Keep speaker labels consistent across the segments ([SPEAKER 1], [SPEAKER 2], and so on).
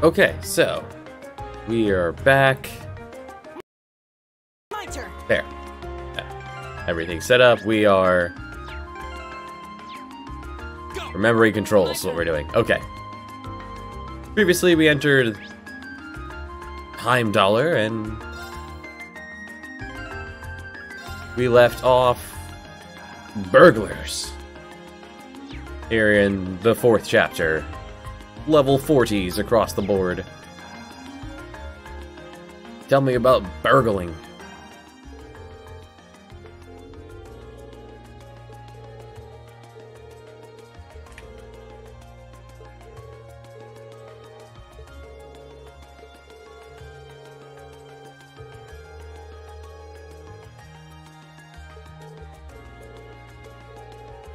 [SPEAKER 1] Okay, so we are back.
[SPEAKER 2] My turn.
[SPEAKER 1] There. Everything's set up. We are remembering controls is what we're doing. Okay. Previously we entered Time Dollar and we left off burglars. Here in the 4th chapter. Level 40s across the board. Tell me about burgling.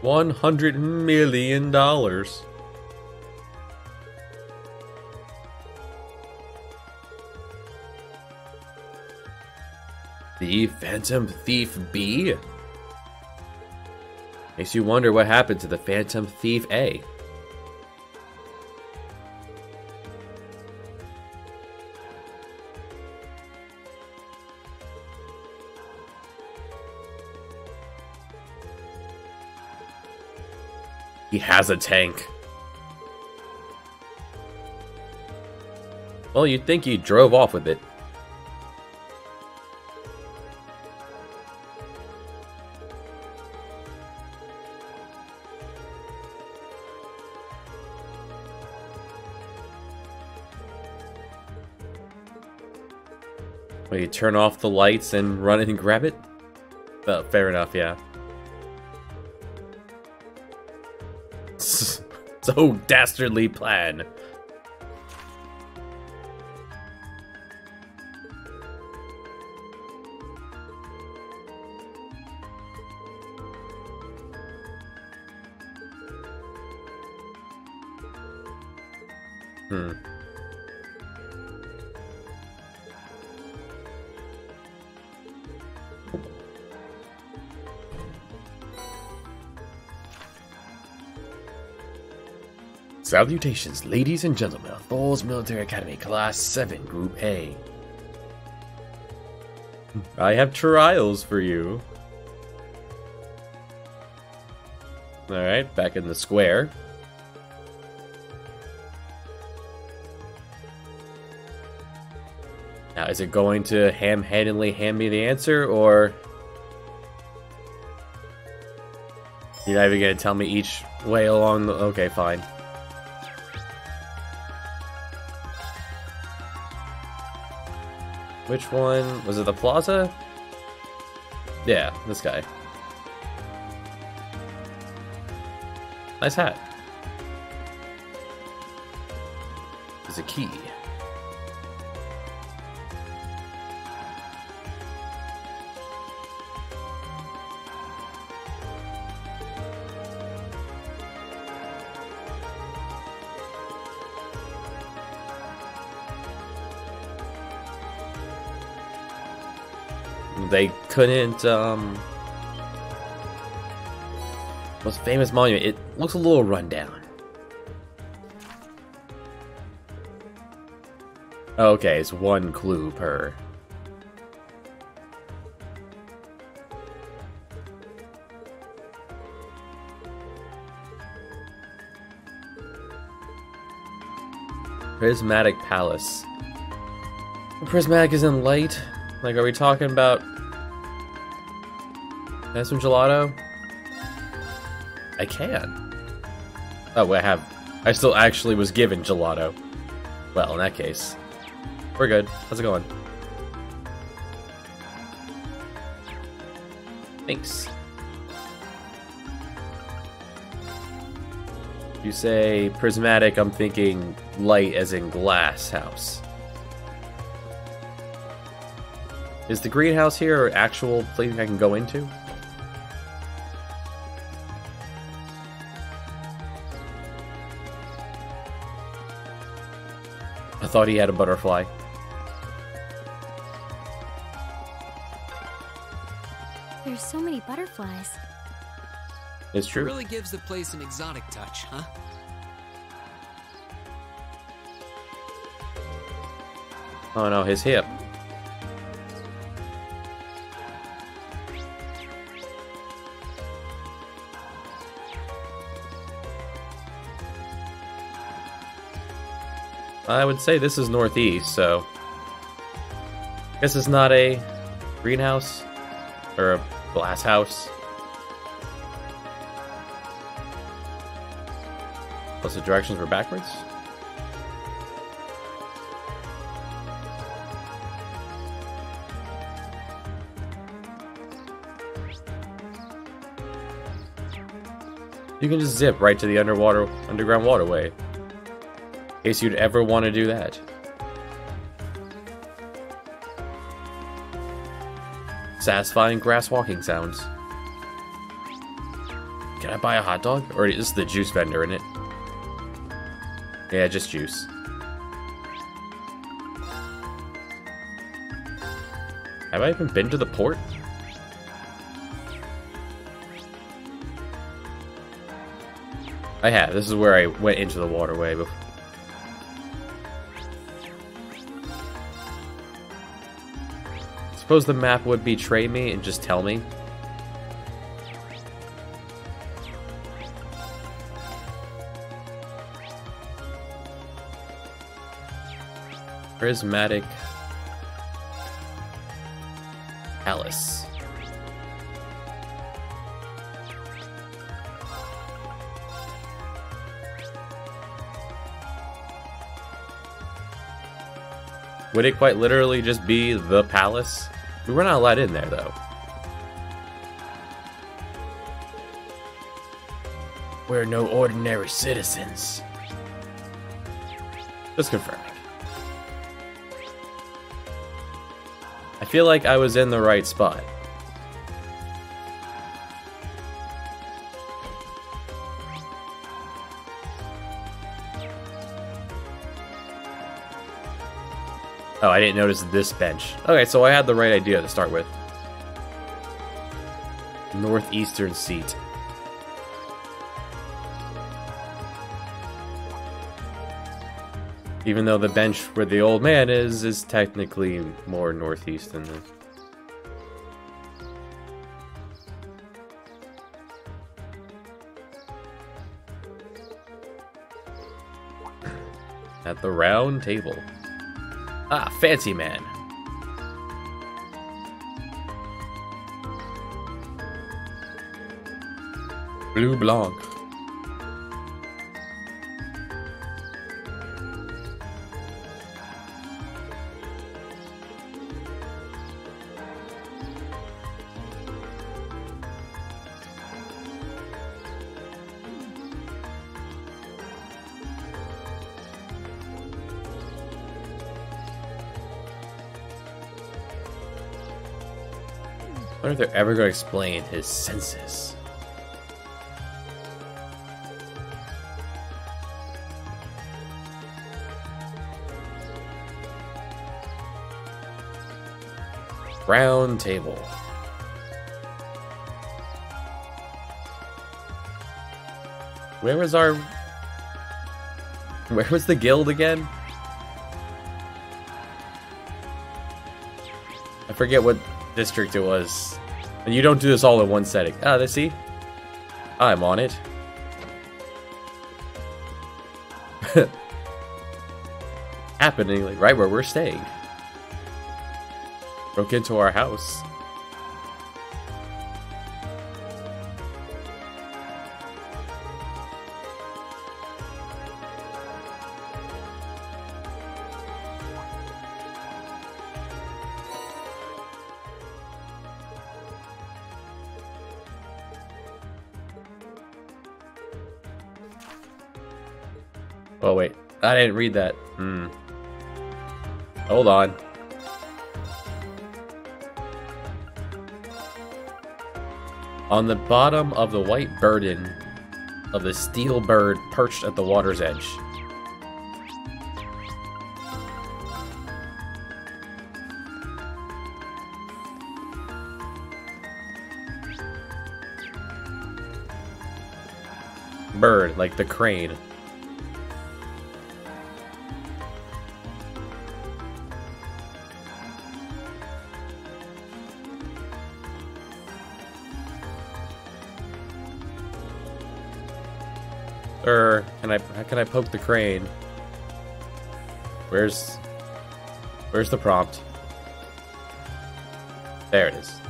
[SPEAKER 1] $100 million. The Phantom Thief B? Makes you wonder what happened to the Phantom Thief A. He has a tank. Well, you'd think he drove off with it. Well, you turn off the lights and run in and grab it? Fair enough, yeah. So dastardly plan. Salutations, ladies and gentlemen of Falls Military Academy, Class 7, Group A. I have trials for you. Alright, back in the square. Now, is it going to ham-handedly hand me the answer, or... You're not even going to tell me each way along the... Okay, fine. Which one? Was it the plaza? Yeah, this guy. Nice hat. There's a key. They couldn't, most famous monument, it looks a little rundown. Okay, it's one clue per. Prismatic Palace. Prismatic is in light? Like, are we talking about... Can I have some gelato? I can. Oh, wait, I still actually was given gelato. Well, in that case, we're good. How's it going? Thanks. You say prismatic, I'm thinking light as in glass house. Is the greenhouse here an actual place I can go into? I thought he had a butterfly.
[SPEAKER 3] There's so many butterflies.
[SPEAKER 1] It's
[SPEAKER 2] It
[SPEAKER 1] true.
[SPEAKER 2] really gives the place an exotic touch, huh?
[SPEAKER 1] Oh no, his hip. I would say this is northeast, so I guess it's not a greenhouse or a glass house. Plus the directions were backwards. You can just zip right to the underground waterway. In case you'd ever want to do that. Satisfying grass walking sounds. Can I buy a hot dog? Or is this the juice vendor in it? Yeah, just juice. Have I even been to the port? I have. This is where I went into the waterway before. Suppose the map would betray me and just tell me. Prismatic Palace. Would it quite literally just be the palace? We were not allowed in there, though. We're no ordinary citizens. Just confirming. I feel like I was in the right spot. Oh, I didn't notice this bench. Okay, so I had the right idea to start with. Northeastern seat. Even though the bench where the old man is technically more northeast than the... At the round table. Ah, fancy man. Blue Blanc. I wonder if they're ever going to explain his senses. Round table. Where was the guild again? I forget what district it was. And you don't do this all in one setting. Ah, let's see. I'm on it. Happening like right where we're staying. Broke into our house. Oh wait, I didn't read that. Hold on. On the bottom of the white burden of the steel bird perched at the water's edge. Bird, like the crane. How can I poke the crane? Where's the prompt? There it is.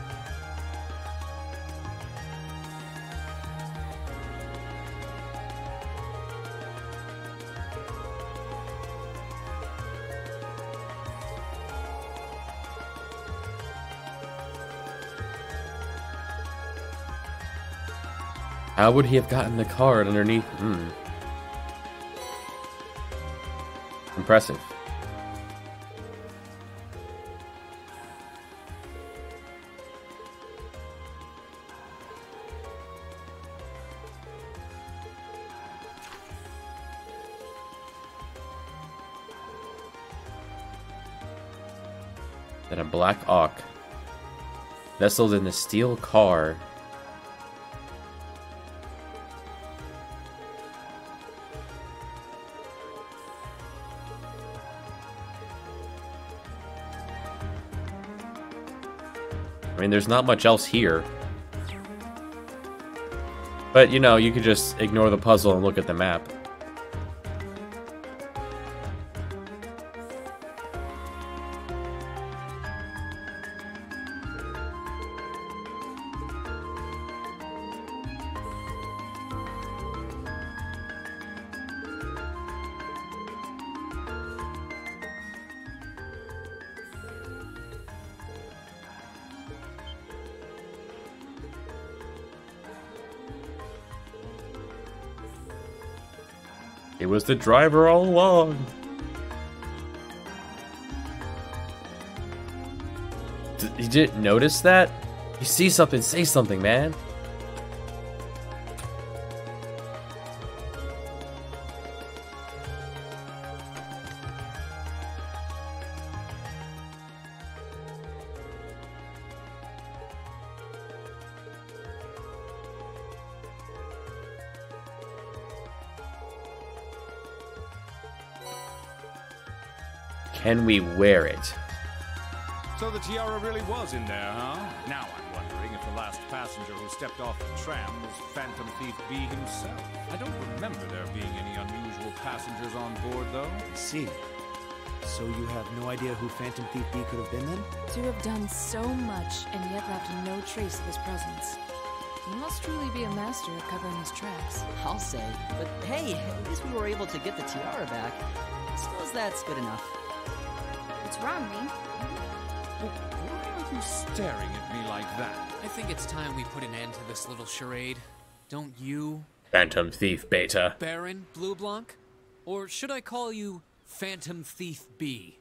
[SPEAKER 1] How would he have gotten the card underneath? Impressive. Then a black auk nestled in a steel car. I mean, there's not much else here. But, you know, you could just ignore the puzzle and look at the map. It was the driver all along. You didn't notice that? You see something, say something, man. Can we wear it?
[SPEAKER 2] So the tiara really was in there, huh? Now I'm wondering if the last passenger who stepped off the tram was Phantom Thief B himself. I don't remember there being any unusual passengers on board, though.
[SPEAKER 4] I see. So you have no idea who Phantom Thief B could have been then?
[SPEAKER 5] To have done so much and yet left no trace of his presence. He must truly be a master at covering his tracks.
[SPEAKER 6] I'll say. But hey, at least we were able to get the tiara back. I suppose that's good enough.
[SPEAKER 3] What's wrong, Rean?
[SPEAKER 2] Why are you staring at me like that?
[SPEAKER 7] I think it's time we put an end to this little charade. Don't you,
[SPEAKER 1] Phantom Thief Beta.
[SPEAKER 7] Baron Blue Blanc? Or should I call you Phantom Thief B?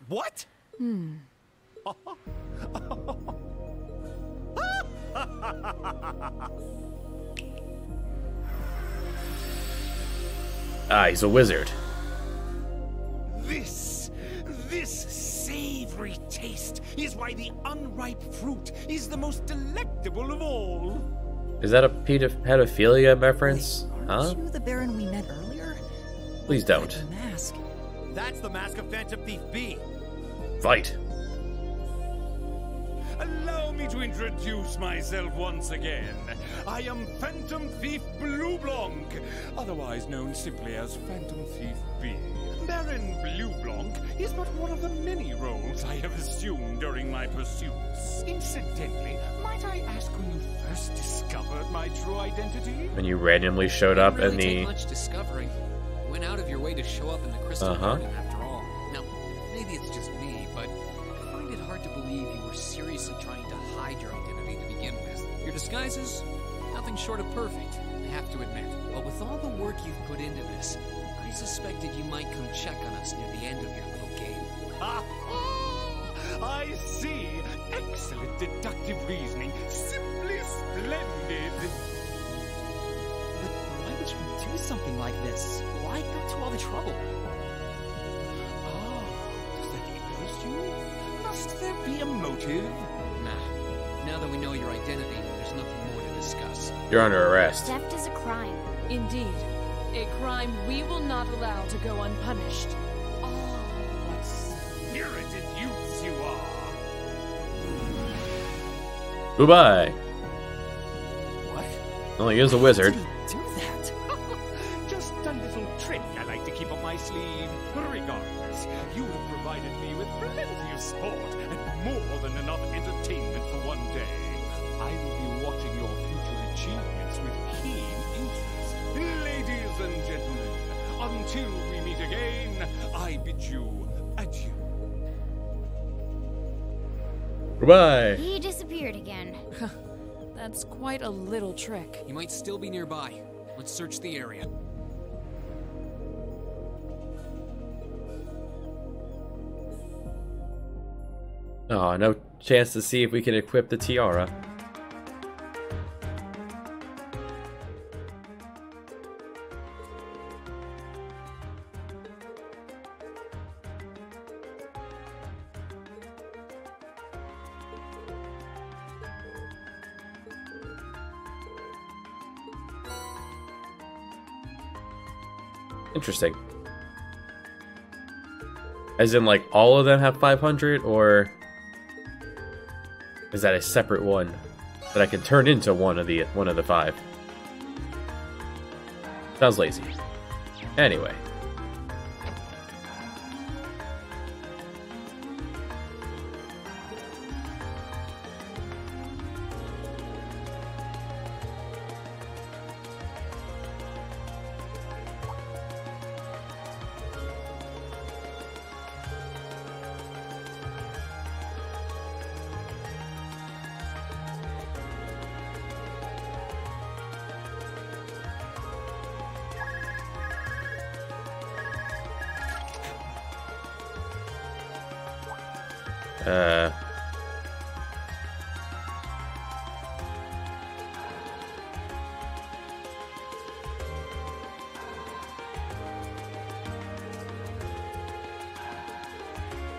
[SPEAKER 2] What?
[SPEAKER 1] Ah, he's a wizard.
[SPEAKER 2] This savory taste is why the unripe fruit is the most delectable of all.
[SPEAKER 1] Is that a pedophilia reference?
[SPEAKER 6] Wait,
[SPEAKER 1] Huh?
[SPEAKER 6] aren't you the Baron we met earlier?
[SPEAKER 1] Please don't.
[SPEAKER 6] The mask.
[SPEAKER 2] That's the mask of Phantom Thief B.
[SPEAKER 1] Fight.
[SPEAKER 2] Allow me to introduce myself once again. I am Phantom Thief Blue Blanc, otherwise known simply as Phantom Thief B. Baron Blue Blanc is but one of the many roles I have assumed during my pursuits. Incidentally, might I ask when you first discovered my true identity?
[SPEAKER 1] When you randomly showed up
[SPEAKER 7] Didn't
[SPEAKER 1] in
[SPEAKER 7] really
[SPEAKER 1] the...
[SPEAKER 7] take much discovering. Went out of your way to show up in the Crystal Garden after all. Now, maybe it's just me, but I find it hard to believe you were seriously trying to hide your identity to begin with. Your disguises, nothing short of perfect, I have to admit. But with all the work you've put into this, I suspected you might come check on us near the end of your little game.
[SPEAKER 2] I see. Excellent deductive reasoning. Simply splendid.
[SPEAKER 6] But why would you do something like this? Why go to all the trouble?
[SPEAKER 2] Does that interest you? Must there be a motive?
[SPEAKER 7] Nah. Now that we know your identity, there's nothing more to discuss.
[SPEAKER 1] You're under arrest.
[SPEAKER 3] Theft is a crime.
[SPEAKER 5] Indeed. A crime we will not allow to go unpunished.
[SPEAKER 2] What spirited youths you are!
[SPEAKER 1] Goodbye.
[SPEAKER 2] What?
[SPEAKER 1] Well, he is a wizard.
[SPEAKER 6] What did he
[SPEAKER 2] sleeve. Regardless, you have provided me with plenty of sport and more than enough entertainment for one day. I will be watching your future achievements with keen interest. Ladies and gentlemen, until we meet again, I bid you adieu.
[SPEAKER 1] Goodbye.
[SPEAKER 3] He disappeared again.
[SPEAKER 5] That's quite a little trick.
[SPEAKER 7] He might still be nearby. Let's search the area.
[SPEAKER 1] Oh, no chance to see if we can equip the tiara. Interesting. As in, like, all of them have 500, or is that a separate one that I can turn into one of the 5? Sounds lazy. Anyway.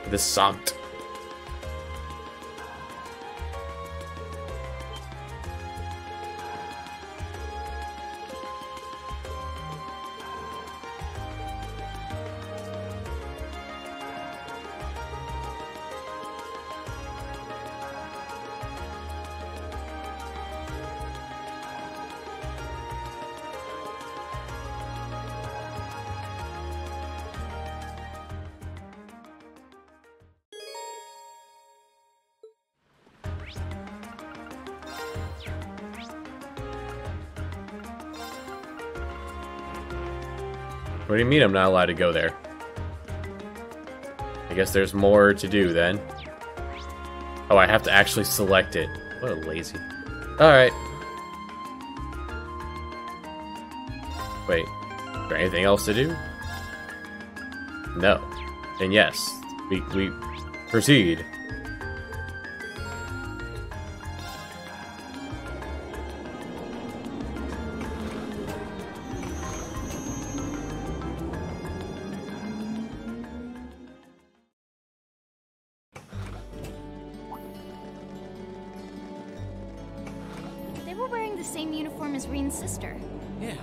[SPEAKER 1] The Sant. What do you mean I'm not allowed to go there? I guess there's more to do then. Oh, I have to actually select it. What a lazy. Alright. Wait, is there anything else to do? No. Then yes, we proceed.
[SPEAKER 3] They were wearing the same uniform as Reen's sister.
[SPEAKER 7] Yeah,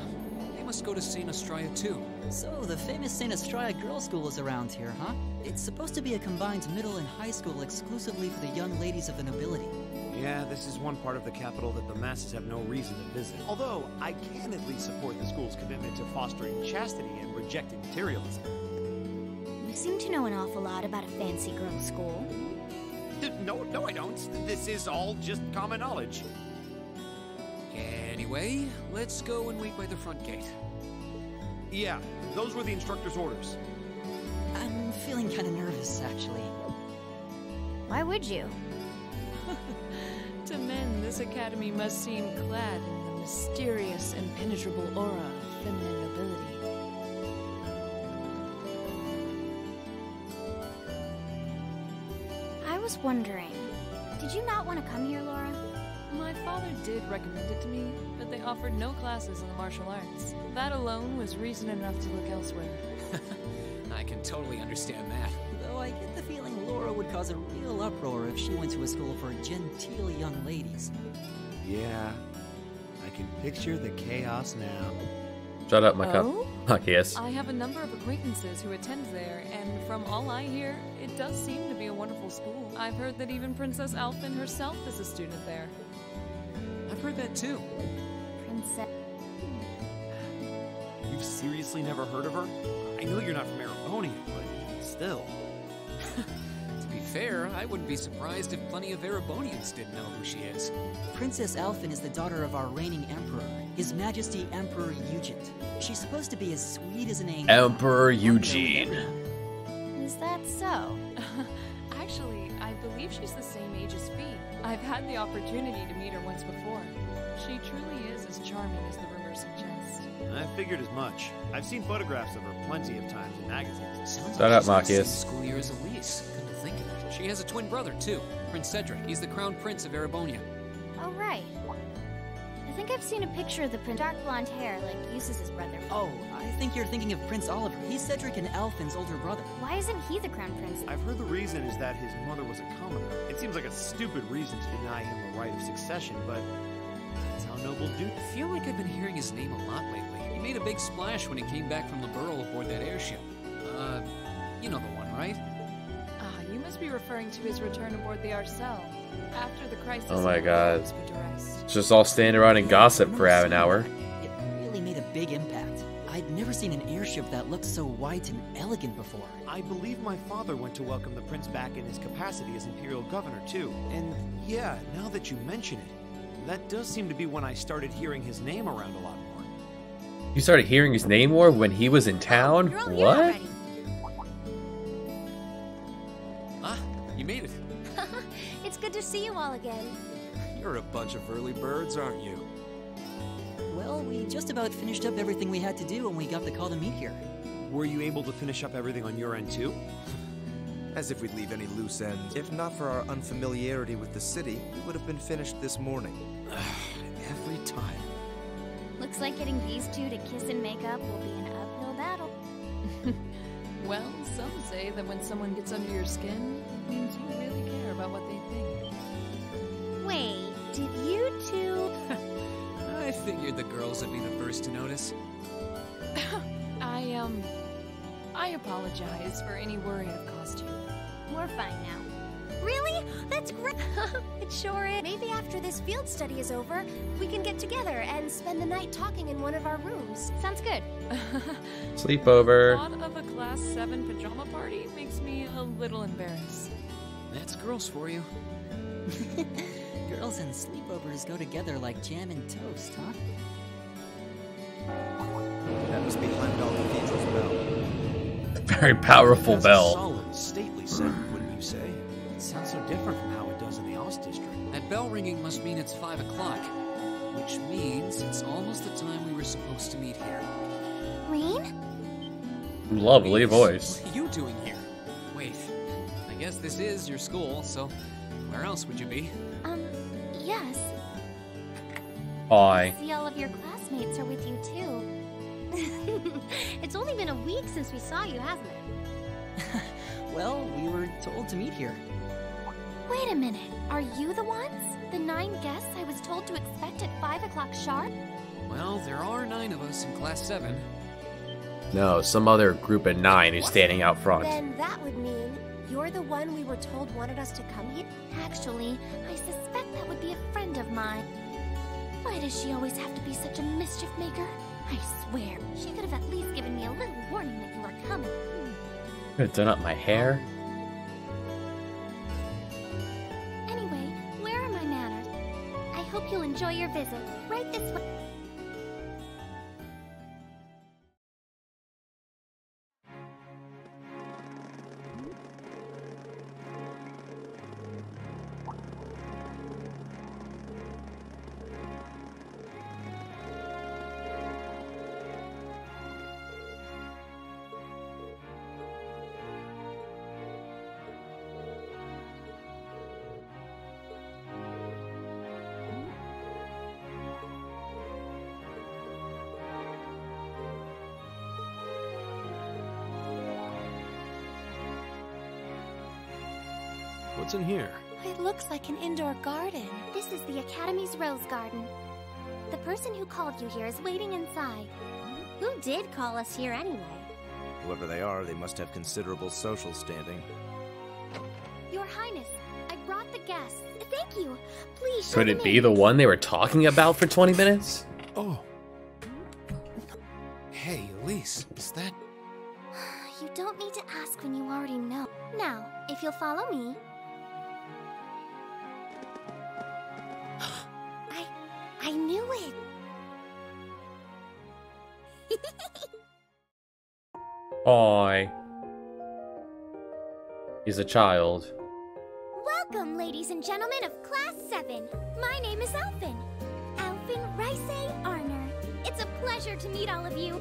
[SPEAKER 7] they must go to St. Estrella too.
[SPEAKER 6] So, the famous St. Estrella Girls' School is around here, huh? It's supposed to be a combined middle and high school exclusively for the young ladies of the nobility.
[SPEAKER 4] Yeah, this is one part of the capital that the masses have no reason to visit. Although, I can at least support the school's commitment to fostering chastity and rejecting materialism.
[SPEAKER 3] You seem to know an awful lot about a fancy girls' school.
[SPEAKER 4] No, I don't. This is all just common knowledge.
[SPEAKER 7] Anyway, let's go and wait by the front gate.
[SPEAKER 4] Yeah, those were the instructor's orders.
[SPEAKER 6] I'm feeling kind of nervous, actually.
[SPEAKER 3] Why would you?
[SPEAKER 5] To men, this academy must seem clad in the mysterious, impenetrable aura of feminine nobility.
[SPEAKER 3] I was wondering, did you not want to come here, Laura?
[SPEAKER 5] My father did recommend it to me, but they offered no classes in the martial arts. That alone was reason enough to look elsewhere.
[SPEAKER 7] I can totally understand that.
[SPEAKER 6] Though I get the feeling Laura would cause a real uproar if she went to a school for genteel young ladies.
[SPEAKER 4] Yeah, I can picture the chaos now.
[SPEAKER 1] Shut up, my
[SPEAKER 5] Oh?
[SPEAKER 1] cup. Yes.
[SPEAKER 5] I have a number of acquaintances who attend there, and from all I hear, it does seem to be a wonderful school. I've heard that even Princess Alphen herself is a student there.
[SPEAKER 7] I've heard that too.
[SPEAKER 3] Princess...
[SPEAKER 4] You've seriously never heard of her? I know you're not from Erebonia, but still.
[SPEAKER 7] To be fair, I wouldn't be surprised if plenty of Erebonians didn't know who she is.
[SPEAKER 6] Princess Alphen is the daughter of our reigning emperor, His Majesty Emperor Eugent. She's supposed to be as sweet as an angel.
[SPEAKER 1] Emperor Eugene.
[SPEAKER 3] Is that so?
[SPEAKER 5] Actually, I believe she's the same age as Fee. I've had the opportunity to meet her once before. She truly is as charming as the rumors suggest.
[SPEAKER 4] I figured as much. I've seen photographs of her plenty of times in magazines.
[SPEAKER 7] Sounds
[SPEAKER 1] Shut up,
[SPEAKER 7] she's got the same
[SPEAKER 1] Marcus.
[SPEAKER 7] school year as Elise. Come to think of it. She has a twin brother, too. Prince Cedric. He's the crown prince of Erebonia.
[SPEAKER 3] Oh, right. I think I've seen a picture of the prince. Dark blonde hair, like Eustace's brother.
[SPEAKER 6] Oh, I think you're thinking of Prince Oliver. He's Cedric and Alphen's older brother.
[SPEAKER 3] Why isn't he the crown prince?
[SPEAKER 4] I've heard the reason is that his mother was a commoner. It seems like a stupid reason to deny him the right of succession, but that's how noble duke.
[SPEAKER 7] I feel like I've been hearing his name a lot lately. He made a big splash when he came back from the Burl aboard that airship. You know the one, right?
[SPEAKER 5] You must be referring to his return aboard the Arcel. After the crisis,
[SPEAKER 1] Oh my
[SPEAKER 5] he
[SPEAKER 1] God.
[SPEAKER 5] was put to rest.
[SPEAKER 1] Just all standing around and gossip for half an hour.
[SPEAKER 6] It really made a big impact. I'd never seen an airship that looked so white and elegant before.
[SPEAKER 4] I believe my father went to welcome the prince back in his capacity as imperial governor, too. And yeah, now that you mention it, that does seem to be when I started hearing his name around a lot more.
[SPEAKER 1] You started hearing his name more when he was in town?
[SPEAKER 3] You're all here
[SPEAKER 1] What?
[SPEAKER 3] already.
[SPEAKER 7] Ah, you made it.
[SPEAKER 3] It's good to see you all again.
[SPEAKER 8] You're a bunch of early birds, aren't you?
[SPEAKER 6] Well, we just about finished up everything we had to do when we got the call to meet here.
[SPEAKER 4] Were you able to finish up everything on your end, too?
[SPEAKER 8] As if we'd leave any loose ends. If not for our unfamiliarity with the city, we would have been finished this morning.
[SPEAKER 4] Every time.
[SPEAKER 3] Looks like getting these two to kiss and make up will be an uphill battle.
[SPEAKER 5] Well, some say that when someone gets under your skin, it means you really care about what they think.
[SPEAKER 3] Wait, did you two...
[SPEAKER 7] I figured the girls would be the first to notice.
[SPEAKER 5] I apologize for any worry I've caused you.
[SPEAKER 3] We're fine now. Really? That's great. It sure is. Maybe after this field study is over, we can get together and spend the night talking in one of our rooms. Sounds good.
[SPEAKER 1] Sleepover.
[SPEAKER 5] Thought of a Class 7 pajama party makes me a little embarrassed.
[SPEAKER 7] That's girls for you.
[SPEAKER 6] Girls and sleepovers go together like jam and toast, huh?
[SPEAKER 8] That must be Heimdall Cathedral's bell.
[SPEAKER 1] Very powerful
[SPEAKER 4] That's a
[SPEAKER 1] bell.
[SPEAKER 4] solemn, stately sound, wouldn't you say? It sounds so different from how it does in the Ost District.
[SPEAKER 7] That bell ringing must mean it's 5 o'clock, which means it's almost the time we were supposed to meet here.
[SPEAKER 3] Rain?
[SPEAKER 1] Lovely
[SPEAKER 7] Elise,
[SPEAKER 1] voice.
[SPEAKER 7] What are you doing here? Wait, I guess this is your school, so where else would you be?
[SPEAKER 3] Yes.
[SPEAKER 1] Hi.
[SPEAKER 3] See, all of your classmates are with you, too. It's only been a week since we saw you, hasn't it?
[SPEAKER 6] Well, we were told to meet here.
[SPEAKER 3] Wait a minute. Are you the ones? The 9 guests I was told to expect at 5 o'clock sharp?
[SPEAKER 7] Well, there are 9 of us in Class 7.
[SPEAKER 1] No, some other group of 9 is standing out front.
[SPEAKER 3] Then that would mean you're the one we were told wanted us to come here? Actually, I suspect that would be a friend of mine. Why does she always have to be such a mischief maker? I swear, she could have at least given me a little warning that you were coming.
[SPEAKER 1] Could have done up my hair.
[SPEAKER 3] Anyway, where are my manners? I hope you'll enjoy your visit. Right this way.
[SPEAKER 4] What's in here?
[SPEAKER 3] It looks like an indoor garden. This is the Academy's rose garden. The person who called you here is waiting inside. Who did call us here anyway?
[SPEAKER 8] Whoever they are, they must have considerable social standing.
[SPEAKER 3] Your Highness, I brought the guests. Thank you. Please show
[SPEAKER 1] Could
[SPEAKER 3] them
[SPEAKER 1] it be
[SPEAKER 3] in.
[SPEAKER 1] the one they were talking about for 20 minutes?
[SPEAKER 7] Oh. Hey, Elise, is that...
[SPEAKER 3] You don't need to ask when you already know. Now, if you'll follow me... I knew it!
[SPEAKER 1] Hi. He's a child.
[SPEAKER 3] Welcome, ladies and gentlemen of Class 7. My name is Alphen. Alphen Rice Arner. It's a pleasure to meet all of you.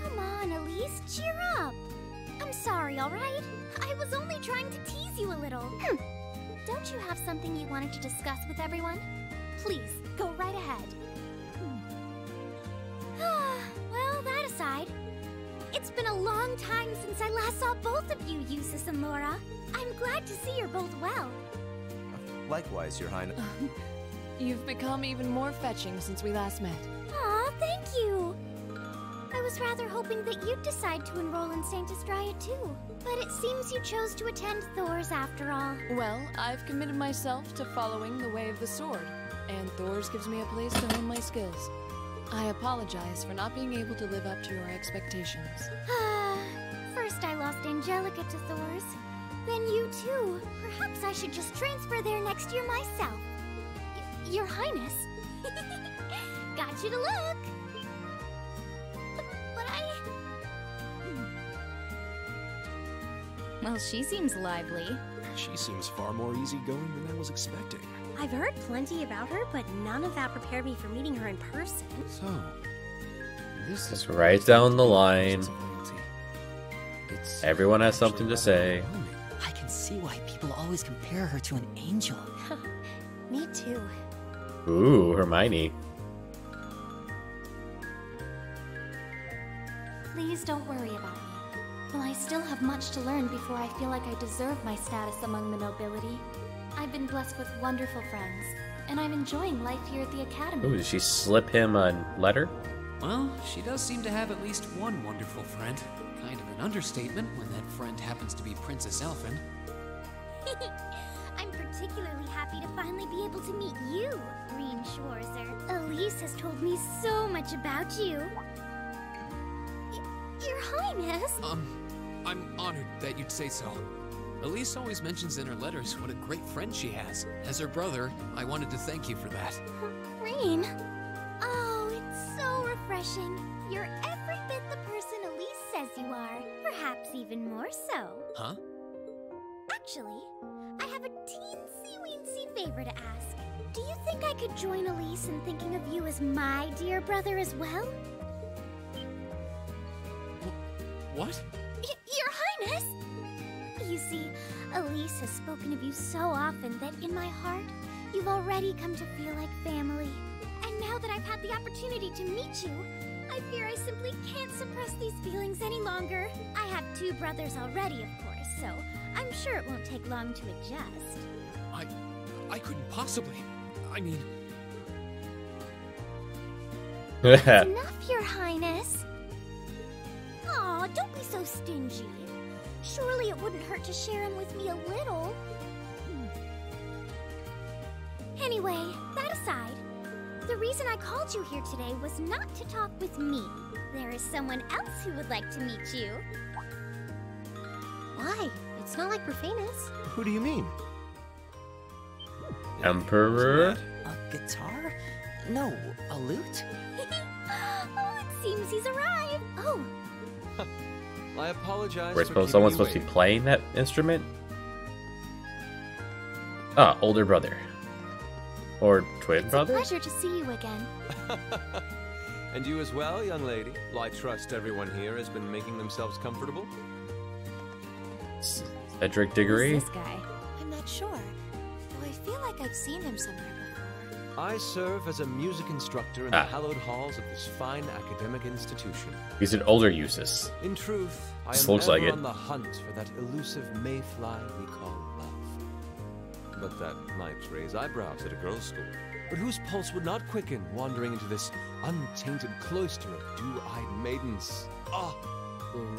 [SPEAKER 3] Come on, Elise, cheer up. I'm sorry, alright? I was only trying to tease you a little. Don't you have something you wanted to discuss with everyone? Please, go right ahead. Well, that aside, it's been a long time since I last saw both of you, Eustace and Laura. I'm glad to see you're both well.
[SPEAKER 8] Likewise, Your Highness.
[SPEAKER 5] You've become even more fetching since we last met.
[SPEAKER 3] Aw, thank you. I was rather hoping that you'd decide to enroll in Saint Estrella too, but it seems you chose to attend Thor's after all.
[SPEAKER 5] Well, I've committed myself to following the way of the sword, and Thor's gives me a place to hone my skills. I apologize for not being able to live up to your expectations.
[SPEAKER 3] First I lost Angelica to Thor's, then you too. Perhaps I should just transfer there next year myself. Your Highness. Got you to look. But
[SPEAKER 9] Well, she seems lively.
[SPEAKER 10] She seems far more easygoing than I was expecting.
[SPEAKER 9] I've heard plenty about her, but none of that prepared me for meeting her in person.
[SPEAKER 10] So, this
[SPEAKER 1] Just
[SPEAKER 10] is
[SPEAKER 1] right down the line.
[SPEAKER 10] It's
[SPEAKER 1] Everyone has something to say.
[SPEAKER 6] I can see why people always compare her to an angel.
[SPEAKER 9] Me too.
[SPEAKER 1] Ooh, Hermione.
[SPEAKER 3] please don't worry about me. While I still have much to learn before I feel like I deserve my status among the nobility, I've been blessed with wonderful friends, and I'm enjoying life here at the Academy.
[SPEAKER 1] Ooh, did she slip him a letter?
[SPEAKER 7] Well, she does seem to have at least one wonderful friend. Kind of an understatement when that friend happens to be Princess Elphen.
[SPEAKER 3] I'm particularly happy to finally be able to meet you, Green Schwarzer. Elise has told me so much about you. Your Highness!
[SPEAKER 7] I'm honored that you'd say so. Elise always mentions in her letters what a great friend she has. As her brother, I wanted to thank you for that.
[SPEAKER 3] Green? Oh, it's so refreshing. You're every bit the person Elise says you are. Perhaps even more so.
[SPEAKER 7] Huh?
[SPEAKER 3] Actually, I have a teensy-weensy favor to ask. Do you think I could join Elise in thinking of you as my dear brother as well?
[SPEAKER 7] What?
[SPEAKER 3] Your Highness! You see, Elise has spoken of you so often that in my heart, you've already come to feel like family. And now that I've had the opportunity to meet you, I fear I simply can't suppress these feelings any longer. I have 2 brothers already, of course, so I'm sure it won't take long to adjust.
[SPEAKER 7] I couldn't possibly. I mean...
[SPEAKER 3] Enough, Your Highness. Aw, don't be so stingy. Surely it wouldn't hurt to share him with me a little. Anyway, that aside, the reason I called you here today was not to talk with me. There is someone else who would like to meet you.
[SPEAKER 9] Why? It's not like we're famous.
[SPEAKER 4] Who do you mean?
[SPEAKER 1] Emperor?
[SPEAKER 6] A guitar? No, a lute?
[SPEAKER 3] Oh, it seems he's arrived. Oh,
[SPEAKER 4] I apologize.
[SPEAKER 1] Someone's supposed to be playing that instrument? Ah, older brother. Or twin brother?
[SPEAKER 3] It's a pleasure to see you again.
[SPEAKER 11] And you as well, young lady. I trust everyone here has been making themselves comfortable.
[SPEAKER 1] Cedric Diggory?
[SPEAKER 9] Who's this guy? I'm not sure. Though I feel like I've seen him somewhere before.
[SPEAKER 11] I serve as a music instructor in the hallowed halls of this fine academic institution.
[SPEAKER 1] He's an older Eustace.
[SPEAKER 11] In truth, I
[SPEAKER 1] This
[SPEAKER 11] am
[SPEAKER 1] looks
[SPEAKER 11] ever
[SPEAKER 1] like it.
[SPEAKER 11] on the hunt for that elusive mayfly we call love. But that might raise eyebrows at a girl's school. But whose pulse would not quicken wandering into this untainted cloister of dew-eyed maidens? Ah,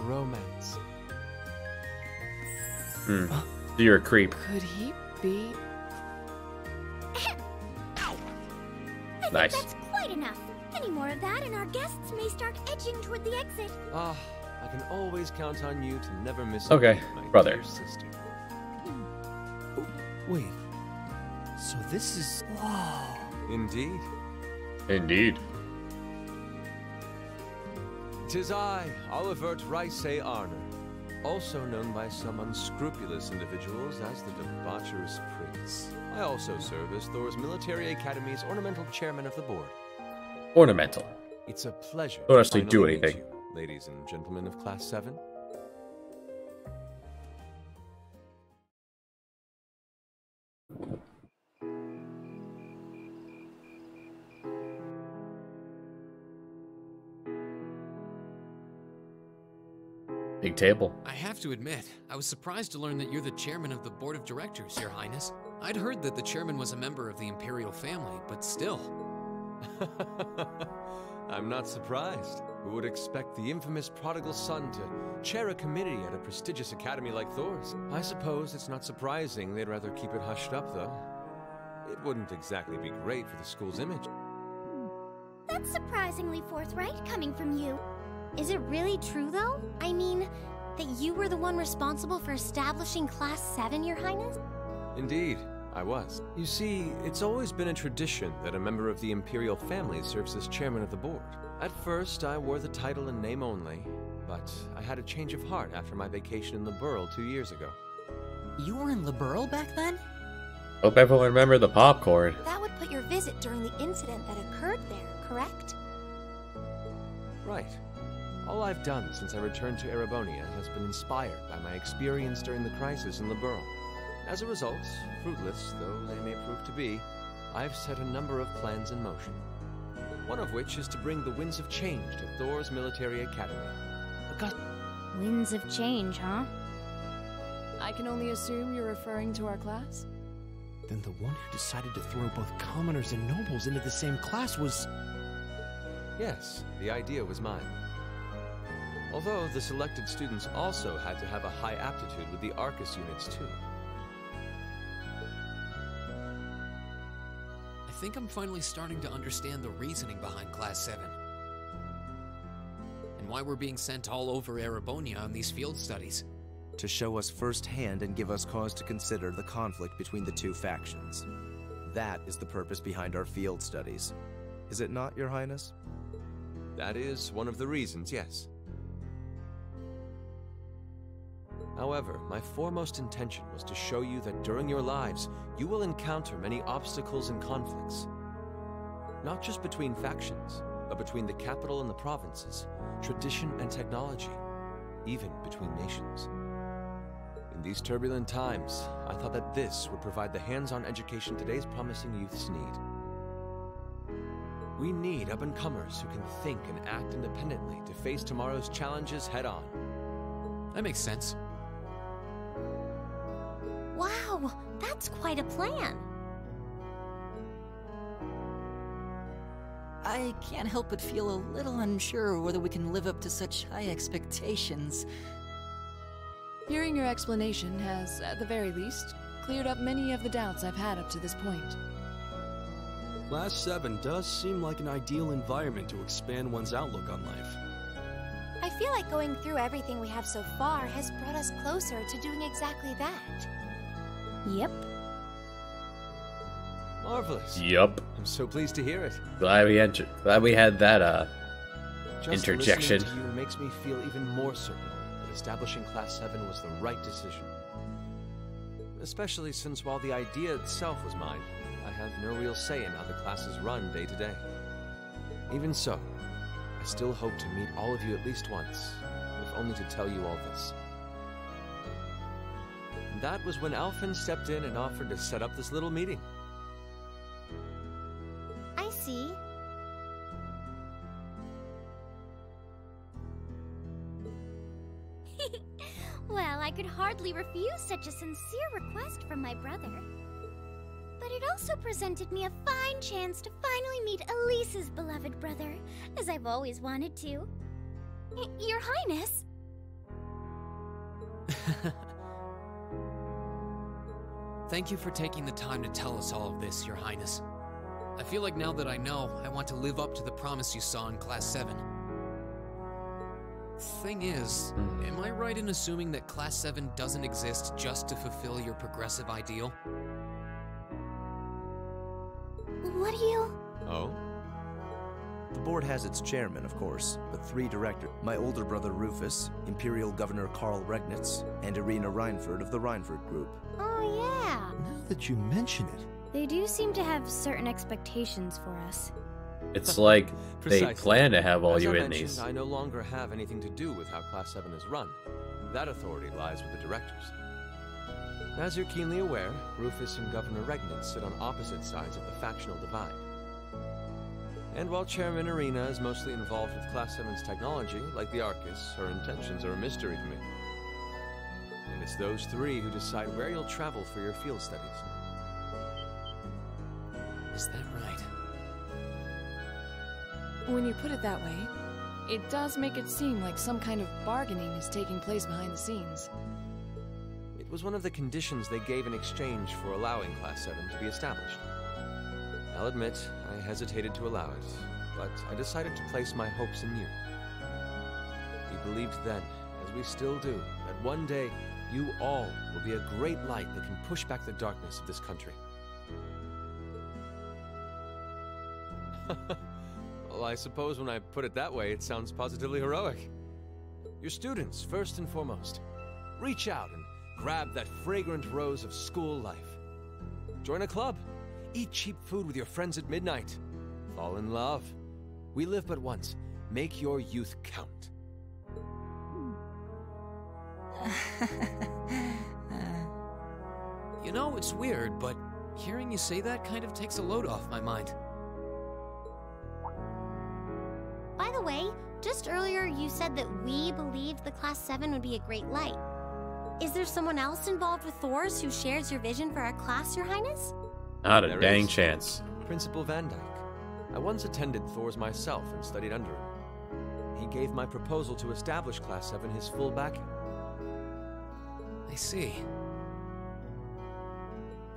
[SPEAKER 11] romance.
[SPEAKER 1] You're a creep.
[SPEAKER 5] Could he be?
[SPEAKER 1] Nice.
[SPEAKER 3] That's quite enough. Any more of that, and our guests may start edging toward the exit.
[SPEAKER 11] Ah, I can always count on you to never miss.
[SPEAKER 1] Okay,
[SPEAKER 11] a beat, my
[SPEAKER 1] brother.
[SPEAKER 11] dear sister.
[SPEAKER 4] Wait. So this is... Wow.
[SPEAKER 11] Indeed.
[SPEAKER 1] Indeed.
[SPEAKER 11] 'Tis I, Olivert Rice Arner, also known by some unscrupulous individuals as the Debaucherous Prince. I also serve as Thor's Military Academy's ornamental chairman of the board.
[SPEAKER 1] Ornamental.
[SPEAKER 11] It's a pleasure
[SPEAKER 1] Don't
[SPEAKER 11] to
[SPEAKER 1] actually do
[SPEAKER 11] finally meet
[SPEAKER 1] anything.
[SPEAKER 11] you, ladies and gentlemen of Class 7.
[SPEAKER 1] Big table.
[SPEAKER 7] I have to admit, I was surprised to learn that you're the chairman of the board of directors, Your Highness. I'd heard that the chairman was a member of the Imperial family, but still.
[SPEAKER 11] I'm not surprised. Who would expect the infamous prodigal son to chair a committee at a prestigious academy like Thor's? I suppose it's not surprising they'd rather keep it hushed up, though. It wouldn't exactly be great for the school's image.
[SPEAKER 3] That's surprisingly forthright coming from you. Is it really true, though? I mean, that you were the one responsible for establishing Class 7, Your Highness?
[SPEAKER 11] Indeed, I was. You see, it's always been a tradition that a member of the Imperial family serves as chairman of the board. At first, I wore the title in name only, but I had a change of heart after my vacation in Liberl 2 years ago.
[SPEAKER 6] You were in Liberl back then?
[SPEAKER 1] Hope everyone remembered the popcorn.
[SPEAKER 9] That would put your visit during the incident that occurred there, correct?
[SPEAKER 11] Right. All I've done since I returned to Erebonia has been inspired by my experience during the crisis in Liberl. As a result, fruitless though they may prove to be, I've set a number of plans in motion. One of which is to bring the Winds of Change to Thor's Military Academy.
[SPEAKER 3] Winds of change, huh?
[SPEAKER 5] I can only assume you're referring to our class?
[SPEAKER 4] Then the one who decided to throw both commoners and nobles into the same class was...
[SPEAKER 11] Yes, the idea was mine. Although the selected students also had to have a high aptitude with the Arcus units too.
[SPEAKER 7] I think I'm finally starting to understand the reasoning behind Class 7. And why we're being sent all over Erebonia on these field studies.
[SPEAKER 8] To show us firsthand and give us cause to consider the conflict between the two factions. That is the purpose behind our field studies. Is it not, Your Highness?
[SPEAKER 11] That is one of the reasons, yes. However, my foremost intention was to show you that during your lives, you will encounter many obstacles and conflicts. Not just between factions, but between the capital and the provinces, tradition and technology, even between nations. In these turbulent times, I thought that this would provide the hands-on education today's promising youths need. We need up-and-comers who can think and act independently to face tomorrow's challenges head-on.
[SPEAKER 7] That makes sense.
[SPEAKER 3] Wow, that's quite a plan.
[SPEAKER 6] I can't help but feel a little unsure whether we can live up to such high expectations.
[SPEAKER 5] Hearing your explanation has, at the very least, cleared up many of the doubts I've had up to this point.
[SPEAKER 10] Class 7 does seem like an ideal environment to expand one's outlook on life.
[SPEAKER 9] I feel like going through everything we have so far has brought us closer to doing exactly that.
[SPEAKER 3] Yep.
[SPEAKER 11] Marvelous.
[SPEAKER 1] Yup.
[SPEAKER 11] I'm so pleased to hear it.
[SPEAKER 1] Glad we had that
[SPEAKER 11] Just
[SPEAKER 1] interjection.
[SPEAKER 11] listening to you makes me feel even more certain that establishing Class 7 was the right decision. Especially since while the idea itself was mine, I have no real say in how the classes run day to day. Even so, I still hope to meet all of you at least once, if only to tell you all this. And that was when Alphen stepped in and offered to set up this little meeting.
[SPEAKER 3] I see. Well, I could hardly refuse such a sincere request from my brother. But it also presented me a fine chance to finally meet Elise's beloved brother, as I've always wanted to. Your Highness?
[SPEAKER 7] Thank you for taking the time to tell us all of this, Your Highness. I feel like now that I know, I want to live up to the promise you saw in Class 7. Thing is, am I right in assuming that Class 7 doesn't exist just to fulfill your progressive ideal?
[SPEAKER 3] What do you...
[SPEAKER 11] Oh?
[SPEAKER 8] The board has its chairman, of course, but 3 directors. My older brother Rufus, Imperial Governor Karl Regnitz, and Irina Reinford of the Reinford Group.
[SPEAKER 9] Oh, yeah.
[SPEAKER 4] Now that you mention it.
[SPEAKER 12] They do seem to have certain expectations for us.
[SPEAKER 1] It's like they
[SPEAKER 11] Precisely.
[SPEAKER 1] plan to have all
[SPEAKER 11] As
[SPEAKER 1] you
[SPEAKER 11] I
[SPEAKER 1] in
[SPEAKER 11] mentioned,
[SPEAKER 1] these.
[SPEAKER 11] I no longer have anything to do with how Class 7 is run. That authority lies with the directors. As you're keenly aware, Rufus and Governor Regnitz sit on opposite sides of the factional divide. And while Chairman Irina is mostly involved with Class 7's technology, like the Arcus, her intentions are a mystery to me. And it's those 3 who decide where you'll travel for your field studies.
[SPEAKER 7] Is that right?
[SPEAKER 5] When you put it that way, it does make it seem like some kind of bargaining is taking place behind the scenes.
[SPEAKER 11] It was one of the conditions they gave in exchange for allowing Class 7 to be established. I'll admit, I hesitated to allow it, but I decided to place my hopes in you. We believed then, as we still do, that one day you all will be a great light that can push back the darkness of this country. Well, I suppose when I put it that way, it sounds positively heroic. You're students, first and foremost. Reach out and grab that fragrant rose of school life. Join a club. Eat cheap food with your friends at midnight. Fall in love. We live but once. Make your youth count.
[SPEAKER 7] You know, it's weird, but hearing you say that kind of takes a load off my mind.
[SPEAKER 3] By the way, just earlier you said that we believed the Class 7 would be a great light. Is there someone else involved with Thors who shares your vision for our class, Your Highness?
[SPEAKER 1] Not a
[SPEAKER 11] There
[SPEAKER 1] dang
[SPEAKER 11] is.
[SPEAKER 1] chance.
[SPEAKER 11] Principal Van Dyke. I once attended Thors myself and studied under him. He gave my proposal to establish Class 7 his full backing.
[SPEAKER 7] I see.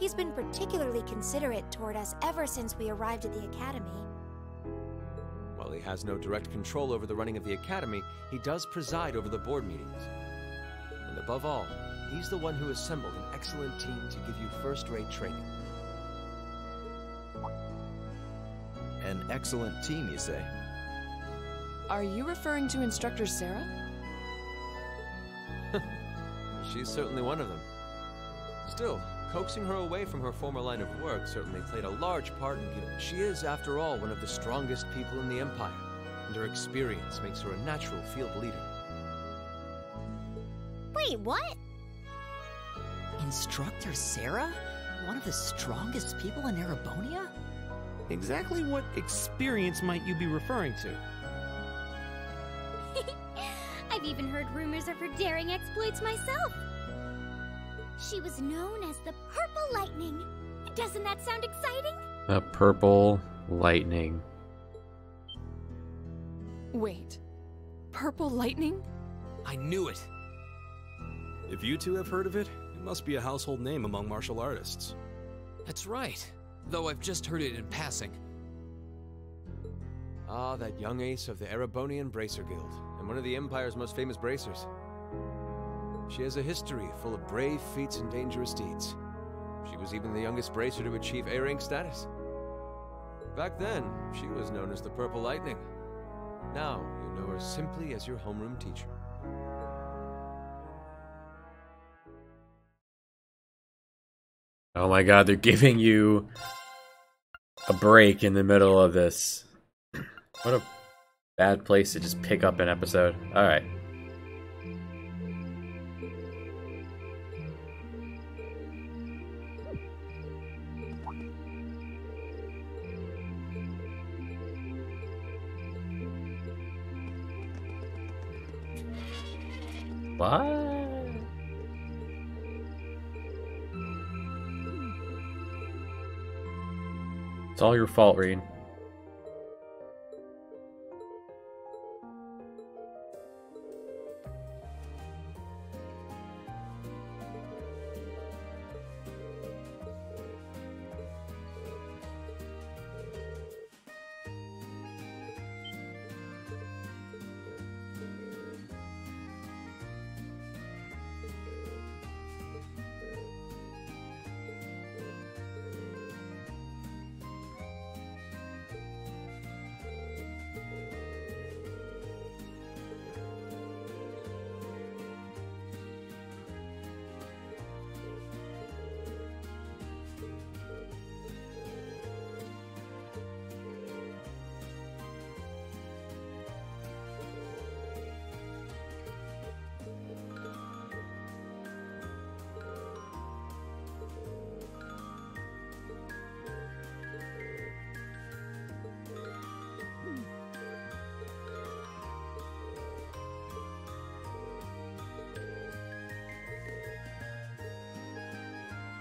[SPEAKER 9] He's been particularly considerate toward us ever since we arrived at the Academy.
[SPEAKER 11] While he has no direct control over the running of the Academy, he does preside over the board meetings. And above all, he's the one who assembled an excellent team to give you first-rate training.
[SPEAKER 8] An excellent team, you say?
[SPEAKER 5] Are you referring to Instructor Sarah?
[SPEAKER 11] She's certainly one of them. Still, coaxing her away from her former line of work certainly played a large part in getting. She is, after all, one of the strongest people in the Empire, and her experience makes her a natural field leader.
[SPEAKER 3] Wait, what?
[SPEAKER 6] Instructor Sarah? One of the strongest people in Erebonia?
[SPEAKER 4] Exactly what experience might you be referring to?
[SPEAKER 3] I've even heard rumors of her daring exploits myself. She was known as the Purple Lightning. Doesn't that sound exciting?
[SPEAKER 1] The purple lightning.
[SPEAKER 5] Wait. Purple Lightning?
[SPEAKER 7] I knew it.
[SPEAKER 10] If you two have heard of it, it must be a household name among martial artists.
[SPEAKER 7] That's right. Though I've just heard it in passing.
[SPEAKER 11] Ah, that young ace of the Erebonian Bracer Guild, and one of the Empire's most famous bracers. She has a history full of brave feats and dangerous deeds. She was even the youngest bracer to achieve A-rank status. Back then, she was known as the Purple Lightning. Now, you know her simply as your homeroom teacher.
[SPEAKER 1] Oh my god, they're giving you a break in the middle of this. What a bad place to just pick up an episode. Alright. What? It's all your fault, Reed.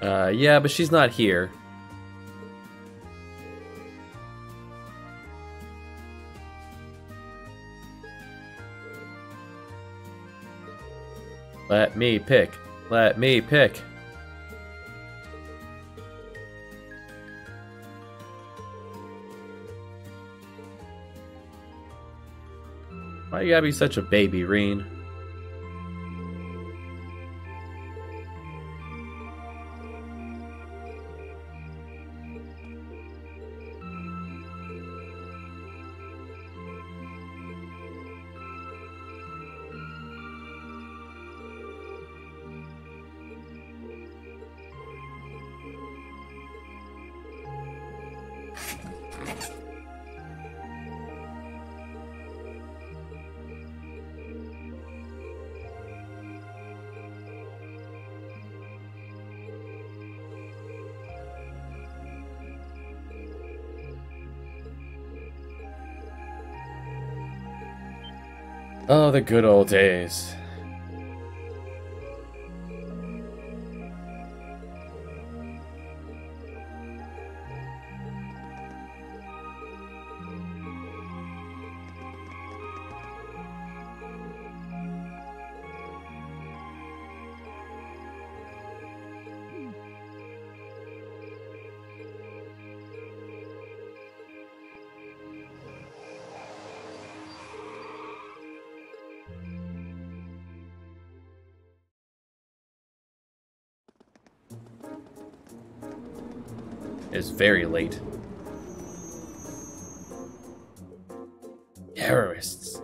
[SPEAKER 1] Yeah, but she's not here. Let me pick. Let me pick. Why you gotta be such a baby, Reen? Oh, the good old days. It's very late. Terrorists.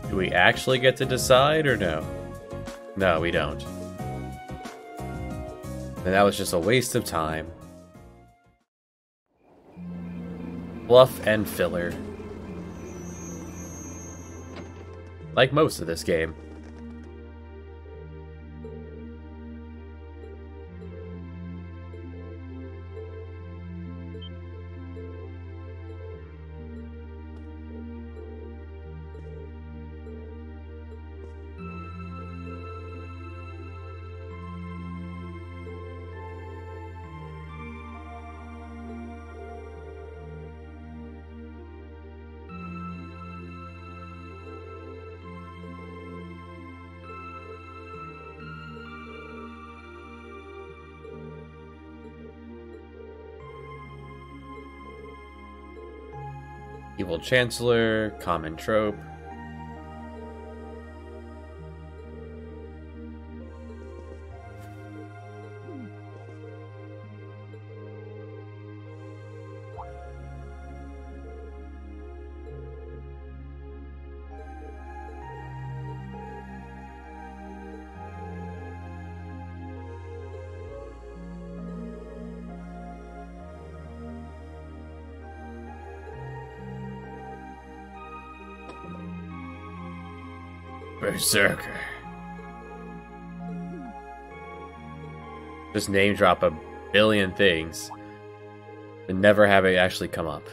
[SPEAKER 1] Do we actually get to decide or no? No, we don't. And that was just a waste of time. Fluff and filler. Like most of this game. Evil Chancellor, common trope. Berserker. Just name drop a billion things and never have it actually come up.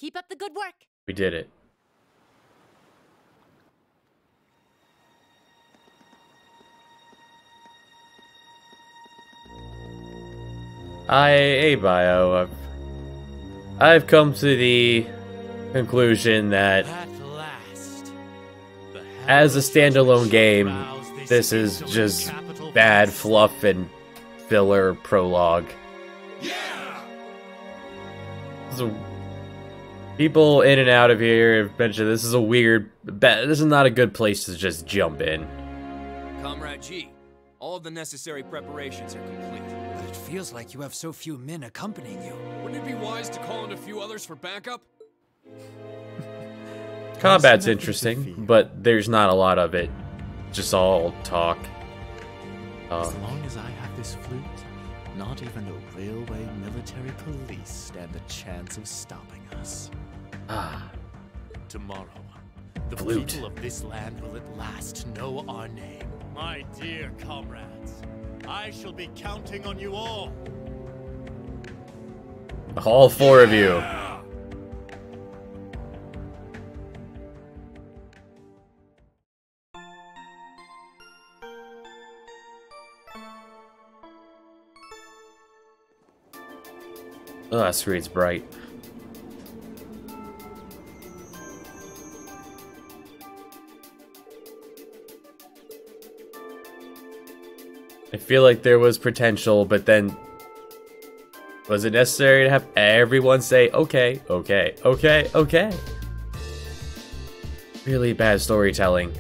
[SPEAKER 13] Keep up the good work.
[SPEAKER 1] We did it. Hey Bio, I've come to the conclusion that as a standalone game, this is just bad fluff and filler prologue. So, people in and out of here have mentioned this is a weird, this is not a good place to just jump in.
[SPEAKER 14] Comrade G, all of the necessary preparations are complete.
[SPEAKER 15] But it feels like you have so few men accompanying you.
[SPEAKER 10] Wouldn't it be wise to call in a few others for backup?
[SPEAKER 1] Combat's interesting, but there's not a lot of it. Just all talk.
[SPEAKER 16] As long as I have this flute, not even a railway military police stand a chance of stopping us. Tomorrow, the
[SPEAKER 1] flute.
[SPEAKER 16] people of this land will at last know our name. My dear comrades, I shall be counting on you all.
[SPEAKER 1] All four of you. Oh, that screen's bright. I feel like there was potential, but then was it necessary to have everyone say, okay, okay, okay, okay? Really bad storytelling.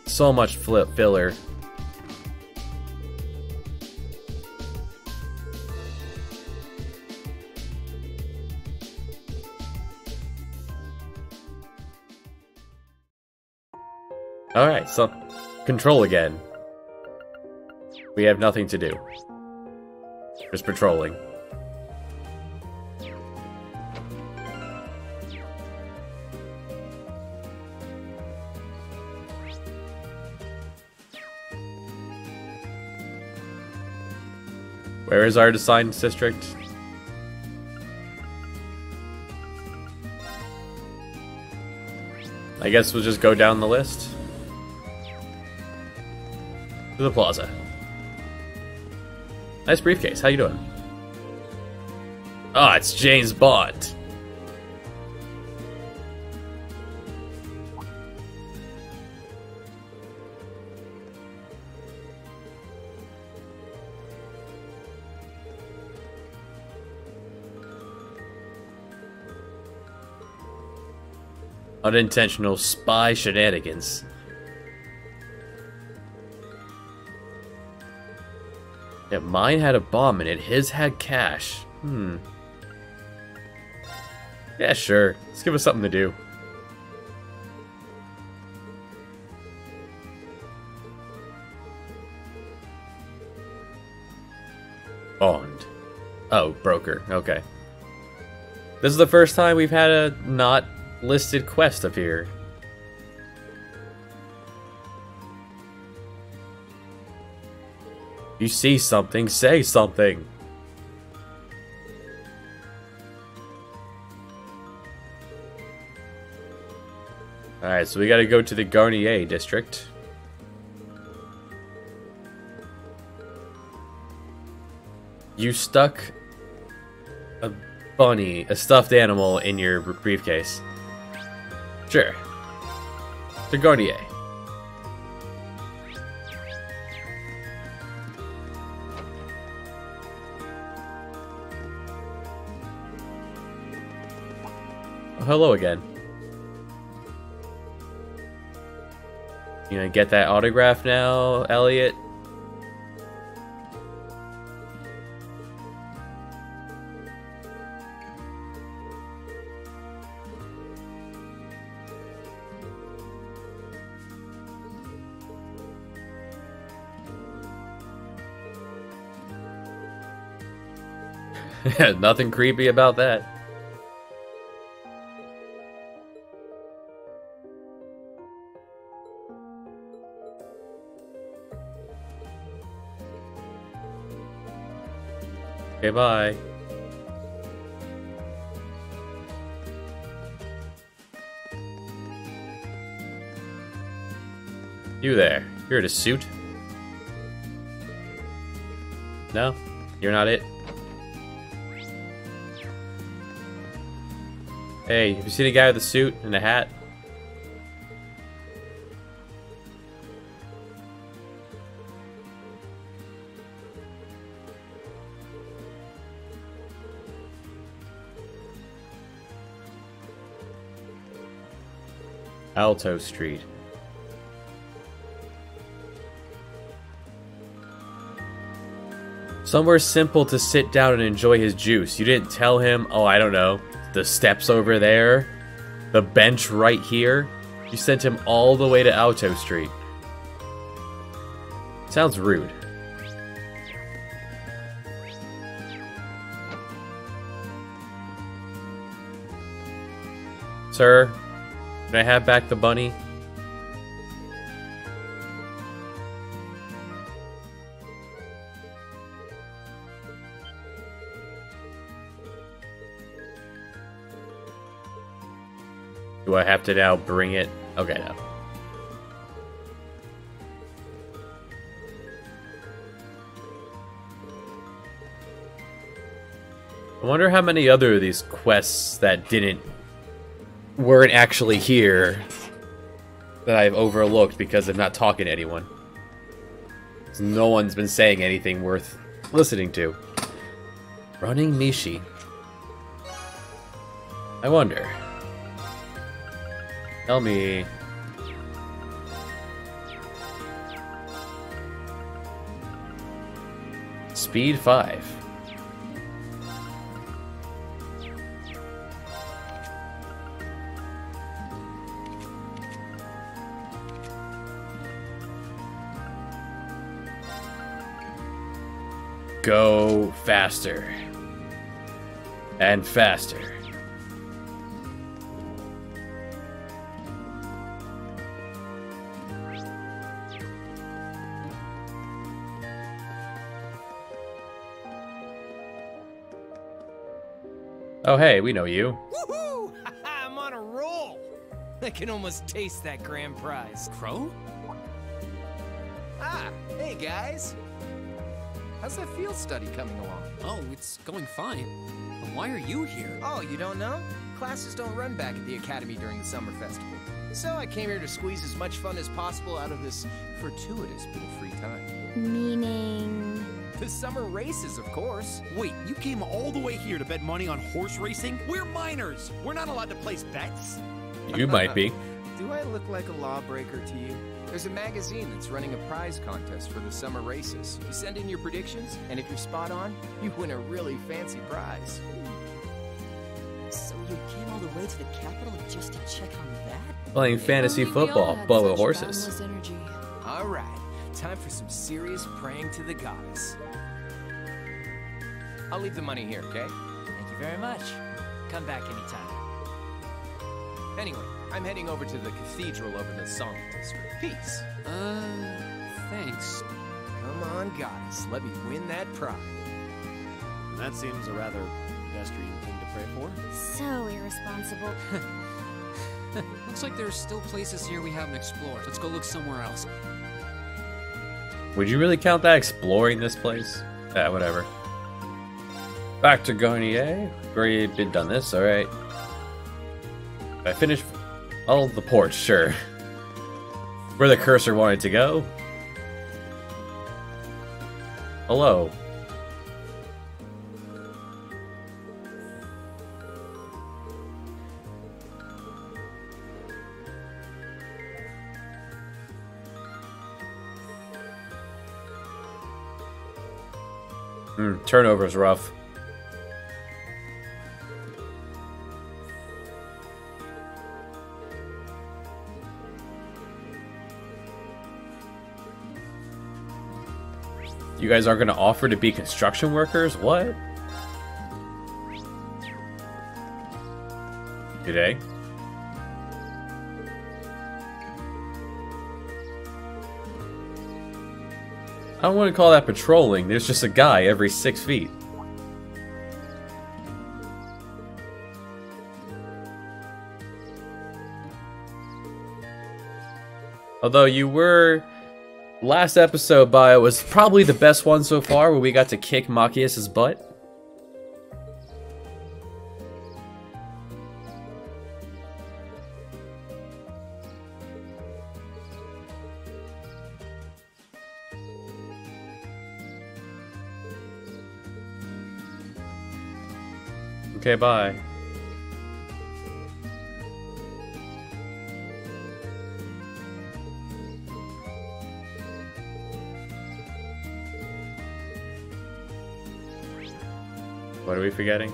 [SPEAKER 1] So much filler. Alright, so control again. We have nothing to do. Just patrolling. Where is our assigned district? I guess we'll just go down the list. To the plaza. Nice briefcase. How you doing? Ah, it's James Bond. Unintentional spy shenanigans. Yeah, mine had a bomb in it, his had cash. Yeah, sure. Let's give us something to do. Bond. Oh, broker. Okay. This is the first time we've had a not listed quest appear. You see something, say something. Alright, so we gotta go to the Garnier district. You stuck a bunny, a stuffed animal, in your briefcase. Sure. The Garnier. Oh, hello again. You gonna get that autograph now, Elliot? Nothing creepy about that. Okay, bye. You there. You're in a suit? No? You're not it? Hey, have you seen a guy with a suit and a hat? Alto Street. Somewhere simple to sit down and enjoy his juice. You didn't tell him, oh, I don't know, the steps over there, the bench right here. You sent him all the way to Alto Street. Sounds rude. Sir, can I have back the bunny? Do I have to now bring it? Okay, no. I wonder how many other of these quests that weren't actually here that I've overlooked because I'm not talking to anyone. No one's been saying anything worth listening to. Running Mishi. I wonder. Tell me. Speed 5. Go faster. And faster. Oh, hey, we know you.
[SPEAKER 14] Woohoo! I'm on a roll! I can almost taste that grand prize.
[SPEAKER 7] Crow?
[SPEAKER 14] Ah, hey guys! How's that field study coming along?
[SPEAKER 7] Oh, it's going fine. But why are you here?
[SPEAKER 14] Oh, you don't know? Classes don't run back at the Academy during the summer festival. So I came here to squeeze as much fun as possible out of this fortuitous bit of free time.
[SPEAKER 12] Meaning...
[SPEAKER 14] The summer races, of course.
[SPEAKER 4] Wait, you came all the way here to bet money on horse racing? We're minors! We're not allowed to place bets!
[SPEAKER 1] You might be.
[SPEAKER 14] Do I look like a lawbreaker to you? There's a magazine that's running a prize contest for the summer races. You send in your predictions, and if you're spot on, you win a really fancy prize.
[SPEAKER 6] So you came all the way to the capital just to check on that?
[SPEAKER 1] Playing fantasy football, but with horses.
[SPEAKER 14] All right, time for some serious praying to the goddess. I'll leave the money here, okay?
[SPEAKER 15] Thank you very much. Come back anytime.
[SPEAKER 14] Anyway, I'm heading over to the cathedral over the Song District. Peace.
[SPEAKER 7] Thanks.
[SPEAKER 14] Come on, goddess. Let me win that prize.
[SPEAKER 4] That seems a rather pedestrian thing to pray for.
[SPEAKER 12] So irresponsible.
[SPEAKER 7] Looks like there's still places here we haven't explored. Let's go look somewhere else.
[SPEAKER 1] Would you really count that exploring this place? Whatever. Back to Garnier. Already been done this, alright. I finished all the ports, sure. Where the cursor wanted to go. Hello. Turnover's rough. You guys are gonna offer to be construction workers? What? Today? I don't want to call that patrolling. There's just a guy every 6 feet. Although you were... Last episode, Bio, was probably the best one so far, where we got to kick Machias' butt. Okay, bye. What are we forgetting?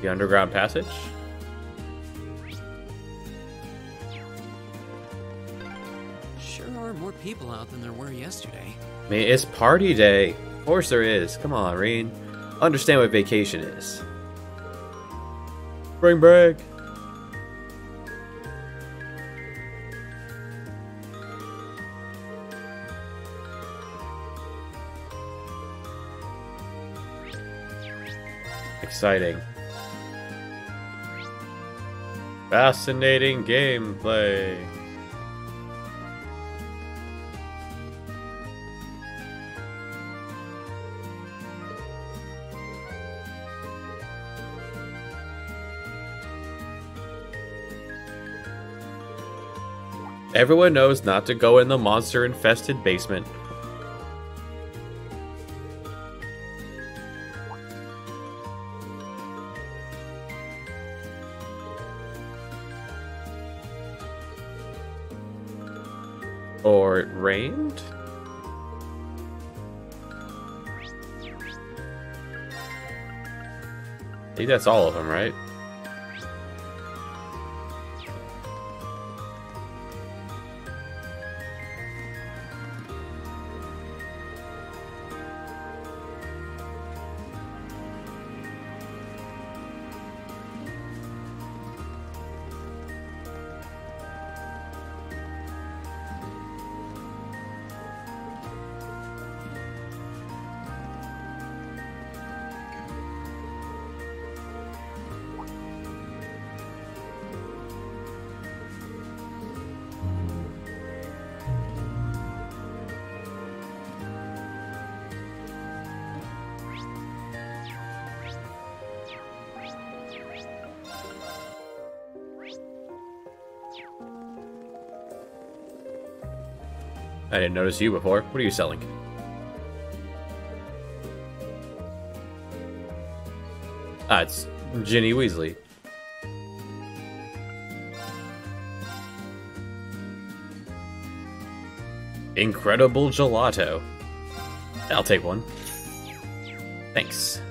[SPEAKER 1] The underground passage?
[SPEAKER 7] Sure are more people out than there were yesterday.
[SPEAKER 1] I mean, it's party day. Of course there is. Come on, Rean. Understand what vacation is. Spring break. Exciting. Fascinating gameplay. Everyone knows not to go in the monster-infested basement. Or it rained? I think that's all of them, right? I didn't notice you before. What are you selling? Ah, it's Ginny Weasley. Incredible gelato. I'll take one. Thanks.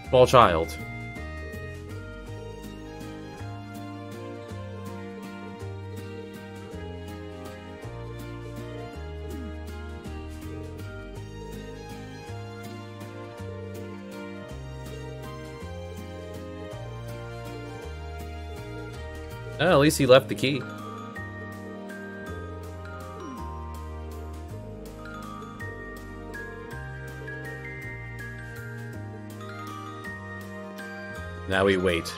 [SPEAKER 1] Small child. Oh, at least he left the key. Now we wait.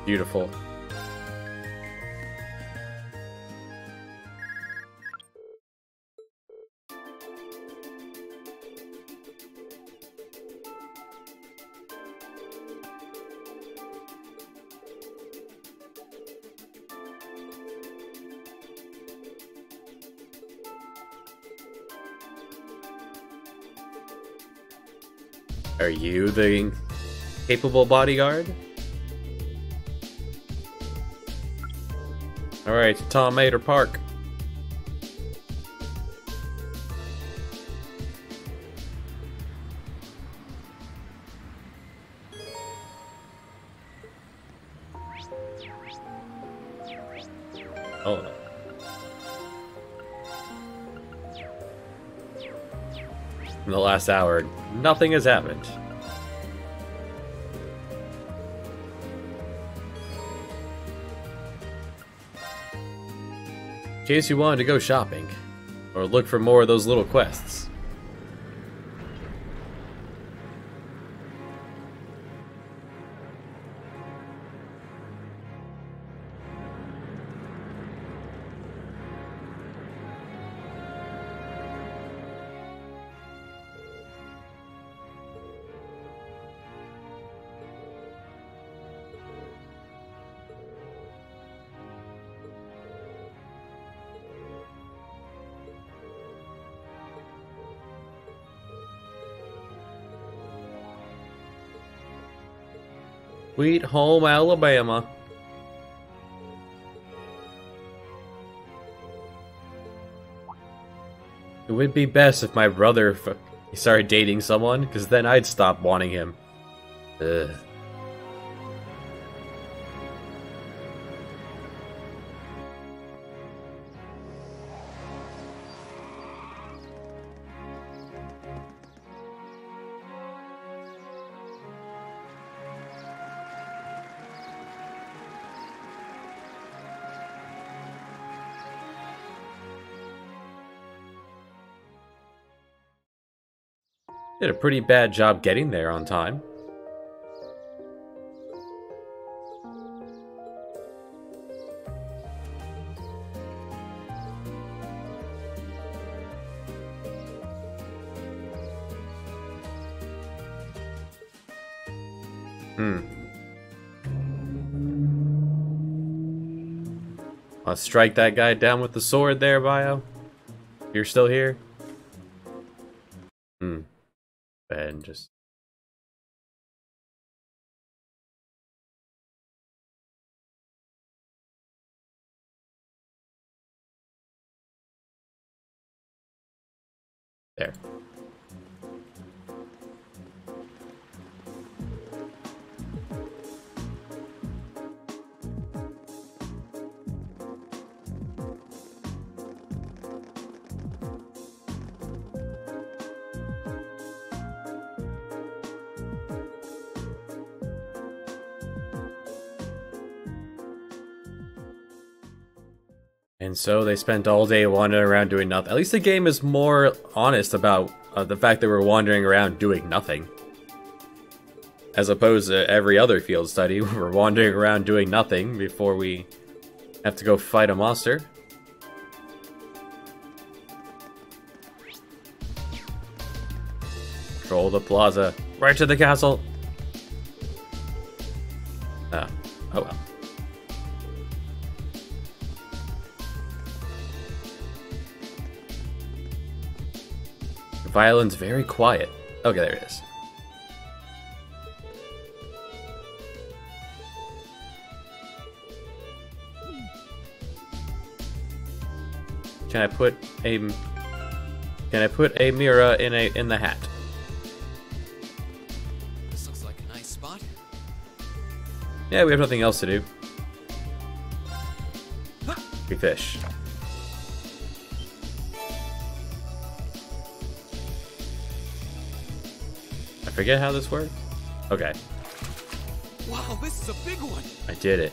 [SPEAKER 1] Beautiful. Are you the capable bodyguard? Alright, Tom Mater Park. Oh no. In the last hour, nothing has happened. In case you wanted to go shopping, or look for more of those little quests. Sweet home Alabama. It would be best if my brother started dating someone, because then I'd stop wanting him. Ugh. Did a pretty bad job getting there on time. I'll strike that guy down with the sword there, Bio. You're still here? And just... there. And so they spent all day wandering around doing nothing. At least the game is more honest about the fact that we're wandering around doing nothing. As opposed to every other field study, where we're wandering around doing nothing before we have to go fight a monster. Control the plaza. Right to the castle! Oh well. The violin's very quiet. Okay, there it is. Can I put a mirror in the hat?
[SPEAKER 7] This looks like a nice spot.
[SPEAKER 1] Yeah, we have nothing else to do. We fish. I forget how this works. Okay.
[SPEAKER 7] Wow, this is a big one.
[SPEAKER 1] I did it.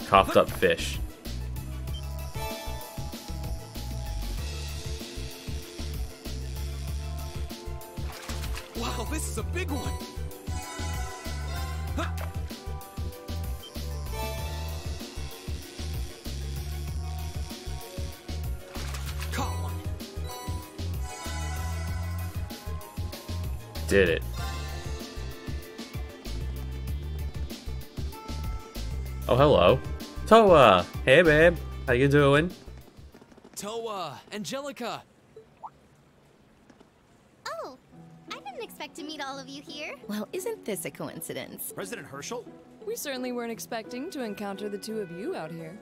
[SPEAKER 1] Coughed up fish.
[SPEAKER 7] Wow, this is a big one. Caught one.
[SPEAKER 1] Did it. Oh, hello. Toa! Hey, babe. How you doing?
[SPEAKER 7] Toa! Angelica!
[SPEAKER 3] Oh, I didn't expect to meet all of you here.
[SPEAKER 13] Well, isn't this a coincidence?
[SPEAKER 4] President Herschel?
[SPEAKER 5] We certainly weren't expecting to encounter the two of you out here.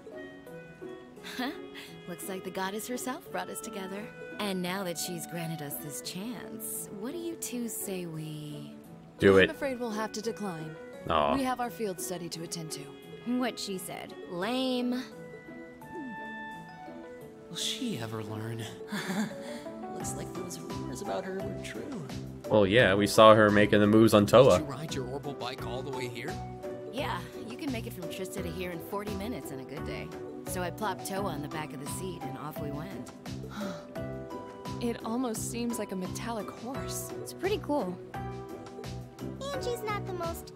[SPEAKER 13] Huh? Looks like the goddess herself brought us together. And now that she's granted us this chance, what do you two say we...
[SPEAKER 1] Do it.
[SPEAKER 5] I'm afraid we'll have to decline.
[SPEAKER 1] Aw.
[SPEAKER 5] We have our field study to attend to.
[SPEAKER 13] What she said. Lame.
[SPEAKER 16] Will she ever learn?
[SPEAKER 6] Looks like those rumors about her were true.
[SPEAKER 1] Well, yeah, we saw her making the moves on
[SPEAKER 7] Did
[SPEAKER 1] Toa.
[SPEAKER 7] you ride your orbital bike all the way here?
[SPEAKER 13] Yeah, you can make it from Trista to here in 40 minutes on a good day. So I plopped Toa on the back of the seat and off we went.
[SPEAKER 5] It almost seems like a metallic horse.
[SPEAKER 13] It's pretty cool.
[SPEAKER 3] Angie's not the most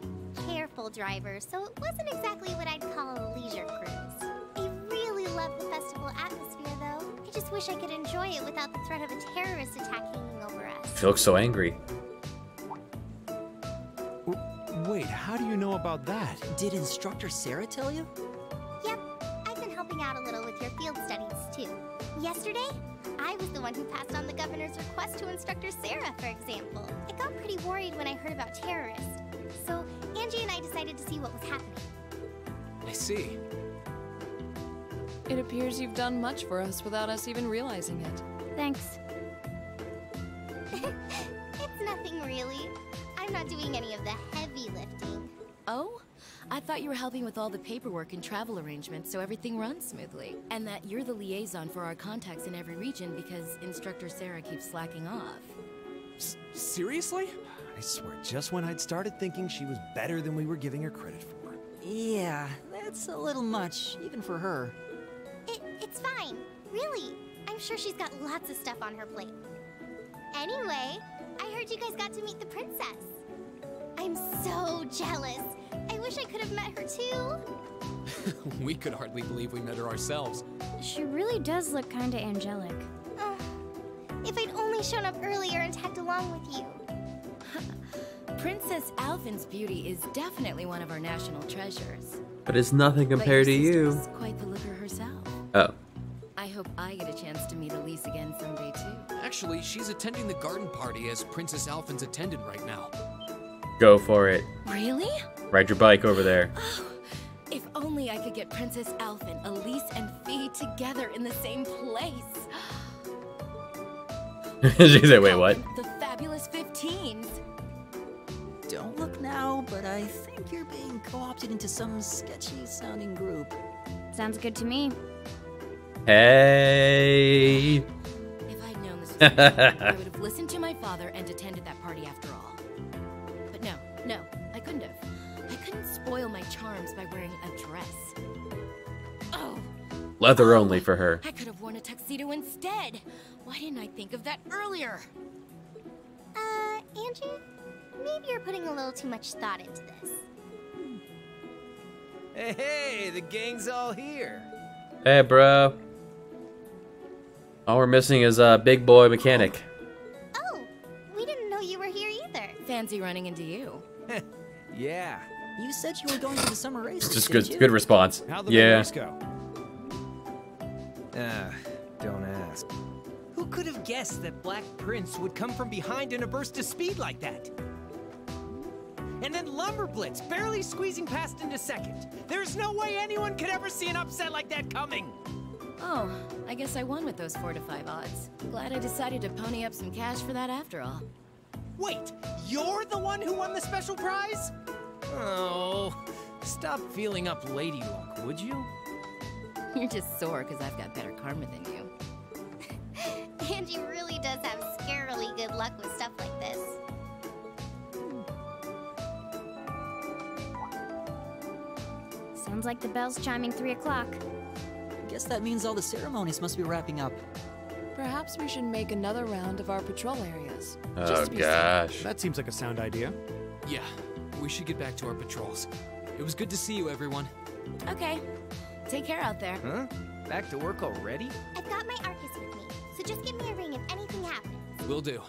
[SPEAKER 3] careful driver, so it wasn't exactly what I'd call a leisure cruise. I really love the festival atmosphere, though. I just wish I could enjoy it without the threat of a terrorist attack hanging over us.
[SPEAKER 1] She looks so angry.
[SPEAKER 4] Wait, how do you know about that?
[SPEAKER 6] Did Instructor Sarah tell you?
[SPEAKER 3] Yep, I've been helping out a little with your field studies, too. Yesterday, I was the one who passed on the governor's request to Instructor Sarah, for example. It got pretty warm heard about terrorists. So Angie and I decided to see what was happening.
[SPEAKER 7] I see.
[SPEAKER 5] It appears you've done much for us without us even realizing it.
[SPEAKER 12] Thanks.
[SPEAKER 3] It's nothing really. I'm not doing any of the heavy lifting.
[SPEAKER 13] Oh? I thought you were helping with all the paperwork and travel arrangements so everything runs smoothly. And that you're the liaison for our contacts in every region because Instructor Sarah keeps slacking off.
[SPEAKER 4] Seriously? I swear, just when I'd started thinking she was better than we were giving her credit for.
[SPEAKER 6] Yeah, that's a little much, even for her.
[SPEAKER 3] It's fine. Really. I'm sure she's got lots of stuff on her plate. Anyway, I heard you guys got to meet the princess. I'm so jealous. I wish I could have met her too.
[SPEAKER 7] We could hardly believe we met her ourselves.
[SPEAKER 12] She really does look kinda angelic.
[SPEAKER 3] If I'd only shown up earlier and tagged along with you.
[SPEAKER 13] Princess Alphen's beauty is definitely one of our national treasures.
[SPEAKER 1] But it's nothing compared to you.
[SPEAKER 13] She's quite the looker herself.
[SPEAKER 1] Oh.
[SPEAKER 13] I hope I get a chance to meet Elise again someday too.
[SPEAKER 7] Actually, she's attending the garden party as Princess Alphen's attendant right now.
[SPEAKER 1] Go for it.
[SPEAKER 13] Really?
[SPEAKER 1] Ride your bike over there.
[SPEAKER 13] If only I could get Princess Alphen, Elise, and Fee together in the same place.
[SPEAKER 1] She said, wait, what?
[SPEAKER 13] The Fabulous 15s.
[SPEAKER 6] Don't look now, but I think you're being co-opted into some sketchy-sounding group.
[SPEAKER 12] Sounds good to me.
[SPEAKER 1] Hey.
[SPEAKER 13] If I'd known this was happening, I would have listened to my father and attended that party after all. But no, I couldn't have. I couldn't spoil my charms by wearing a dress. Oh.
[SPEAKER 1] Leather only for her.
[SPEAKER 13] I could have worn a tuxedo instead. Why didn't I think of that earlier?
[SPEAKER 3] Angie? Maybe you're putting a little too much thought into this.
[SPEAKER 14] Hey, the gang's all here.
[SPEAKER 1] Hey, bro. All we're missing is a big boy mechanic.
[SPEAKER 3] Oh, we didn't know you were here either.
[SPEAKER 13] Fancy running into you.
[SPEAKER 14] Yeah.
[SPEAKER 6] You said you were going to the summer races.
[SPEAKER 1] Just
[SPEAKER 6] didn't you?
[SPEAKER 1] good response.
[SPEAKER 4] How'd the
[SPEAKER 1] Yeah.
[SPEAKER 4] race go?
[SPEAKER 14] Don't ask.
[SPEAKER 17] Who could have guessed that Black Prince would come from behind in a burst of speed like that? And then Lumberblitz barely squeezing past into second. There's no way anyone could ever see an upset like that coming.
[SPEAKER 13] Oh, I guess I won with those 4 to 5 odds. Glad I decided to pony up some cash for that after all.
[SPEAKER 17] Wait, you're the one who won the special prize? Oh, stop feeling up lady luck, would you?
[SPEAKER 13] You're just sore because I've got better karma than you.
[SPEAKER 3] Angie really does have scarily good luck with stuff like this.
[SPEAKER 12] Sounds like the bell's chiming 3 o'clock.
[SPEAKER 6] Guess that means all the ceremonies must be wrapping up.
[SPEAKER 5] Perhaps we should make another round of our patrol areas.
[SPEAKER 1] Oh, gosh.
[SPEAKER 4] That seems like a sound idea.
[SPEAKER 7] Yeah, we should get back to our patrols. It was good to see you, everyone.
[SPEAKER 13] Okay, take care out there.
[SPEAKER 14] Huh? Back to work already?
[SPEAKER 3] I've got my Arcus with me, so just give me a ring if anything happens.
[SPEAKER 7] Will do.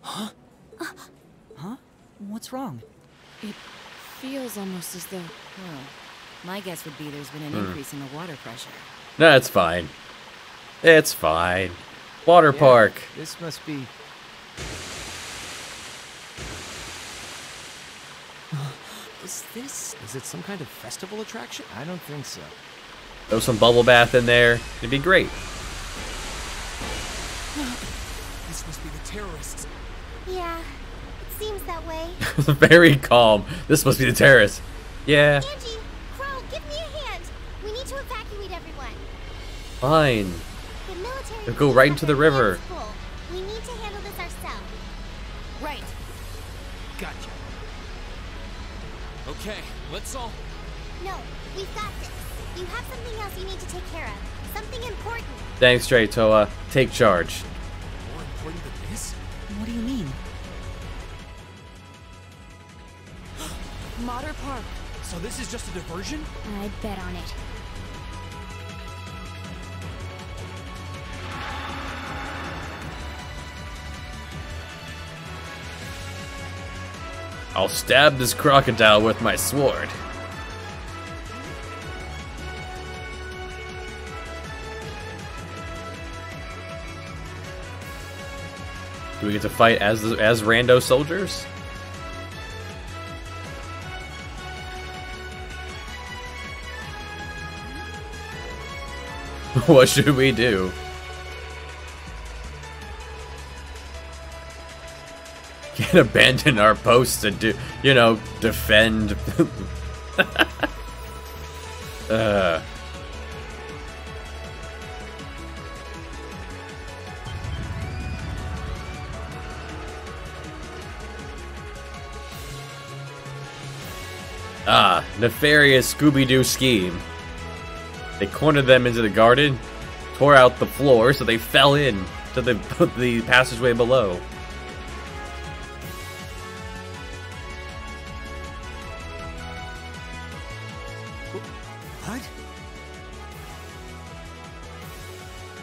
[SPEAKER 6] Huh? Huh? What's wrong?
[SPEAKER 5] It feels almost as though...
[SPEAKER 13] Well, my guess would be there's been an increase in the water pressure.
[SPEAKER 1] No, it's fine. It's fine. Water park.
[SPEAKER 14] This must be...
[SPEAKER 4] Is it some kind of festival attraction?
[SPEAKER 14] I don't think so.
[SPEAKER 1] Throw some bubble bath in there. It'd be great.
[SPEAKER 7] This must be the terrorists.
[SPEAKER 3] Yeah, it seems that way.
[SPEAKER 1] Very calm. This must be the terrorists. Yeah.
[SPEAKER 3] Angie, Crow, give me a hand. We need to evacuate everyone.
[SPEAKER 1] Fine.
[SPEAKER 3] The military...
[SPEAKER 1] They'll go right into the river.
[SPEAKER 3] is full. We need to handle this ourselves.
[SPEAKER 13] Right.
[SPEAKER 17] Gotcha.
[SPEAKER 7] Okay, let's all...
[SPEAKER 3] No, we've got this. You have something else you need to take care of. Something important.
[SPEAKER 1] Thanks, Toa. Take charge.
[SPEAKER 7] More important than this?
[SPEAKER 6] What do you mean?
[SPEAKER 17] Motter Park. So this is just a diversion?
[SPEAKER 12] I'd bet on it.
[SPEAKER 1] I'll stab this crocodile with my sword. Do we get to fight as rando soldiers? What should we do? Can't abandon our posts to do, you know, defend. Nefarious Scooby-Doo scheme. They cornered them into the garden, tore out the floor, so they fell in to the passageway below.
[SPEAKER 4] What?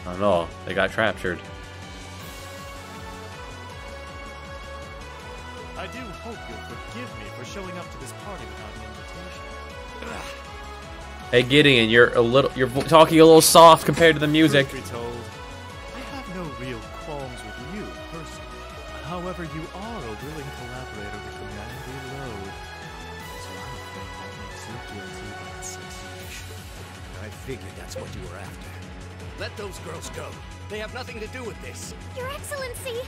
[SPEAKER 1] I don't know. They got captured.
[SPEAKER 16] I do hope you'll forgive me for showing up to this party without an invitation.
[SPEAKER 1] Hey Gideon, you're talking a little soft compared to the music.
[SPEAKER 16] Truth be told, I have no real qualms with you personally. However, you are a willing collaborator with the man below, so I'm afraid that makes you guilty of association.
[SPEAKER 4] I figured that's what you were after. Let those girls go. They have nothing to do with this.
[SPEAKER 3] Your Excellency!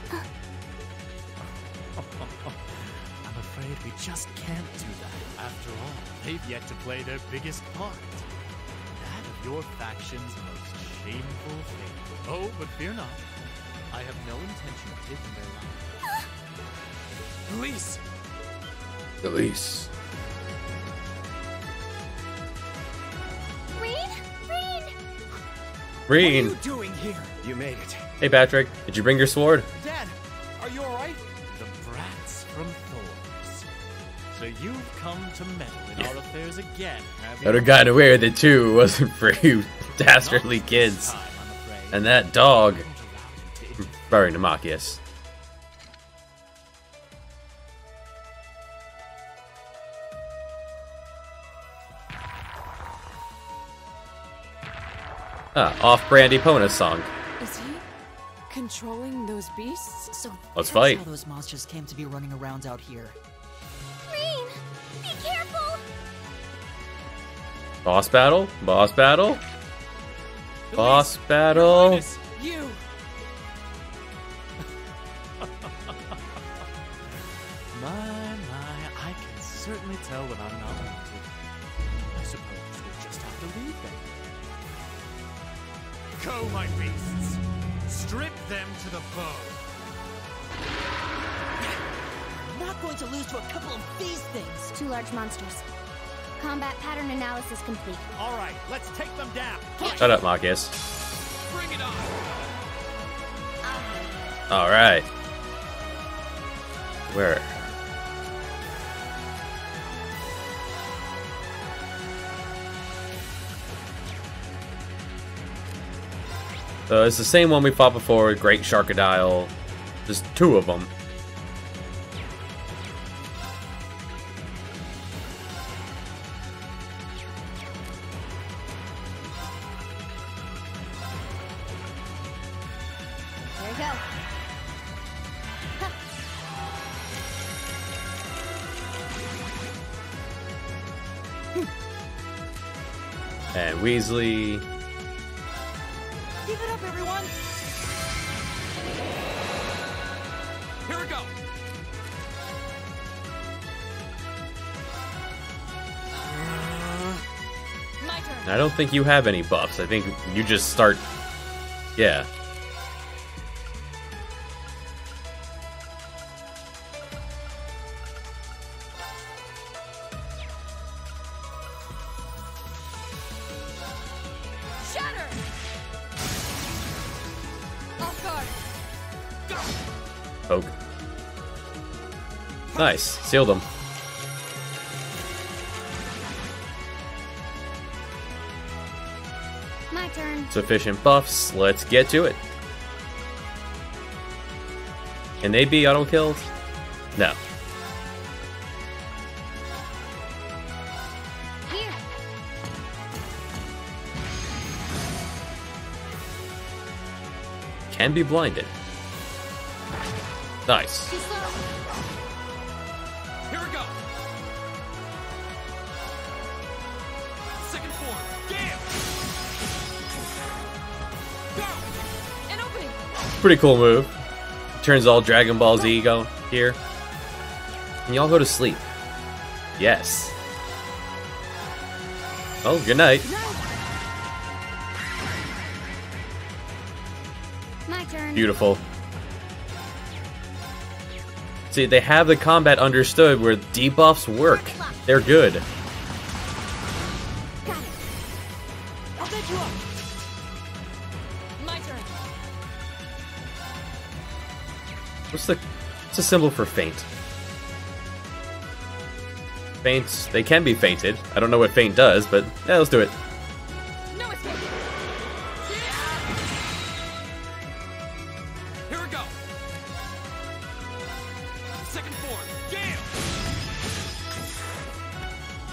[SPEAKER 16] I'm afraid we just can't do that. After all, they've yet to play their biggest part. That of your faction's most shameful thing. Oh, but fear not. I have no intention of taking their life.
[SPEAKER 4] Police!
[SPEAKER 1] Police.
[SPEAKER 3] Rean?
[SPEAKER 4] What are
[SPEAKER 1] Rean.
[SPEAKER 4] you doing here? You made it.
[SPEAKER 1] Hey Patrick, did you bring your sword?
[SPEAKER 4] Dad, are you alright?
[SPEAKER 16] The brats from Thor's. So you've come to meddle in our affairs again, have you?
[SPEAKER 1] I'd have gotten away with it too, wasn't for you dastardly kids. And that dog. Burying Demachius. Off Brandy Pona's song.
[SPEAKER 5] Is he controlling those beasts?
[SPEAKER 6] So
[SPEAKER 1] Let's
[SPEAKER 6] that's
[SPEAKER 1] fight.
[SPEAKER 6] how those monsters came to be running around out here.
[SPEAKER 3] Rean! Be careful!
[SPEAKER 1] Boss battle? Boss battle? Boss battle?
[SPEAKER 17] You!
[SPEAKER 16] My, I can certainly tell when I'm not wanted. I suppose we'll just have to leave them.
[SPEAKER 17] Go, my beasts! Strip them to the bone!
[SPEAKER 6] I'm not going to lose to a couple of these things!
[SPEAKER 3] 2 large monsters. Combat pattern analysis complete.
[SPEAKER 17] Alright, let's take them down!
[SPEAKER 1] Shut up, Marcus.
[SPEAKER 17] Bring it on!
[SPEAKER 1] Alright. Where? It's the same one we fought before, Great Sharkadile. Just 2 of them.
[SPEAKER 3] There you go.
[SPEAKER 1] And Weasley.
[SPEAKER 6] Give it up, everyone!
[SPEAKER 17] Here we go!
[SPEAKER 5] My turn.
[SPEAKER 1] I don't think you have any buffs. I think you just start... Yeah.
[SPEAKER 5] Shatter! Off guard.
[SPEAKER 1] Poke. Nice. Sealed them.
[SPEAKER 3] My turn.
[SPEAKER 1] Sufficient buffs. Let's get to it. Can they be auto-killed? No.
[SPEAKER 3] Here.
[SPEAKER 1] Can be blinded. Nice.
[SPEAKER 7] Here we go. Second form. Gale. Go.
[SPEAKER 5] An opening.
[SPEAKER 1] Pretty cool move. Turns all Dragon Ball Z go here. Can y'all go to sleep? Yes. Oh, good night.
[SPEAKER 12] My turn.
[SPEAKER 1] Beautiful. See, they have the combat understood where debuffs work. They're good.
[SPEAKER 5] I'll bet you up. My turn.
[SPEAKER 1] What's the symbol for faint? Feints, they can be feinted. I don't know what feint does, but yeah, let's do it.
[SPEAKER 5] No escape.
[SPEAKER 7] Here we go. Second form. Gale.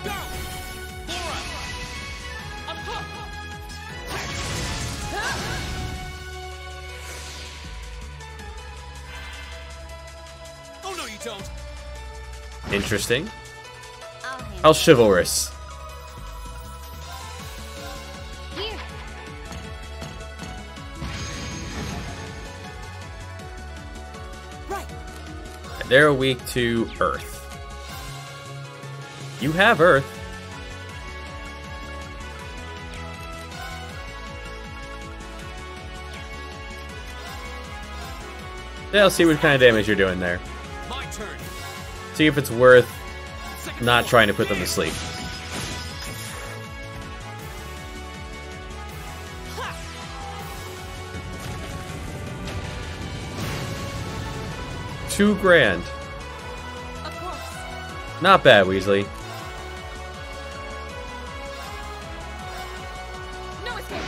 [SPEAKER 7] Go. Laura.
[SPEAKER 5] Up top.
[SPEAKER 7] Oh no, you don't.
[SPEAKER 1] Interesting. How chivalrous.
[SPEAKER 12] Here.
[SPEAKER 5] Right.
[SPEAKER 1] They're weak to Earth. You have Earth. Yeah, let's see what kind of damage you're doing there.
[SPEAKER 7] My turn.
[SPEAKER 1] See if it's worth not trying to put them to sleep. $2,000.
[SPEAKER 5] Of course.
[SPEAKER 1] Not bad, Weasley.
[SPEAKER 5] No escape.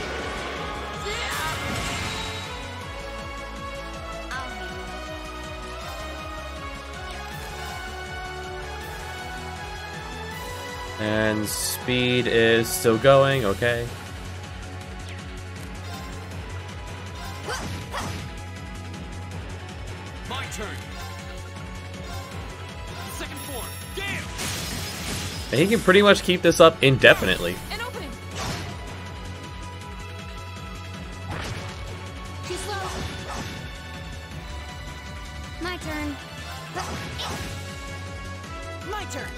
[SPEAKER 1] And speed is still going, okay.
[SPEAKER 7] My turn. Second form. Gale.
[SPEAKER 1] And he can pretty much keep this up indefinitely.
[SPEAKER 5] An opening.
[SPEAKER 12] Too slow. My turn.
[SPEAKER 5] My turn.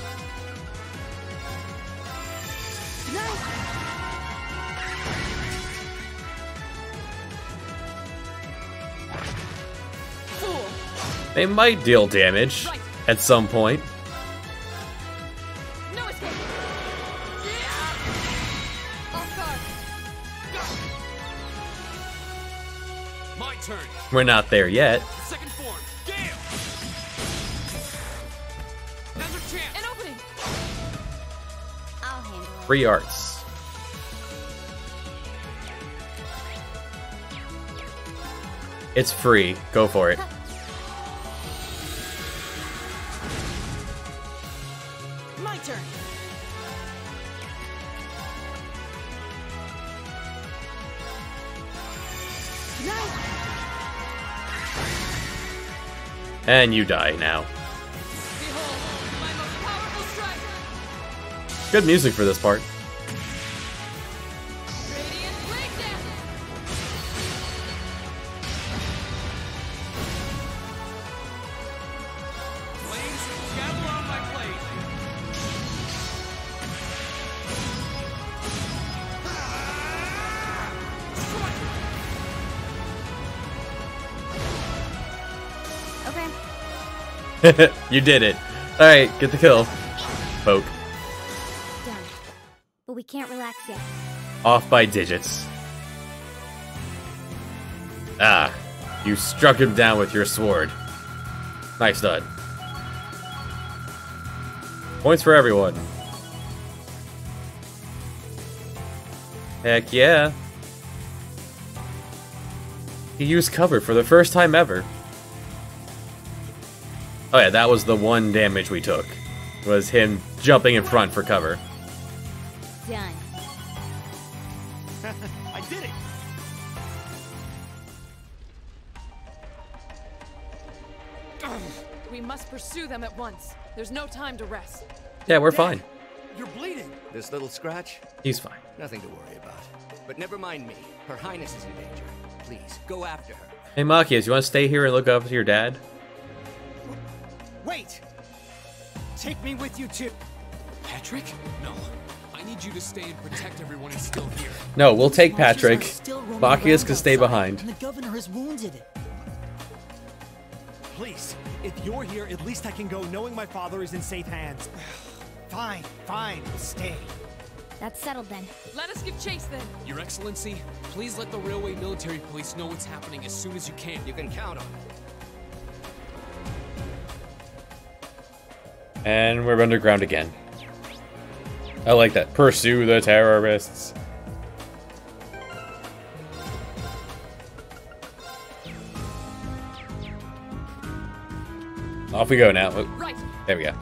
[SPEAKER 5] Fool.
[SPEAKER 1] They might deal damage at some point.
[SPEAKER 5] No escape. Off guard.
[SPEAKER 7] My turn.
[SPEAKER 1] We're not there yet.
[SPEAKER 7] Second form. Gale. Another chance.
[SPEAKER 5] An opening.
[SPEAKER 12] I'll handle it.
[SPEAKER 1] Free arts. It's free. Go for it.
[SPEAKER 5] My turn.
[SPEAKER 1] And you die now.
[SPEAKER 5] Behold, my most powerful strike.
[SPEAKER 1] Good music for this part.
[SPEAKER 5] Radiant blade dance.
[SPEAKER 7] Flames gather on my blade.
[SPEAKER 12] Okay.
[SPEAKER 1] You did it. Alright, get the kill. Poke.
[SPEAKER 12] Done. But we can't relax yet.
[SPEAKER 1] Off by digits. Ah, you struck him down with your sword. Nice done. Points for everyone. Heck yeah. He used cover for the first time ever. Oh yeah, that was the one damage we took. Was him jumping in front for cover.
[SPEAKER 12] Done.
[SPEAKER 4] I did it!
[SPEAKER 5] them! We must pursue them at once. There's no time to rest.
[SPEAKER 1] Yeah, we're fine.
[SPEAKER 18] You're bleeding.
[SPEAKER 19] This little scratch?
[SPEAKER 1] He's fine.
[SPEAKER 19] Nothing to worry about. But never mind me. Her Highness is in danger. Please, go after her.
[SPEAKER 1] Hey, Machias, you want to stay here and look up to your dad?
[SPEAKER 17] Wait! Take me with you too.
[SPEAKER 7] Patrick? No. I need you to stay and protect everyone who's still here.
[SPEAKER 1] No, we'll take Patrick. Machias can stay behind.
[SPEAKER 6] And the governor is wounded.
[SPEAKER 18] Please, if you're here, at least I can go knowing my father is in safe hands. Fine, we'll stay.
[SPEAKER 12] That's settled then.
[SPEAKER 5] Let us give chase then.
[SPEAKER 7] Your Excellency, please let the Railway Military Police know what's happening as soon as you can.
[SPEAKER 19] You can count on it.
[SPEAKER 1] And we're underground again. I like that. Pursue the terrorists. Off we go now. Oh,
[SPEAKER 5] right.
[SPEAKER 1] There we go.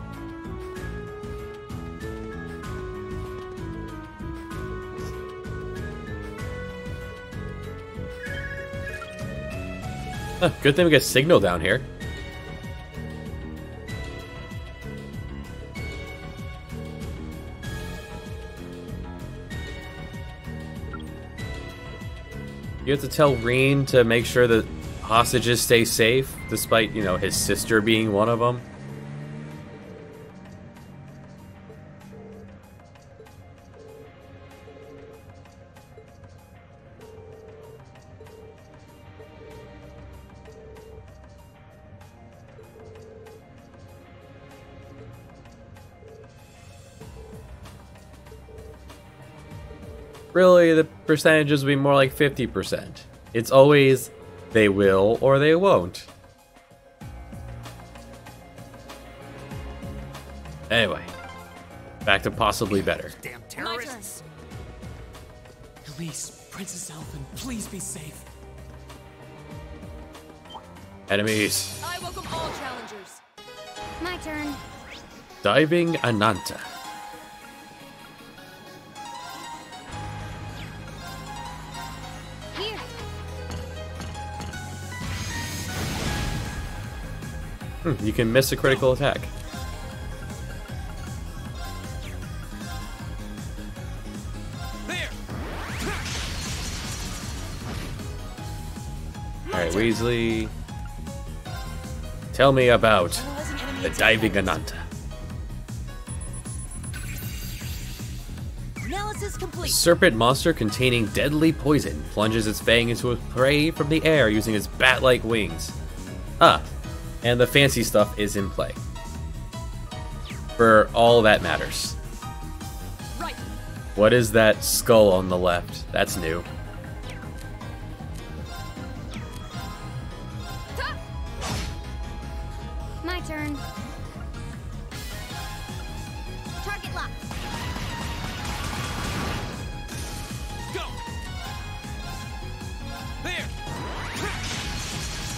[SPEAKER 1] Huh, good thing we got signal down here. You have to tell Reen to make sure that hostages stay safe, despite, you know, his sister being one of them. Really, the percentages will be more like 50%. It's always they will or they won't. Anyway, back to possibly better.
[SPEAKER 18] Damn terrorists.
[SPEAKER 7] Elise, Princess Elfin, please be safe.
[SPEAKER 1] Enemies.
[SPEAKER 5] I welcome all challengers.
[SPEAKER 12] My turn.
[SPEAKER 1] Diving Ananta.
[SPEAKER 12] Here.
[SPEAKER 1] You can miss a critical attack. Alright, Weasley. Tell me about the Diving Ananta.
[SPEAKER 13] Analysis complete.
[SPEAKER 1] Serpent monster containing deadly poison plunges its fang into its prey from the air using its bat-like wings. Ah, and the fancy stuff is in play. For all that matters.
[SPEAKER 5] Right.
[SPEAKER 1] What is that skull on the left? That's new.
[SPEAKER 12] My turn. Target lock.
[SPEAKER 7] Go. There.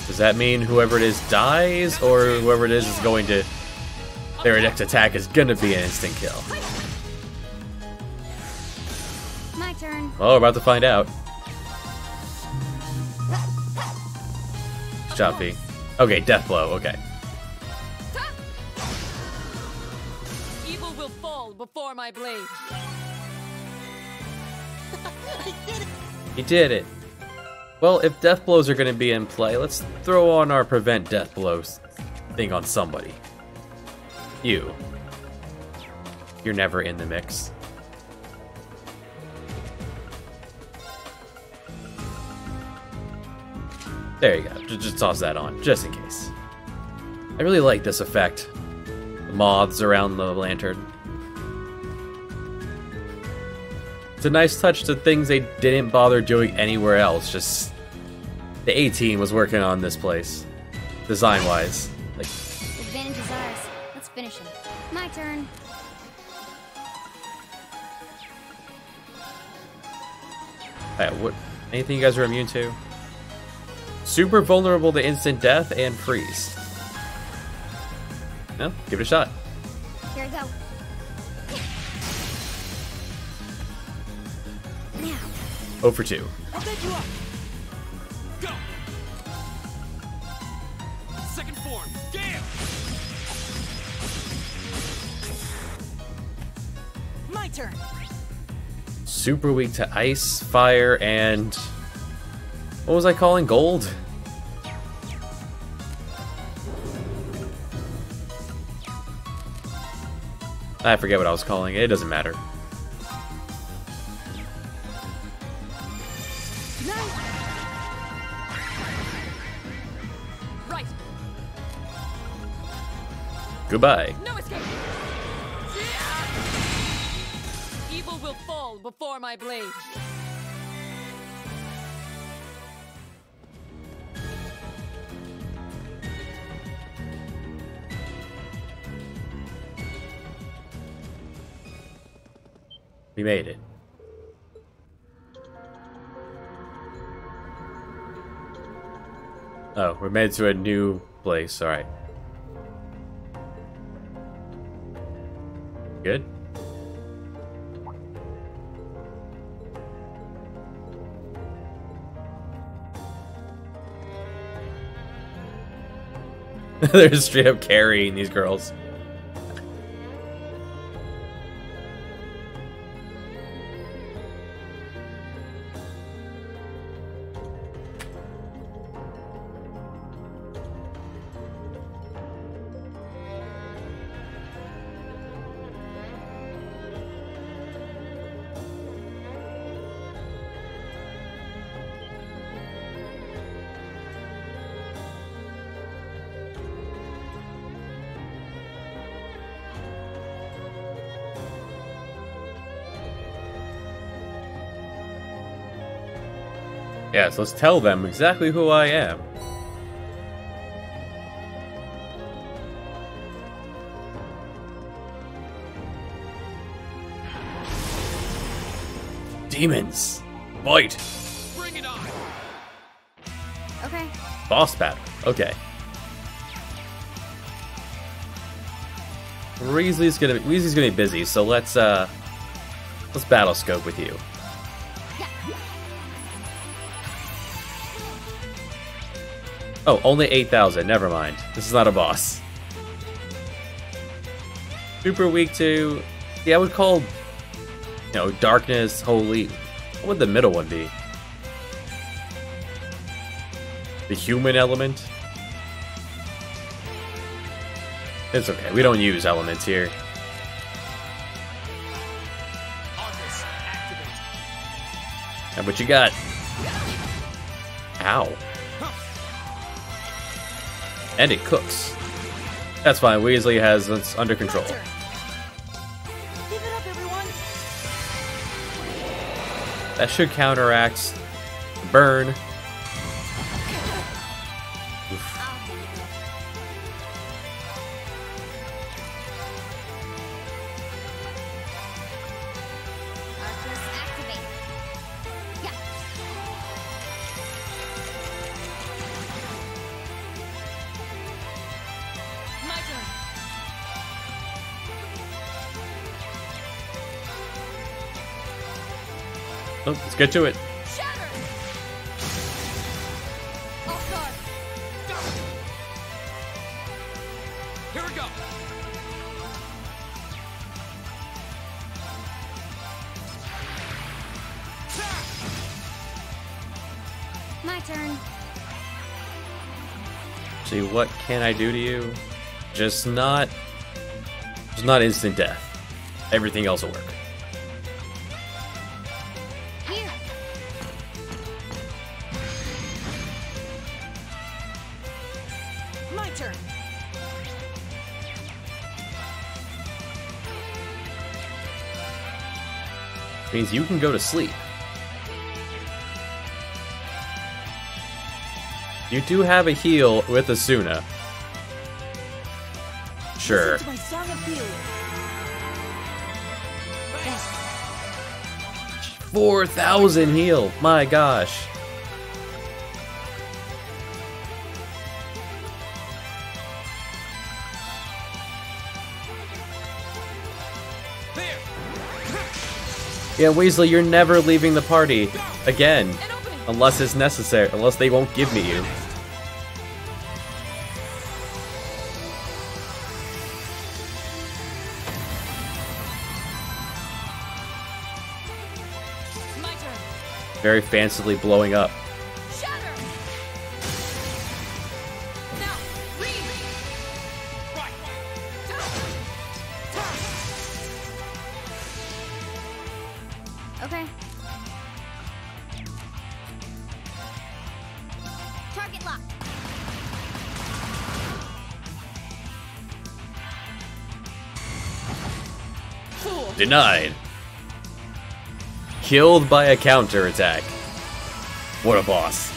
[SPEAKER 1] Does that mean whoever it is dies, or whoever it is going to... Their next attack is gonna be an instant kill?
[SPEAKER 12] My turn.
[SPEAKER 1] Oh, we're about to find out. Good job, P. Okay, death blow, okay.
[SPEAKER 5] Evil will fall before my blade.
[SPEAKER 13] I did it.
[SPEAKER 1] He did it. Well, if death blows are going to be in play, let's throw on our prevent death blows thing on somebody. You. You're never in the mix. There you go. Just toss that on, just in case. I really like this effect. The moths around the lantern. It's a nice touch to things they didn't bother doing anywhere else. Just the A-Team was working on this place, design-wise. Like,
[SPEAKER 12] Advantage is ours. Let's finish him. My turn.
[SPEAKER 1] what? Anything you guys are immune to? Super vulnerable to instant death and freeze. No, give it a shot.
[SPEAKER 12] Here I go. Now.
[SPEAKER 1] 0 for 2.
[SPEAKER 7] I'll take you up. Go. Second form.
[SPEAKER 10] form. Gale!
[SPEAKER 5] My turn.
[SPEAKER 1] Super weak to ice, fire, and... what was I calling? Gold? I forget what I was calling it. It doesn't matter.
[SPEAKER 5] Right.
[SPEAKER 1] Goodbye.
[SPEAKER 5] No escape. Evil will fall before my blade.
[SPEAKER 1] We made it. Oh, we're made to a new place. Alright. Good? They're straight up carrying these girls. Yes, let's tell them exactly who I am. Demons! Fight!
[SPEAKER 10] Bring it on!
[SPEAKER 9] Okay.
[SPEAKER 1] Boss battle. Okay. Weasley's gonna be busy, so let's battle scope with you. Oh, only 8,000. Never mind. This is not a boss. Super weak to... yeah, I would call... you know, darkness, holy... what would the middle one be? The human element? It's okay. We don't use elements here. And what you got? Ow. And it cooks. That's fine. Weasley has this under control.
[SPEAKER 5] Give it up, everyone.
[SPEAKER 1] That should counteract burn. Oof.
[SPEAKER 5] My turn.
[SPEAKER 1] Oh, let's get to it.
[SPEAKER 5] Shatter. Off guard.
[SPEAKER 10] Here we go!
[SPEAKER 9] My turn.
[SPEAKER 1] See, what can I do to you? Just not instant death. Everything else will work.
[SPEAKER 9] Here.
[SPEAKER 5] My turn.
[SPEAKER 1] Means you can go to sleep. You do have a heal with Asuna. Sure.
[SPEAKER 5] Listen to my song of feeling.
[SPEAKER 1] 4,000 heal. My gosh. Yeah, Weasley, you're never leaving the party again. Unless it's necessary. Unless they won't give me you. Very fancily blowing up.
[SPEAKER 3] Okay. Target lock.
[SPEAKER 1] Denied. Killed by a counterattack. What a boss.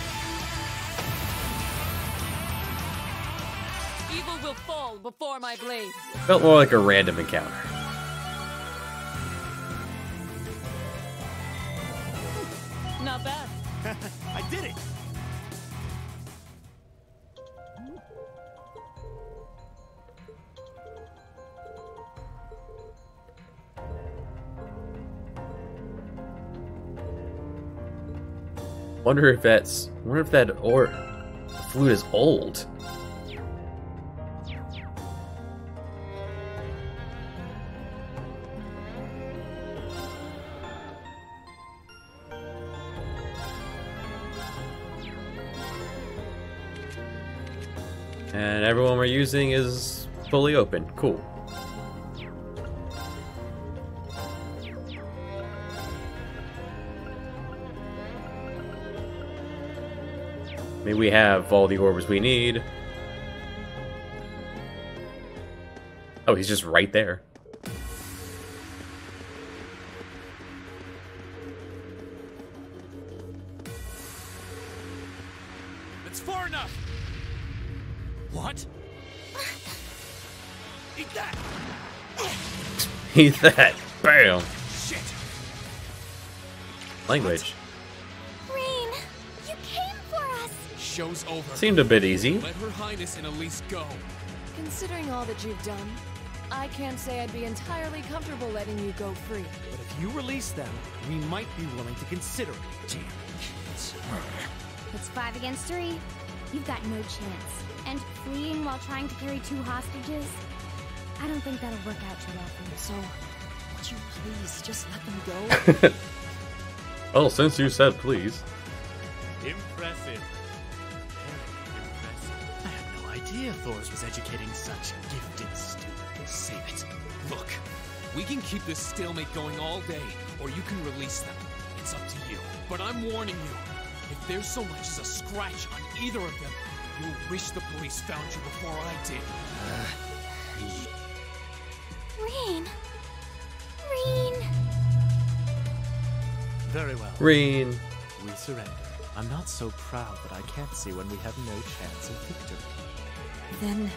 [SPEAKER 5] Evil will fall before my blade.
[SPEAKER 1] Felt more like a random encounter.
[SPEAKER 5] Not bad.
[SPEAKER 18] I did it!
[SPEAKER 1] Wonder if that flute is old. And everyone we're using is fully open. Cool. Maybe we have all the orbs we need. Oh, he's just right there.
[SPEAKER 2] It's far enough! What? Eat that!
[SPEAKER 1] Eat that! Bam!
[SPEAKER 2] Shit!
[SPEAKER 1] Language.
[SPEAKER 3] Rain, you came for us.
[SPEAKER 7] Show's over.
[SPEAKER 1] Seemed a bit easy.
[SPEAKER 7] Let Her Highness and Elise go.
[SPEAKER 5] Considering all that you've done, I can't say I'd be entirely comfortable letting you go free.
[SPEAKER 18] But if you release them, we might be willing to consider it. Damn kids.
[SPEAKER 12] It's 5 against 3. You've got no chance. And fleeing while trying to carry 2 hostages? I don't think that'll work out too well for you.
[SPEAKER 6] So, would you please just let them go?
[SPEAKER 1] Well, since you said please.
[SPEAKER 16] Impressive. Very impressive. I had no idea Thors was educating such gifted students.
[SPEAKER 7] Save it. Look, we can keep this stalemate going all day, or you can release them. It's up to you. But I'm warning you, if there's so much as a scratch on either of them, you'll wish the police found you before I did.
[SPEAKER 3] Rain. Rain.
[SPEAKER 16] Very well.
[SPEAKER 1] Rain.
[SPEAKER 16] We surrender. I'm not so proud that I can't see when we have no chance of victory.
[SPEAKER 6] Then...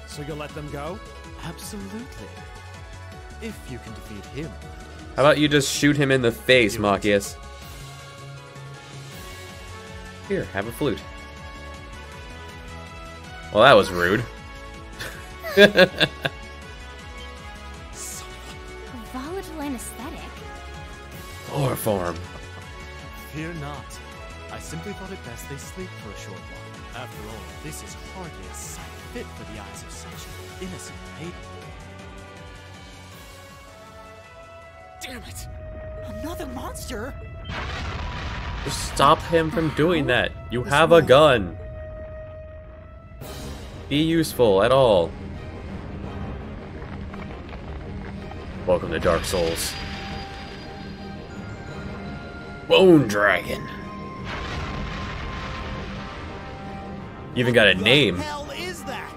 [SPEAKER 18] So you'll let them go?
[SPEAKER 16] Absolutely. If you can defeat him.
[SPEAKER 1] How about you just shoot him in the face, Machias? Here, have a flute. Well, that was rude.
[SPEAKER 12] A volatile anesthetic?
[SPEAKER 1] Chloroform.
[SPEAKER 16] Fear not. I simply thought it best they sleep for a short while. After all, this is hardly a sight fit for the eyes of such an innocent maiden.
[SPEAKER 7] Damn it!
[SPEAKER 6] Another monster?
[SPEAKER 1] Just stop him from doing that. You have a gun. Be useful at all. Welcome to Dark Souls. Bone Dragon. You even got a name.
[SPEAKER 18] What the hell is that?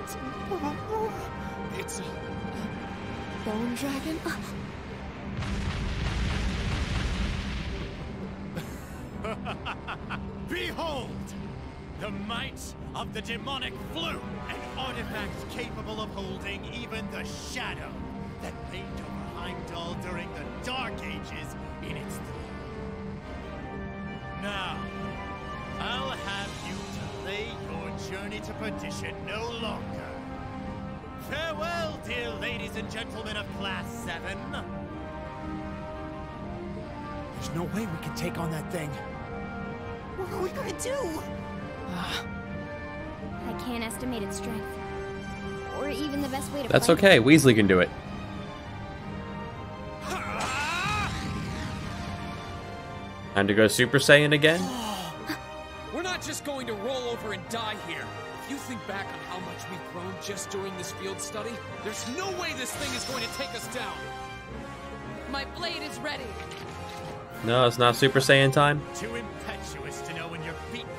[SPEAKER 7] It's a
[SPEAKER 5] Bone Dragon?
[SPEAKER 18] Behold! The might of the demonic flute! An artifact capable of holding even the shadow that reigned over Heimdall during the Dark Ages in its Now, I'll have you delay your journey to perdition no longer. Farewell, dear ladies and gentlemen of Class 7. There's no way we can take on that thing.
[SPEAKER 6] What are we gonna do?
[SPEAKER 12] I can't estimate its strength. Or even the best way to
[SPEAKER 1] That's
[SPEAKER 12] fight
[SPEAKER 1] okay. Weasley can do it. Time to go Super Saiyan again?
[SPEAKER 7] We're not just going to roll over and die here. If you think back on how much we've grown just during this field study, there's no way this thing is going to take us down.
[SPEAKER 5] My blade is ready.
[SPEAKER 1] No, it's not Super Saiyan time.
[SPEAKER 18] Too impetuous to know when you're beaten.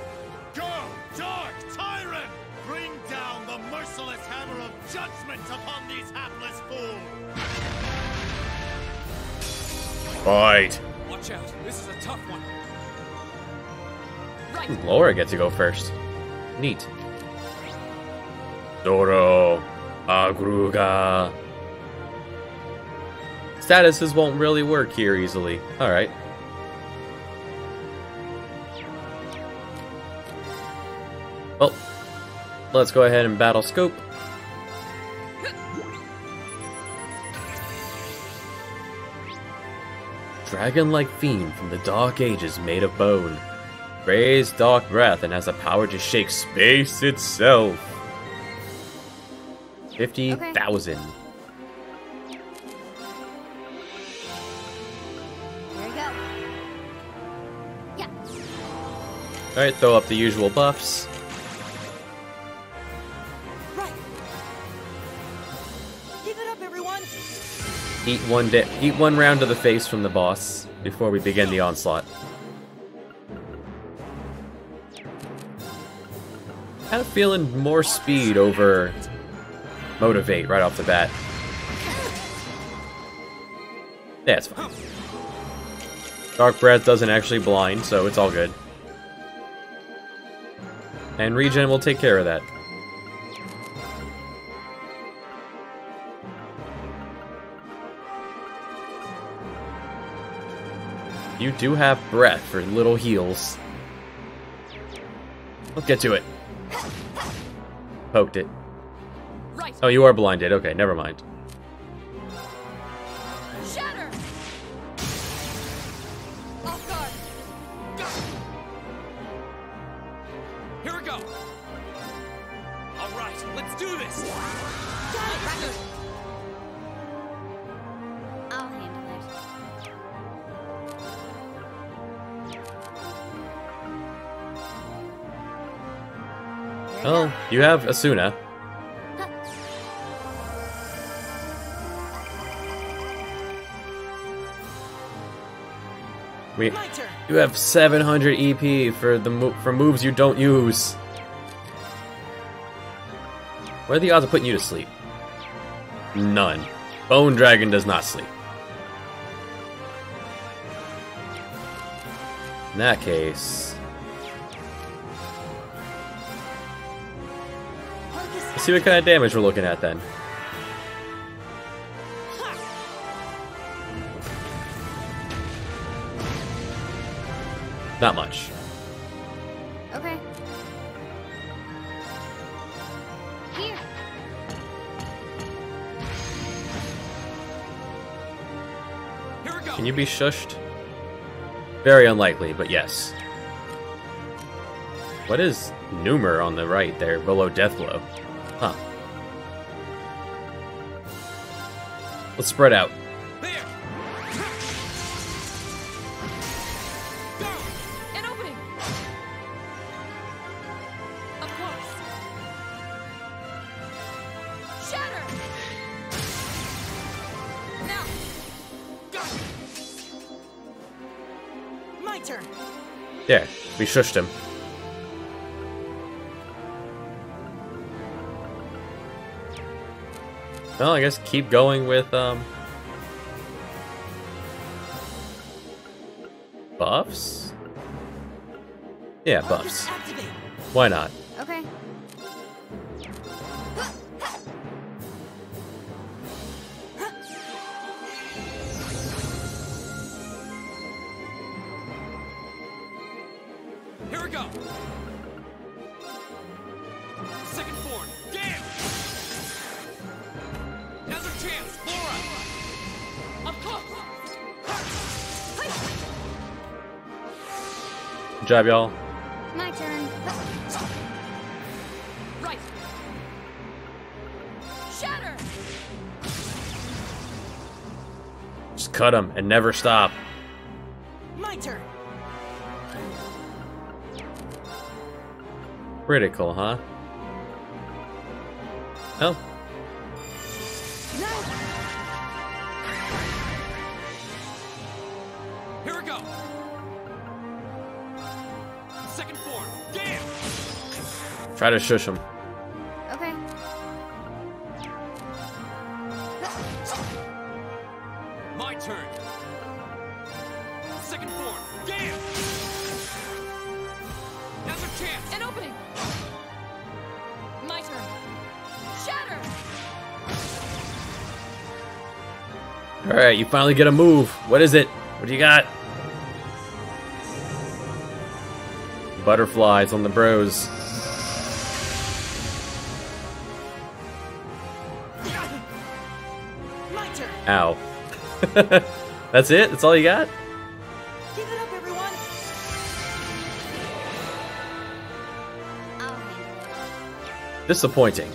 [SPEAKER 18] Go, Dark Tyrant! Bring down the merciless hammer of judgment upon these hapless fools!
[SPEAKER 1] Fight!
[SPEAKER 7] Watch out, this is a tough one.
[SPEAKER 1] Ooh, Laura gets to go first. Neat. Doro Agruga. Statuses won't really work here easily. Alright. Well, let's go ahead and battle Scope. Dragon-like fiend from the Dark Ages made of bone. Raise dark breath and has the power to shake space itself. 50,000.
[SPEAKER 9] Here we go. Yeah.
[SPEAKER 1] Alright, throw up the usual buffs.
[SPEAKER 17] Keep it up, everyone.
[SPEAKER 1] Eat one round to the face from the boss before we begin the onslaught. Kind of feeling more speed over motivate right off the bat. Yeah, it's fine. Dark Breath doesn't actually blind, so it's all good. And regen will take care of that. You do have breath for little heals. Let's get to it. Poked it. Oh, you are blinded. Okay, never mind.
[SPEAKER 5] Shatter! Off guard.
[SPEAKER 7] Here we go. All right, let's do this.
[SPEAKER 9] I'll handle it.
[SPEAKER 1] Well, you have Asuna. You have 700 EP for moves you don't use. What are the odds of putting you to sleep? None. Bone Dragon does not sleep. In that case, let's see what kind of damage we're looking at then. Not much.
[SPEAKER 9] Okay. Here.
[SPEAKER 7] Here we go.
[SPEAKER 1] Can you be shushed? Very unlikely, but yes. What is Numer on the right there, below Deathblow? Huh. Let's spread out.
[SPEAKER 5] An opening. Of course. Shatter. Now.
[SPEAKER 17] My turn.
[SPEAKER 1] There, we shushed him. Well, I guess keep going with, buffs? Yeah, buffs. Why not?
[SPEAKER 9] Okay.
[SPEAKER 7] Here we go. Second form. Damn. Now's our chance, Laura. Up close.
[SPEAKER 1] Good job, y'all.
[SPEAKER 9] My turn.
[SPEAKER 5] Right. Shatter.
[SPEAKER 1] Just cut him and never stop.
[SPEAKER 17] My turn.
[SPEAKER 1] Critical, huh? Oh.
[SPEAKER 7] Here we go. Second form. Damn.
[SPEAKER 1] Try to shush him.
[SPEAKER 12] Okay.
[SPEAKER 7] My turn. Second form. Damn. Now's our chance.
[SPEAKER 5] An opening. My turn. Shatter.
[SPEAKER 1] Alright, you finally get a move. What is it? What do you got? Butterflies on the bros.
[SPEAKER 17] My turn.
[SPEAKER 1] Ow. That's it? That's all you got?
[SPEAKER 17] Give it up, everyone.
[SPEAKER 1] Disappointing.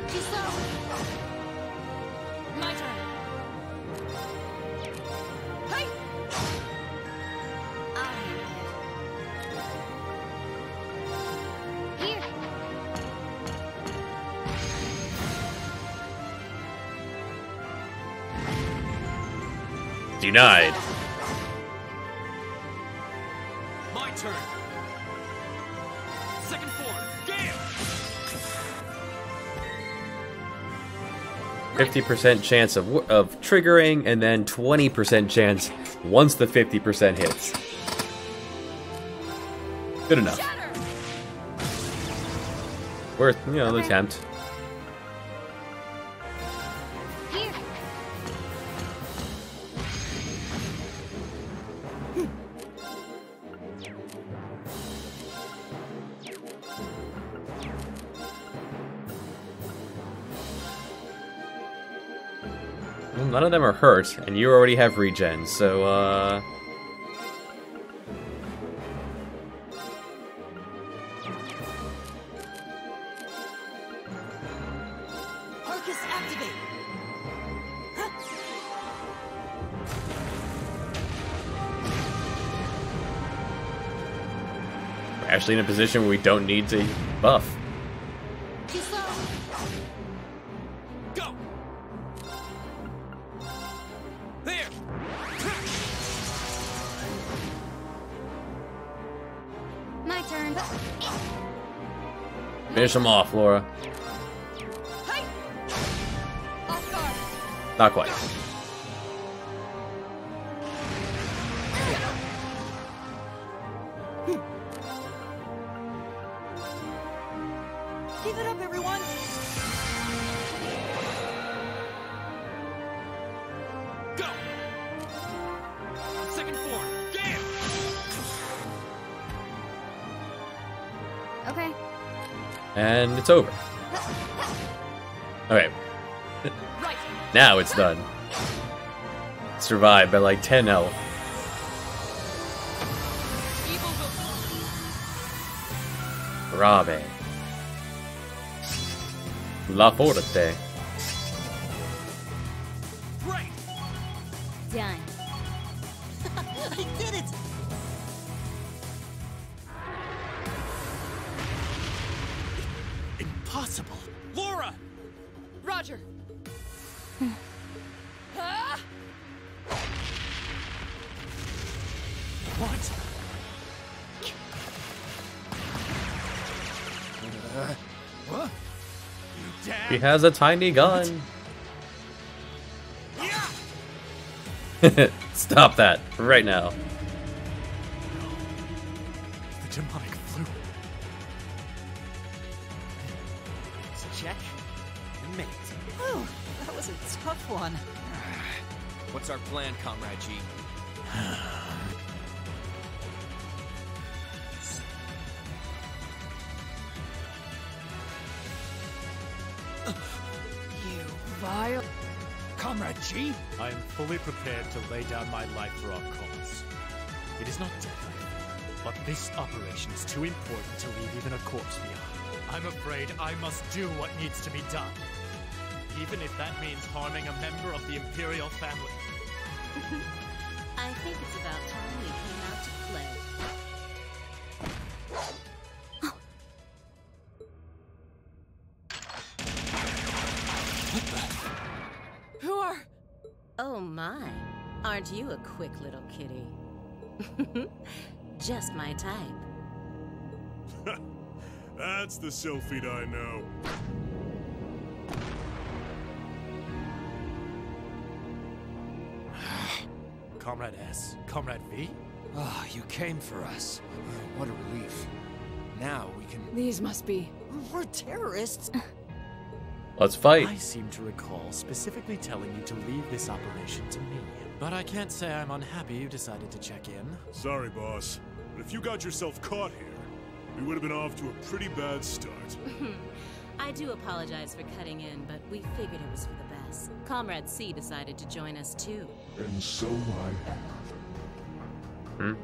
[SPEAKER 5] Too slow. My turn. Hey.
[SPEAKER 12] Here.
[SPEAKER 1] Denied.
[SPEAKER 7] My turn. Second form. Damn.
[SPEAKER 1] 50% chance of triggering, and then 20% chance once the 50% hits. Good enough. Worth, you know, the attempt.
[SPEAKER 12] Here.
[SPEAKER 1] Well, none of them are hurt, and you already have regen, so,
[SPEAKER 17] Arcus activate.
[SPEAKER 1] we're actually in a position where we don't need to buff.
[SPEAKER 5] Too slow.
[SPEAKER 7] Go. There.
[SPEAKER 12] My turn.
[SPEAKER 1] Finish them off, Laura.
[SPEAKER 5] Hey. Off guard.
[SPEAKER 1] Not quite.
[SPEAKER 17] Give it up, everyone.
[SPEAKER 7] Go. Second form. Damn.
[SPEAKER 12] Okay.
[SPEAKER 1] And it's over. Okay. Now it's done. Survived by like 10 health. Brave. La Forte.
[SPEAKER 7] Right.
[SPEAKER 12] Done.
[SPEAKER 17] I did it.
[SPEAKER 18] Impossible.
[SPEAKER 7] Laura.
[SPEAKER 5] Roger. Ah!
[SPEAKER 18] What? What? You
[SPEAKER 1] He has a tiny gun. Stop that right now.
[SPEAKER 18] The demonic flu.
[SPEAKER 17] Check. Mate.
[SPEAKER 6] Oh, that was a tough one.
[SPEAKER 14] What's our plan, Comrade G?
[SPEAKER 17] You vile.
[SPEAKER 16] Comrade G? I am fully prepared to lay down my life for our cause. It is not deadly, but this operation is too important to leave even a corpse behind. I'm afraid I must do what needs to be done, even if that means harming a member of the Imperial family.
[SPEAKER 13] think it's about time we came out to play.
[SPEAKER 5] Who are...
[SPEAKER 13] Oh my, aren't you a quick little kitty? Just my type.
[SPEAKER 20] That's the Sylphid I know.
[SPEAKER 16] Comrade S, Comrade V?
[SPEAKER 14] Ah, you came for us. What a relief. Now we can...
[SPEAKER 5] These must be...
[SPEAKER 17] We're terrorists.
[SPEAKER 1] Let's fight.
[SPEAKER 16] I seem to recall specifically telling you to leave this operation to me. But I can't say I'm unhappy you decided to check in.
[SPEAKER 20] Sorry, boss. But if you got yourself caught here, we would have been off to a pretty bad start.
[SPEAKER 13] I do apologize for cutting in, but we figured it was for the best. Comrade C decided to join us too.
[SPEAKER 21] And so I have.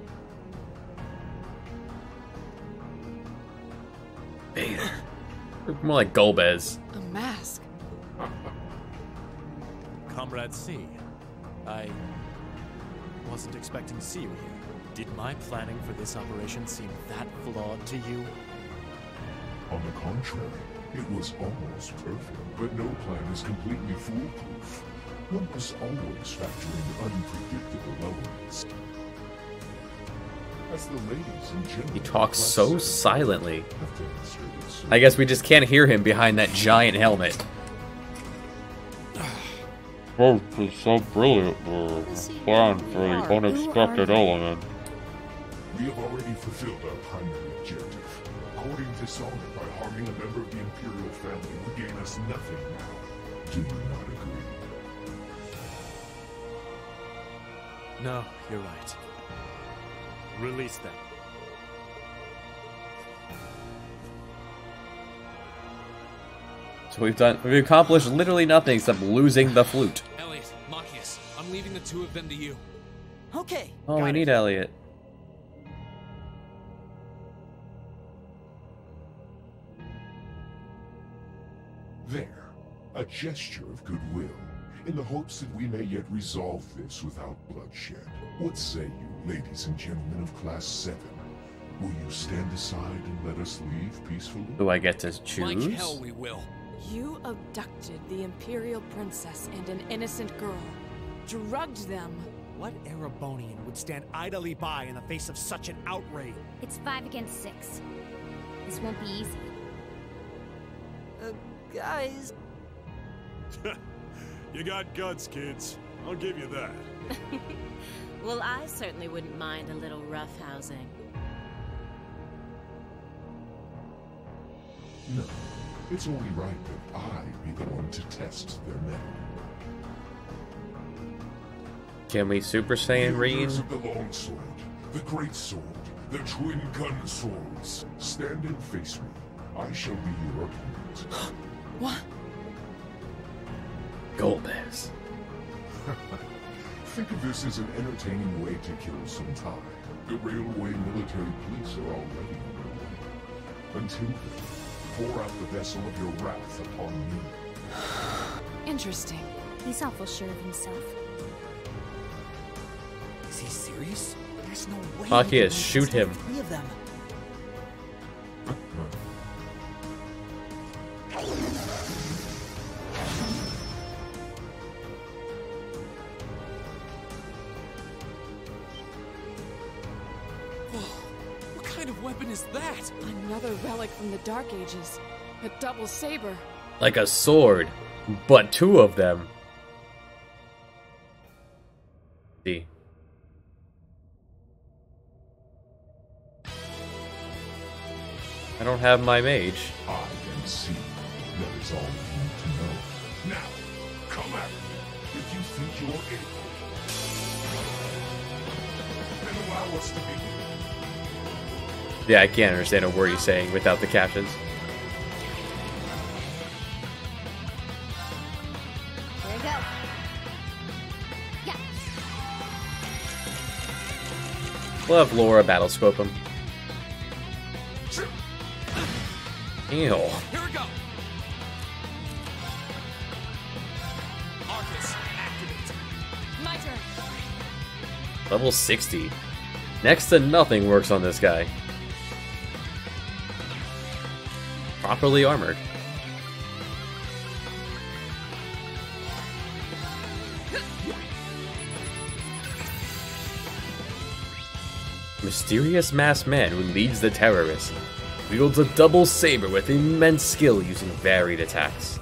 [SPEAKER 1] Man. More like Golbez.
[SPEAKER 5] A mask.
[SPEAKER 16] Comrade C, I wasn't expecting to see you here. Did my planning for this operation seem that flawed to you?
[SPEAKER 21] On the contrary, it was almost perfect. But no plan is completely foolproof. One must always factor in unpredictable elements. As the ladies and gentlemen
[SPEAKER 1] He talks so silently.
[SPEAKER 21] have demonstrated so
[SPEAKER 1] I guess we just can't hear him behind that giant helmet.
[SPEAKER 22] Both is so brilliant for a plan for the unexpected element.
[SPEAKER 21] We have already fulfilled our primary objective. According to Sonnet, by harming a member of the Imperial family would gain us nothing now. Do you not agree?
[SPEAKER 16] No, you're right. Release them.
[SPEAKER 1] So we've accomplished literally nothing except losing the flute.
[SPEAKER 7] Elliot, Machias, I'm leaving the two of them to you.
[SPEAKER 17] Okay.
[SPEAKER 1] Oh, we need Elliot.
[SPEAKER 21] There, a gesture of goodwill, in the hopes that we may yet resolve this without bloodshed. What say you, ladies and gentlemen of Class 7? Will you stand aside and let us leave peacefully?
[SPEAKER 1] Do I get to choose?
[SPEAKER 7] Like hell we will.
[SPEAKER 5] You abducted the Imperial Princess and an innocent girl. Drugged them.
[SPEAKER 17] What Erebonian would stand idly by in the face of such an outrage?
[SPEAKER 12] It's 5 against 6. This won't be easy.
[SPEAKER 17] Guys.
[SPEAKER 20] You got guts, kids. I'll give you that.
[SPEAKER 13] Well, I certainly wouldn't mind a little roughhousing.
[SPEAKER 21] No, it's only right that I be the one to test their mettle.
[SPEAKER 1] Can we Super Saiyan Reen?
[SPEAKER 21] Of the long sword, the great sword, the twin gun swords. Stand and face me. I shall be your opponent.
[SPEAKER 5] What?
[SPEAKER 1] Golbez.
[SPEAKER 21] Think of this as an entertaining way to kill some time. The railway military police are already on their way. Until then, pour out the vessel of your wrath upon me.
[SPEAKER 5] Interesting.
[SPEAKER 12] He's awful sure of himself.
[SPEAKER 17] Is he serious? There's no way.
[SPEAKER 1] Machias, shoot him.
[SPEAKER 17] 3 of them.
[SPEAKER 7] What kind of weapon is that?
[SPEAKER 5] Another relic from the Dark Ages. A double saber.
[SPEAKER 1] Like a sword, but 2 of them. See. I don't have my mage.
[SPEAKER 21] I can see. That is all you need to know. Now, come at me if you think you're able. And allow us to begin.
[SPEAKER 1] Yeah, I can't understand a word he's saying without the captions.
[SPEAKER 12] Here we go. Yeah.
[SPEAKER 1] We'll have Laura battlescope him. Ew.
[SPEAKER 7] Here we go. Arcus, activate.
[SPEAKER 5] My turn.
[SPEAKER 1] Level 60. Next to nothing works on this guy. Properly armored. Mysterious masked man who leads the terrorists. Wields a double saber with immense skill using varied attacks.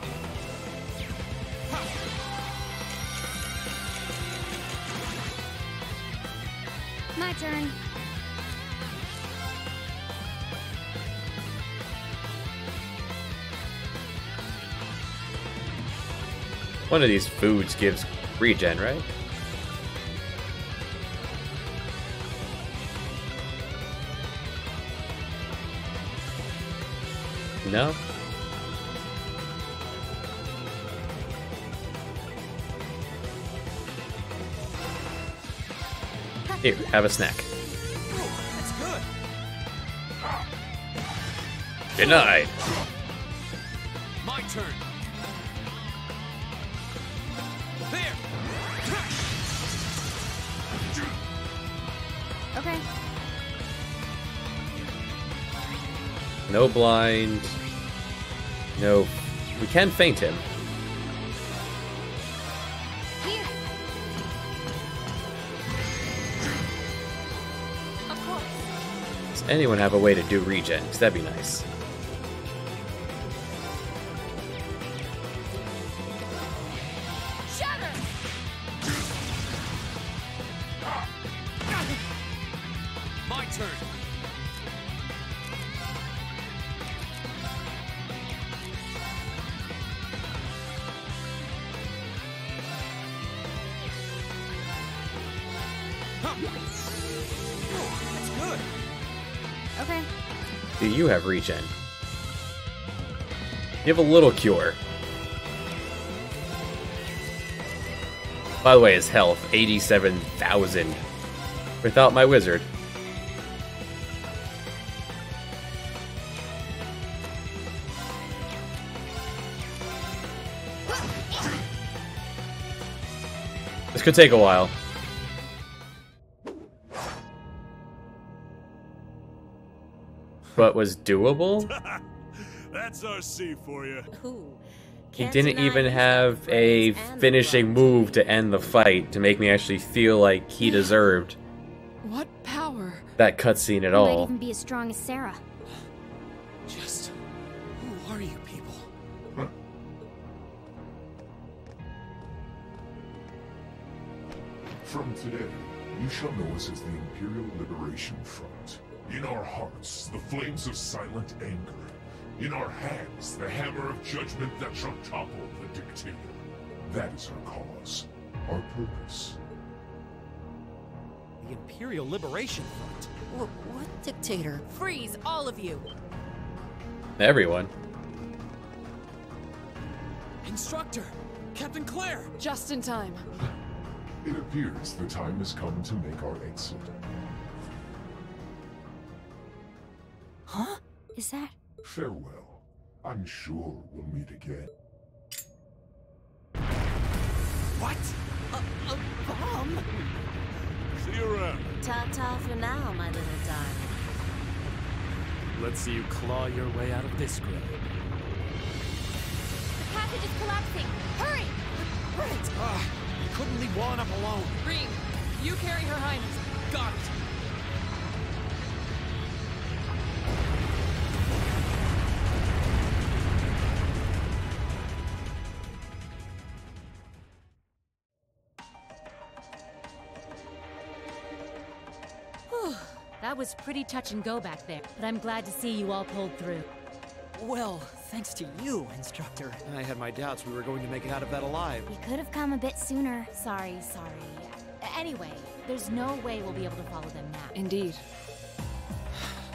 [SPEAKER 12] My turn.
[SPEAKER 1] One of these foods gives regen, right? No? Here, have a snack.
[SPEAKER 17] That's good.
[SPEAKER 1] Denied.
[SPEAKER 17] My turn. There.
[SPEAKER 12] Okay.
[SPEAKER 1] No blind. No. We can feint him.
[SPEAKER 12] Here.
[SPEAKER 5] Of course.
[SPEAKER 1] Does anyone have a way to do regen? Because that'd be nice.
[SPEAKER 5] Shatter!
[SPEAKER 17] My turn. That's good.
[SPEAKER 12] Okay.
[SPEAKER 1] Do you have regen? You have a little cure. By the way, his health, 87,000. Without my wizard. This could take a while. But was doable?
[SPEAKER 20] That's RC for you.
[SPEAKER 1] He didn't even have a finishing move to end the fight to make me actually feel like he deserved
[SPEAKER 5] What power?
[SPEAKER 1] that cutscene at
[SPEAKER 12] You might
[SPEAKER 1] all.
[SPEAKER 12] even be as strong as Sarah.
[SPEAKER 17] Just who are you people?
[SPEAKER 21] From today, you shall know us as the Imperial Liberation Front. In our hearts, the flames of silent anger. In our hands, the hammer of judgment that shall topple the dictator. That is our cause, our purpose.
[SPEAKER 17] The Imperial Liberation Front.
[SPEAKER 6] What dictator?
[SPEAKER 13] Freeze, all of you!
[SPEAKER 1] Everyone.
[SPEAKER 17] Instructor! Captain Claire!
[SPEAKER 5] Just in time.
[SPEAKER 21] It appears the time has come to make our exit.
[SPEAKER 12] Huh? Is that?
[SPEAKER 21] Farewell. I'm sure we'll meet again.
[SPEAKER 17] What? A bomb?
[SPEAKER 20] See you around.
[SPEAKER 13] Ta-ta for now, my little darling.
[SPEAKER 16] Let's see you claw your way out of this grave.
[SPEAKER 12] The passage is collapsing. Hurry!
[SPEAKER 17] Right! You couldn't leave Juan up alone.
[SPEAKER 5] Reem, you carry Her Highness.
[SPEAKER 17] Got it.
[SPEAKER 13] That was pretty touch and go back there, but I'm glad to see you all pulled through.
[SPEAKER 6] Well, thanks to you, Instructor.
[SPEAKER 4] I had my doubts we were going to make it out of that alive.
[SPEAKER 12] We could have come a bit sooner.
[SPEAKER 13] Sorry. Anyway, there's no way we'll be able to follow them now.
[SPEAKER 5] Indeed.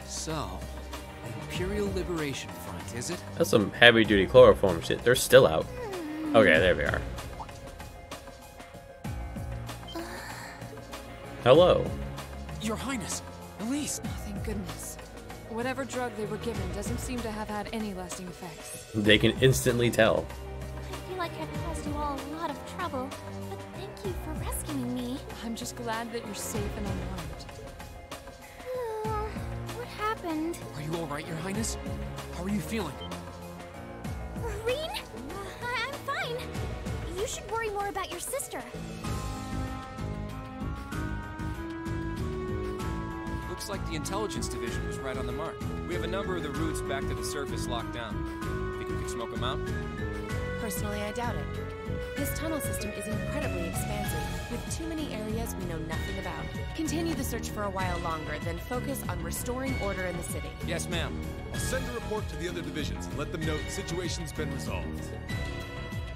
[SPEAKER 7] So, Imperial Liberation Front, is it?
[SPEAKER 1] That's some heavy duty chloroform shit. They're still out. Okay, there we are. Hello.
[SPEAKER 17] Your Highness, Elise.
[SPEAKER 5] Oh, thank goodness. Whatever drug they were given doesn't seem to have had any lasting effects.
[SPEAKER 1] They can instantly tell.
[SPEAKER 3] I feel like I've caused you all a lot of trouble, but Thank you for rescuing me.
[SPEAKER 5] I'm just glad that you're safe and unharmed.
[SPEAKER 3] What happened?
[SPEAKER 7] Are you alright, Your Highness? How are you feeling?
[SPEAKER 3] Rean? I'm fine. You should worry more about your sister.
[SPEAKER 14] Looks like the intelligence division was right on the mark. We have a number of the routes back to the surface locked down. Think we could smoke them out?
[SPEAKER 13] Personally, I doubt it. This tunnel system is incredibly expansive, with too many areas we know nothing about. Continue the search for a while longer, then focus on restoring order in the city.
[SPEAKER 14] Yes, ma'am.
[SPEAKER 8] I'll send a report to the other divisions and let them know the situation's been resolved.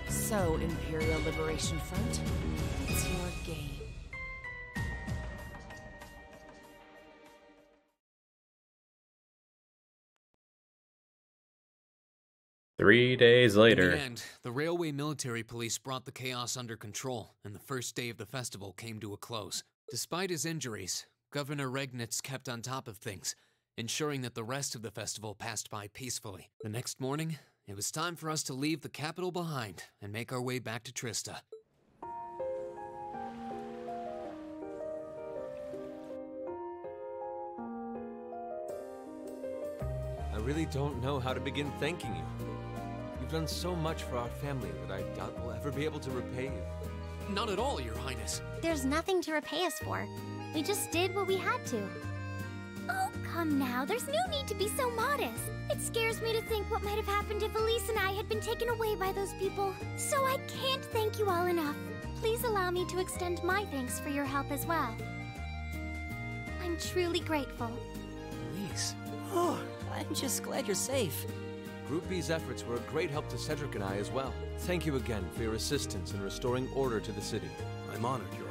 [SPEAKER 13] So, Imperial Liberation Front, what's your game?
[SPEAKER 1] Three days later.
[SPEAKER 7] In the end, the Railway Military Police brought the chaos under control, and the first day of the festival came to a close. Despite his injuries, Governor Regnitz kept on top of things, ensuring that the rest of the festival passed by peacefully. The next morning, it was time for us to leave the capital behind and make our way back to Trista.
[SPEAKER 4] I really don't know how to begin thanking you. You've done so much for our family that I doubt we'll ever be able to repay you.
[SPEAKER 7] Not at all, Your Highness.
[SPEAKER 3] There's nothing to repay us for. We just did what we had to. Oh, come now. There's no need to be so modest. It scares me to think what might have happened if Elise and I had been taken away by those people. So I can't thank you all enough. Please allow me to extend my thanks for your help as well. I'm truly grateful.
[SPEAKER 7] Elise.
[SPEAKER 6] Oh, I'm just glad you're safe.
[SPEAKER 4] Group B's efforts were a great help to Cedric and I as well. Thank you again for your assistance in restoring order to the city. I'm honored, Your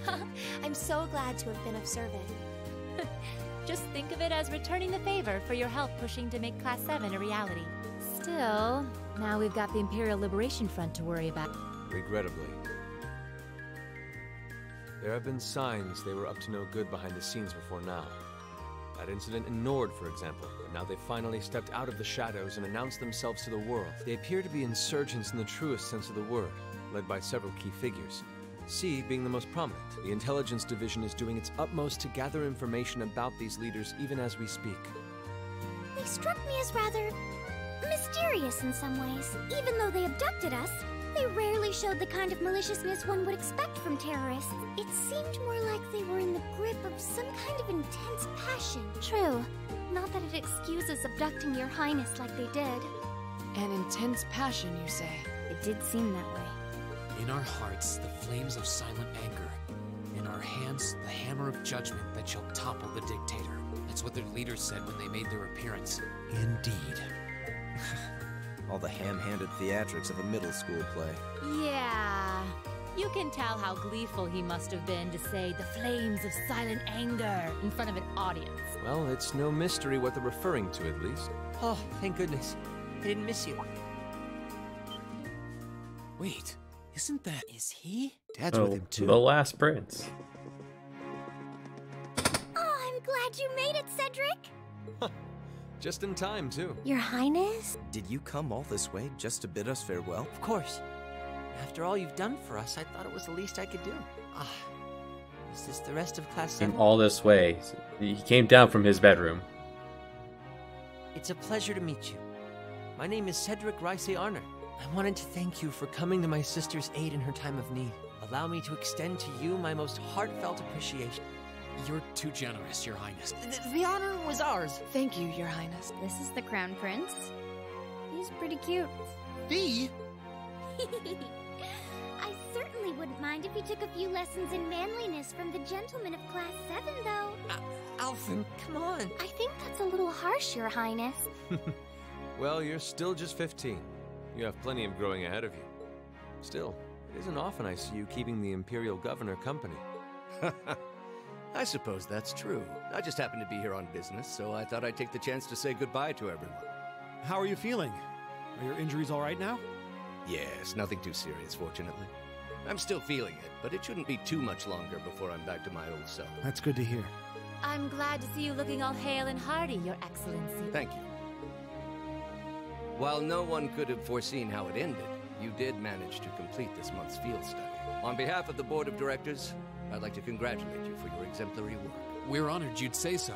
[SPEAKER 4] Honor.
[SPEAKER 9] I'm so glad to have been of service.
[SPEAKER 11] Just think of it as returning the favor for your help pushing to make Class 7 a reality. Still, now we've got the Imperial Liberation Front to worry about.
[SPEAKER 4] Regrettably. There have been signs they were up to no good behind the scenes before now. That incident in Nord, for example, but now they've finally stepped out of the shadows and announced themselves to the world. They appear to be insurgents in the truest sense of the word, led by several key figures. C being the most prominent. The intelligence division is doing its utmost to gather information about these leaders even as we speak.
[SPEAKER 3] They struck me as rather mysterious in some ways. Even though they abducted us, they rarely showed the kind of maliciousness one would expect from terrorists. It seemed more like they were in the grip of some kind of intense passion. True. Not that it excuses abducting your highness like they did.
[SPEAKER 5] An intense passion, you say?
[SPEAKER 11] It did seem that way.
[SPEAKER 7] In our hearts, the flames of silent anger. In our hands, the hammer of judgment that shall topple the dictator. That's what their leaders said when they made their appearance.
[SPEAKER 23] Indeed. All the ham-handed theatrics of a middle school play.
[SPEAKER 11] Yeah. You can tell how gleeful he must have been to say the flames of silent anger in front of an audience.
[SPEAKER 4] Well, it's no mystery what they're referring to, at least.
[SPEAKER 6] Oh, thank goodness. I didn't miss you.
[SPEAKER 7] Wait, isn't that...
[SPEAKER 6] Is he?
[SPEAKER 23] Dad's with him, too.
[SPEAKER 1] The Last Prince.
[SPEAKER 3] Oh, I'm glad you made it, Cedric!
[SPEAKER 4] Just in time, too.
[SPEAKER 3] Your Highness?
[SPEAKER 23] Did you come all this way just to bid us farewell?
[SPEAKER 6] Of course. After all you've done for us, I thought it was the least I could do. Ah, is this the rest of Class 7?
[SPEAKER 1] Came all this way. He came down from his bedroom.
[SPEAKER 6] It's a pleasure to meet you. My name is Cedric Rice Arner. I wanted to thank you for coming to my sister's aid in her time of need. Allow me to extend to you my most heartfelt appreciation.
[SPEAKER 7] You're too generous, Your Highness.
[SPEAKER 6] The honor was ours.
[SPEAKER 5] Thank you, Your Highness.
[SPEAKER 11] This is the Crown Prince. He's pretty cute.
[SPEAKER 23] Fee?
[SPEAKER 3] I certainly wouldn't mind if he took a few lessons in manliness from the gentlemen of Class 7, though.
[SPEAKER 6] Alphen, come on.
[SPEAKER 3] I think that's a little harsh, Your Highness.
[SPEAKER 4] Well, you're still just 15. You have plenty of growing ahead of you. Still, it isn't often I see you keeping the Imperial Governor company.
[SPEAKER 19] I suppose that's true. I just happened to be here on business, so I thought I'd take the chance to say goodbye to everyone.
[SPEAKER 4] How are you feeling? Are your injuries all right now?
[SPEAKER 19] Yes, nothing too serious, fortunately. I'm still feeling it, but it shouldn't be too much longer before I'm back to my old self.
[SPEAKER 4] That's good to hear.
[SPEAKER 11] I'm glad to see you looking all hale and hearty, Your Excellency.
[SPEAKER 19] Thank you. While no one could have foreseen how it ended, you did manage to complete this month's field study. On behalf of the board of directors, I'd like to congratulate you for your exemplary work.
[SPEAKER 7] We're honored you'd say so.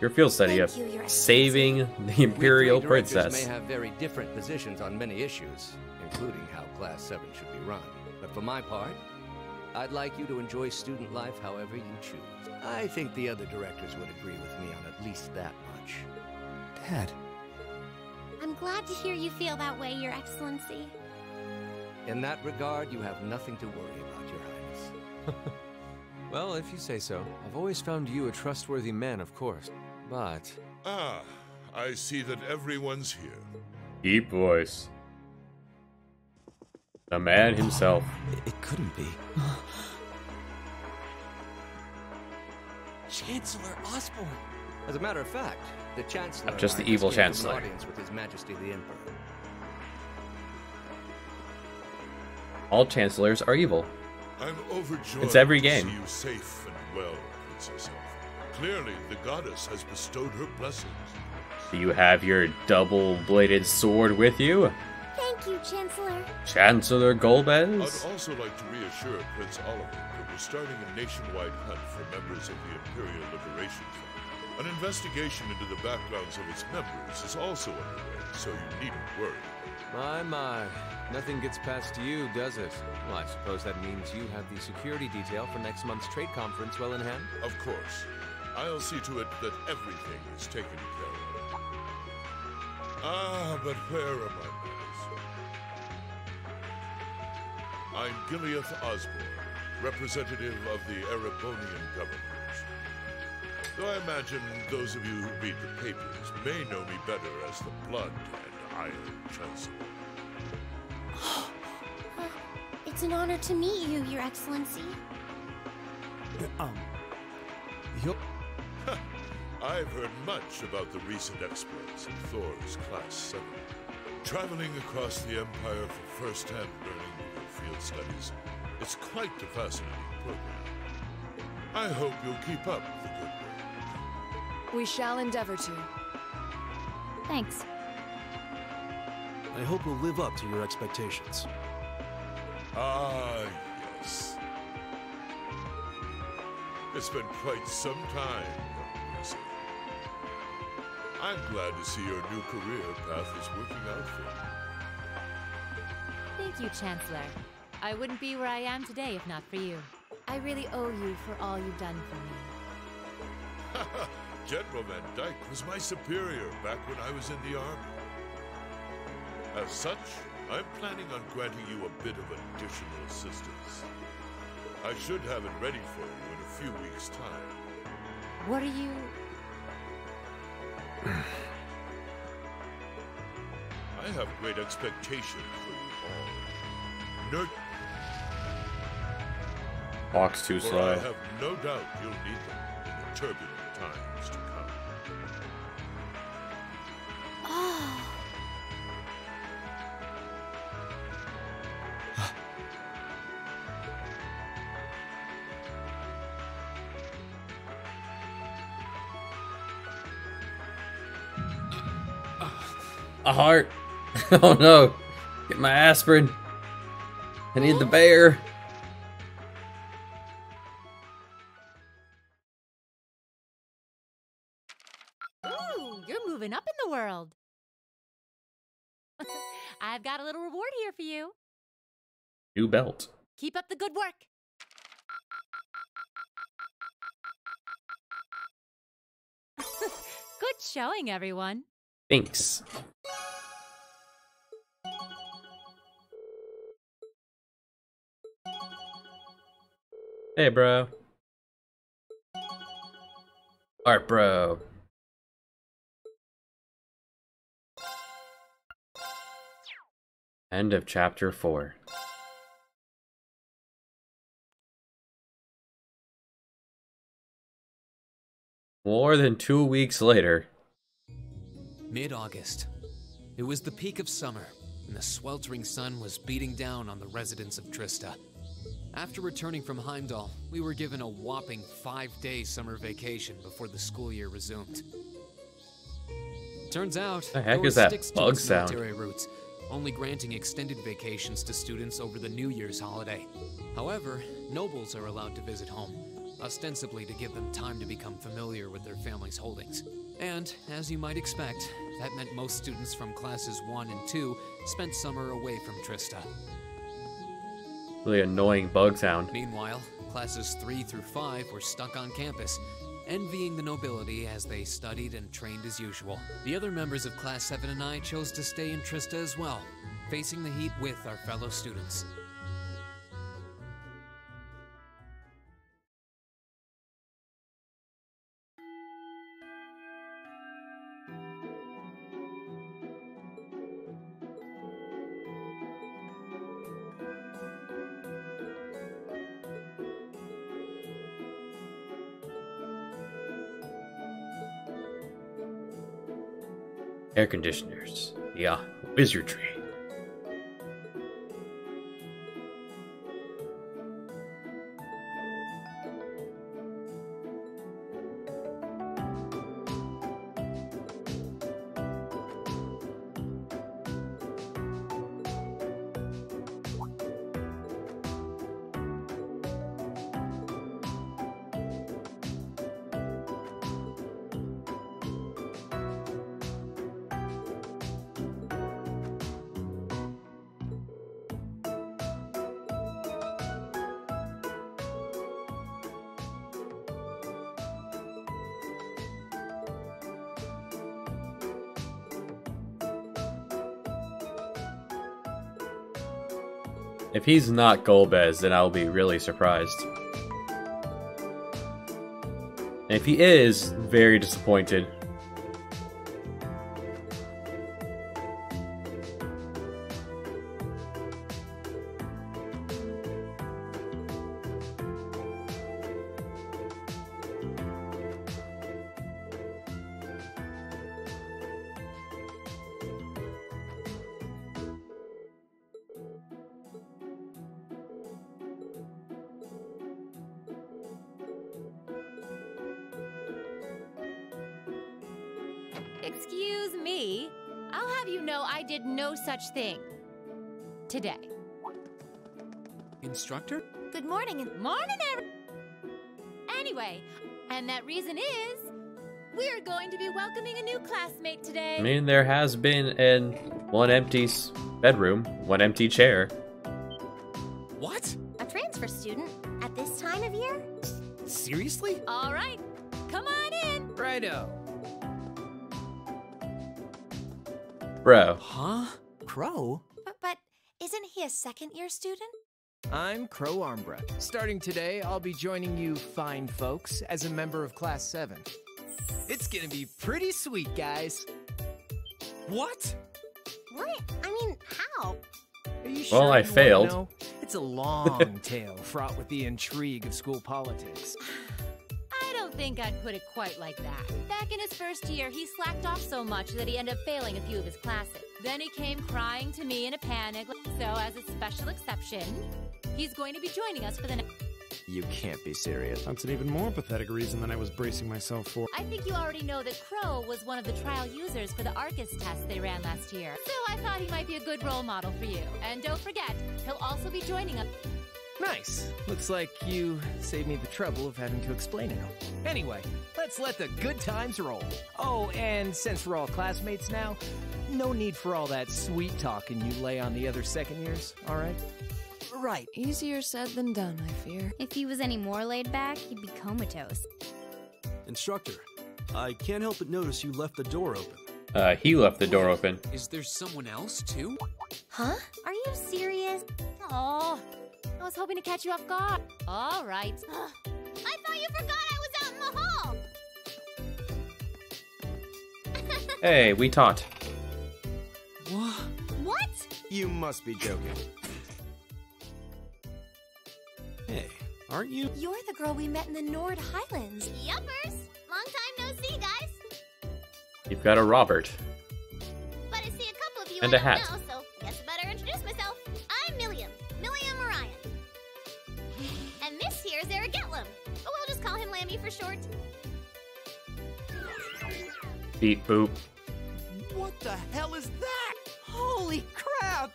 [SPEAKER 1] Your field study of saving the Imperial Princess.
[SPEAKER 19] We may have very different positions on many issues, including how Class 7 should be run. But for my part, I'd like you to enjoy student life however you choose. I think the other directors would agree with me on at least that much.
[SPEAKER 23] Dad.
[SPEAKER 12] I'm glad to hear you feel that way, Your Excellency.
[SPEAKER 19] In that regard, you have nothing to worry about, Your Highness.
[SPEAKER 4] Well, if you say so. I've always found you a trustworthy man, of course. But...
[SPEAKER 21] Ah, I see that everyone's here.
[SPEAKER 1] Deep voice. The man himself.
[SPEAKER 23] It couldn't be.
[SPEAKER 17] Chancellor Osborne.
[SPEAKER 19] As a matter of fact, the Chancellor...
[SPEAKER 1] Not just the evil Chancellor.
[SPEAKER 19] An audience with His Majesty the Emperor.
[SPEAKER 1] All Chancellors are evil.
[SPEAKER 21] I'm overjoyed
[SPEAKER 1] It's every game.
[SPEAKER 21] to see you safe and well, Princess Elf. Clearly, the goddess has bestowed her blessings.
[SPEAKER 1] Do you have your double-bladed sword with you?
[SPEAKER 12] Thank you, Chancellor.
[SPEAKER 1] Chancellor Golbez?
[SPEAKER 21] I'd also like to reassure Prince Oliver that we're starting a nationwide hunt for members of the Imperial Liberation Front. An investigation into the backgrounds of its members is also underway, so you needn't worry.
[SPEAKER 4] My. Nothing gets past you, does it? Well, I suppose that means you have the security detail for next month's trade conference well in hand?
[SPEAKER 21] Of course. I'll see to it that everything is taken care of. Ah, but where are my manners? I'm Gileath Osborne, representative of the Erebonian government. Though I imagine those of you who read the papers may know me better as the Blood and Iron Chancellor.
[SPEAKER 12] It's an honor to meet you, Your Excellency.
[SPEAKER 21] I've heard much about the recent exploits of Thor's Class 7. Traveling across the Empire for first-hand learning with your field studies, it's quite a fascinating program. I hope you'll keep up the good work.
[SPEAKER 5] We shall endeavor to.
[SPEAKER 12] Thanks.
[SPEAKER 23] I hope we'll live up to your expectations.
[SPEAKER 21] Ah, yes. It's been quite some time, Mercy. I'm glad to see your new career path is working out for you.
[SPEAKER 11] Thank you, Chancellor. I wouldn't be where I am today if not for you. I really owe you for all you've done for me.
[SPEAKER 21] General Van Dyke was my superior back when I was in the Army. As such, I'm planning on granting you a bit of additional assistance. I should have it ready for you in a few weeks' time.
[SPEAKER 11] What are you...
[SPEAKER 21] I have great expectations for you all.
[SPEAKER 1] Walks too
[SPEAKER 21] For
[SPEAKER 1] slow.
[SPEAKER 21] I have no doubt you'll need them in the turbulent times to come.
[SPEAKER 12] Oh.
[SPEAKER 1] A heart. Oh no. Get my aspirin. I need the bear.
[SPEAKER 11] Ooh, you're moving up in the world. I've got a little reward here for you.
[SPEAKER 1] New belt.
[SPEAKER 11] Keep up the good work. Good showing, everyone.
[SPEAKER 1] Thanks. Hey, bro. Art, bro. End of chapter 4. More than 2 weeks later.
[SPEAKER 7] Mid-August. It was the peak of summer, and the sweltering sun was beating down on the residents of Trista. After returning from Heimdall, we were given a whopping 5-day summer vacation before the school year resumed. Turns out,
[SPEAKER 1] The heck
[SPEAKER 7] Thor
[SPEAKER 1] is that
[SPEAKER 7] sticks to
[SPEAKER 1] bug
[SPEAKER 7] his
[SPEAKER 1] sound?
[SPEAKER 7] military roots, only granting extended vacations to students over the New Year's holiday. However, nobles are allowed to visit home, ostensibly to give them time to become familiar with their family's holdings. And, as you might expect, that meant most students from classes 1 and 2 spent summer away from Trista.
[SPEAKER 1] Really annoying bug sound.
[SPEAKER 7] Meanwhile, classes 3 through 5 were stuck on campus, envying the nobility as they studied and trained as usual. The other members of Class 7 and I chose to stay in Trista as well, facing the heat with our fellow students.
[SPEAKER 1] Air conditioners. Yeah, wizardry. If he's not Golbez, then I'll be really surprised. And if he is, very disappointed.
[SPEAKER 11] Excuse me. I'll have you know I did no such thing. Today.
[SPEAKER 7] Instructor?
[SPEAKER 9] Good morning.
[SPEAKER 11] Morning, Anyway, and that reason is we're going to be welcoming a new classmate today.
[SPEAKER 1] I mean, there has been one empty bedroom, one empty chair.
[SPEAKER 7] What?
[SPEAKER 9] A transfer student at this time of year?
[SPEAKER 17] Seriously?
[SPEAKER 11] All right. Come on in.
[SPEAKER 17] Righto.
[SPEAKER 1] Bro.
[SPEAKER 17] Huh? Crow?
[SPEAKER 9] But isn't he a second-year student?
[SPEAKER 14] I'm Crow Armbruck. Starting today, I'll be joining you fine folks as a member of Class 7. It's gonna be pretty sweet, guys.
[SPEAKER 7] What?
[SPEAKER 9] What? I mean, how?
[SPEAKER 14] Are you sure
[SPEAKER 1] Well, I
[SPEAKER 14] you wanna
[SPEAKER 1] failed.
[SPEAKER 14] know? It's a long tale fraught with the intrigue of school politics.
[SPEAKER 11] I don't think I'd put it quite like that. Back in his first year, he slacked off so much that he ended up failing a few of his classes. Then he came crying to me in a panic. So, as a special exception, he's going to be joining us for the next...
[SPEAKER 23] You can't be serious.
[SPEAKER 2] That's an even more pathetic reason than I was bracing myself for.
[SPEAKER 11] I think you already know that Crow was one of the trial users for the Arcus test they ran last year. So I thought he might be a good role model for you. And don't forget, he'll also be joining us.
[SPEAKER 14] Nice. Looks like you saved me the trouble of having to explain it. Anyway, let's let the good times roll. Oh, and since we're all classmates now, no need for all that sweet talking you lay on the other second years, all right?
[SPEAKER 5] Right. Easier said than done, I fear.
[SPEAKER 12] If he was any more laid back, he'd be comatose.
[SPEAKER 10] Instructor, I can't help but notice you left the door open.
[SPEAKER 1] He left the door open.
[SPEAKER 7] Is there someone else, too?
[SPEAKER 9] Huh? Are you serious?
[SPEAKER 11] Oh, I was hoping to catch you off guard. All right.
[SPEAKER 3] I thought you forgot I was out in the hall!
[SPEAKER 1] Hey, we taught.
[SPEAKER 3] What?
[SPEAKER 23] You must be joking.
[SPEAKER 10] Hey, aren't you?
[SPEAKER 9] You're the girl we met in the Nord Highlands.
[SPEAKER 3] Yuppers! Long time no see, guys!
[SPEAKER 1] You've got a Robert.
[SPEAKER 3] But I see a couple of you
[SPEAKER 1] And
[SPEAKER 3] I
[SPEAKER 1] a
[SPEAKER 3] don't
[SPEAKER 1] hat.
[SPEAKER 3] know, so guess I better introduce myself. I'm Milliam. Milliam Orion. And this here's Eric Getlam. But we'll just call him Lammy for short.
[SPEAKER 1] Beep boop.
[SPEAKER 18] What the hell is that?
[SPEAKER 17] Holy crap!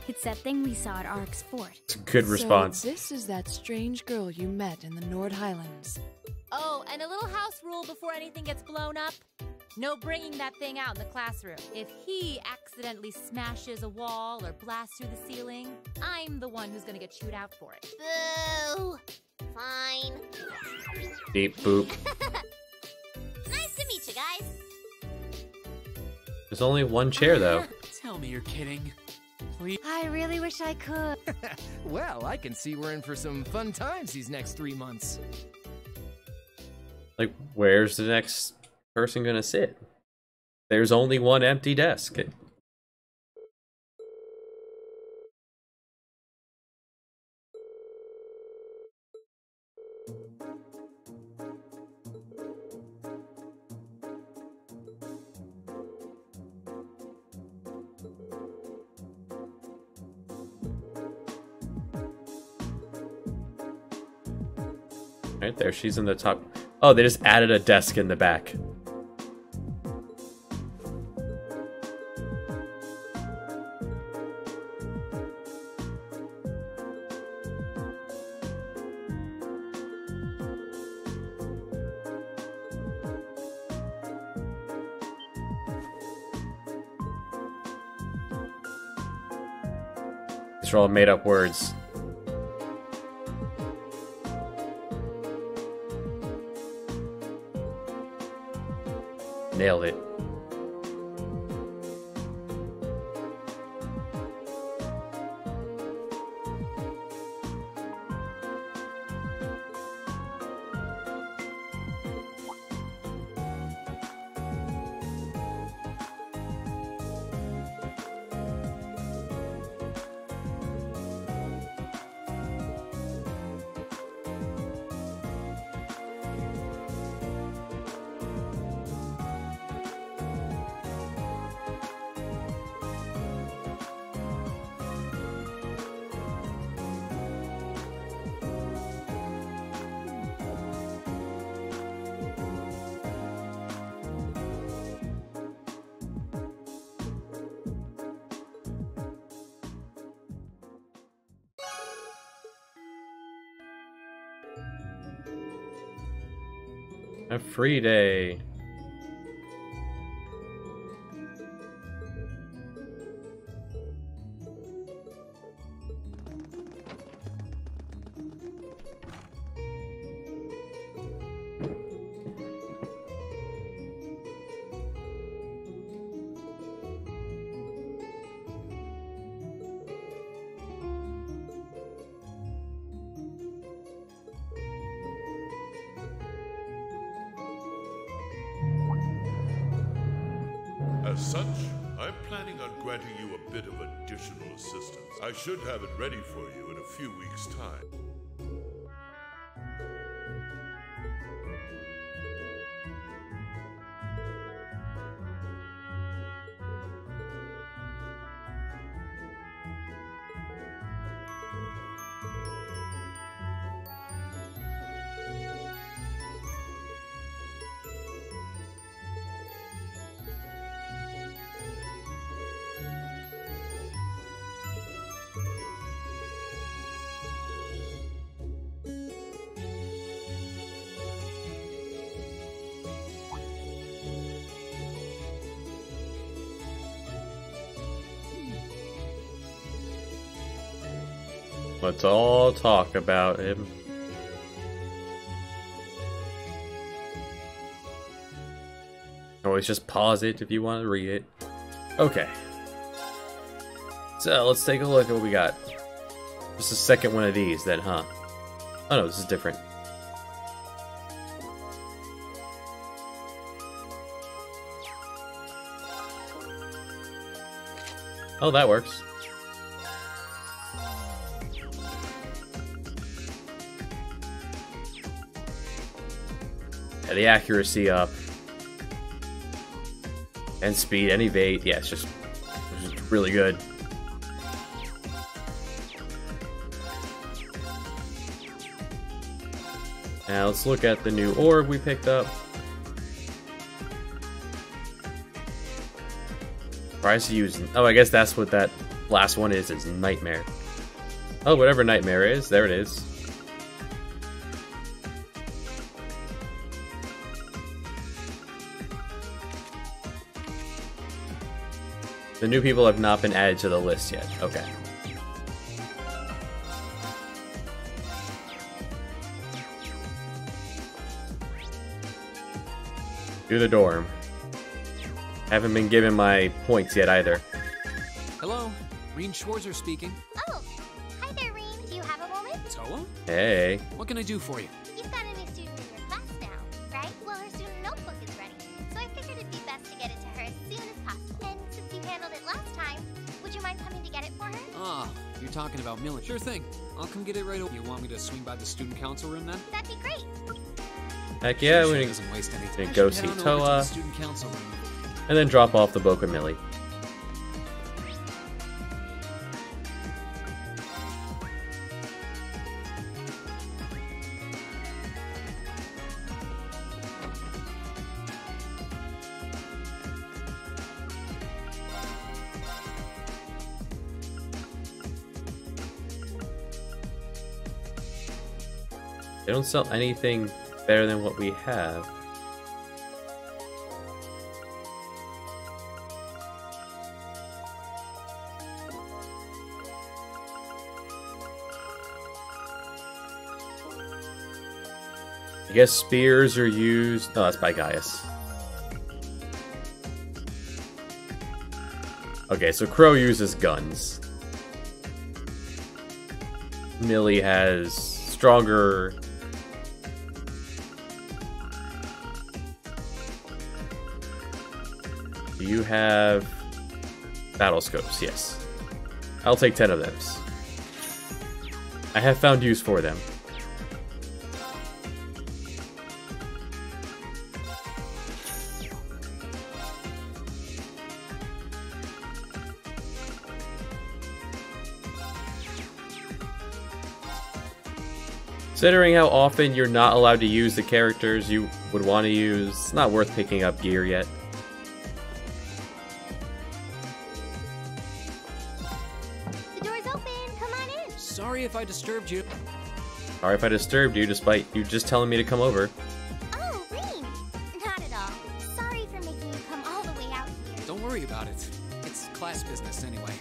[SPEAKER 12] It's that thing we saw at Ark's fort.
[SPEAKER 1] It's a good response.
[SPEAKER 5] So this is that strange girl you met in the Nord Highlands.
[SPEAKER 11] Oh, and a little house rule before anything gets blown up. No bringing that thing out in the classroom. If he accidentally smashes a wall or blasts through the ceiling, I'm the one who's gonna get chewed out for it.
[SPEAKER 3] Boo! Fine.
[SPEAKER 1] Beep boop.
[SPEAKER 3] Nice to meet you guys.
[SPEAKER 1] There's only one chair though.
[SPEAKER 7] Tell me you're kidding. Please.
[SPEAKER 12] I really wish I could.
[SPEAKER 14] Well, I can see we're in for some fun times these next 3 months.
[SPEAKER 1] Like, where's the next person gonna sit? There's only one empty desk. Right there, she's in the top. Oh, they just added a desk in the back. These are all made up words. Nailed it. A free day.
[SPEAKER 15] As such, I'm planning on granting you a bit of additional assistance. I should have it ready for you in a few weeks' time. Let's all talk about him. Always just pause it if you want to read it. Okay. So let's take a look at what we got. Just a second one of these then, huh? Oh no, this is different. Oh, that works. Yeah, the accuracy up. And speed and evade. Yeah, it's just really good. Now let's look at the new orb we picked up.
[SPEAKER 1] Tries to use... Oh, I guess that's what that last one is Nightmare. Oh, whatever Nightmare is, there it is. The new people have not been added to the list yet. Okay. To the dorm. Haven't been given my points yet either.
[SPEAKER 7] Hello, Reen Schwarzer speaking.
[SPEAKER 9] Oh, hi there, Reen. Do you have a moment?
[SPEAKER 7] Toa?
[SPEAKER 1] Hey.
[SPEAKER 7] What can I do for you?
[SPEAKER 9] You've got a new student in your class now, right? Well, her student notebook is ready, so I figured it'd be best to get it to her as soon as possible. And since you handled it last time, would you mind coming to get it for her?
[SPEAKER 7] Ah, you're talking about Millie. Sure thing. I'll come get it right away. You want me to swing by the student council room then?
[SPEAKER 9] That'd be great.
[SPEAKER 1] Heck yeah, we're gonna go see Toa, and then drop off the book with Millie. They don't sell anything better than what we have. I guess spears are used. No, that's by Gaius. Okay, so Crow uses guns. Millie has stronger. You have battle scopes, yes. I'll take 10 of those. I have found use for them. Considering how often you're not allowed to use the characters you would want to use, it's not worth picking up gear yet.
[SPEAKER 9] The door's open. Come on in.
[SPEAKER 7] Sorry if I disturbed you.
[SPEAKER 1] Sorry if I disturbed you, despite you just telling me to come over.
[SPEAKER 9] Oh, Reen. Not at all. Sorry for making you come all the way out here.
[SPEAKER 7] Don't worry about it. It's class business anyway.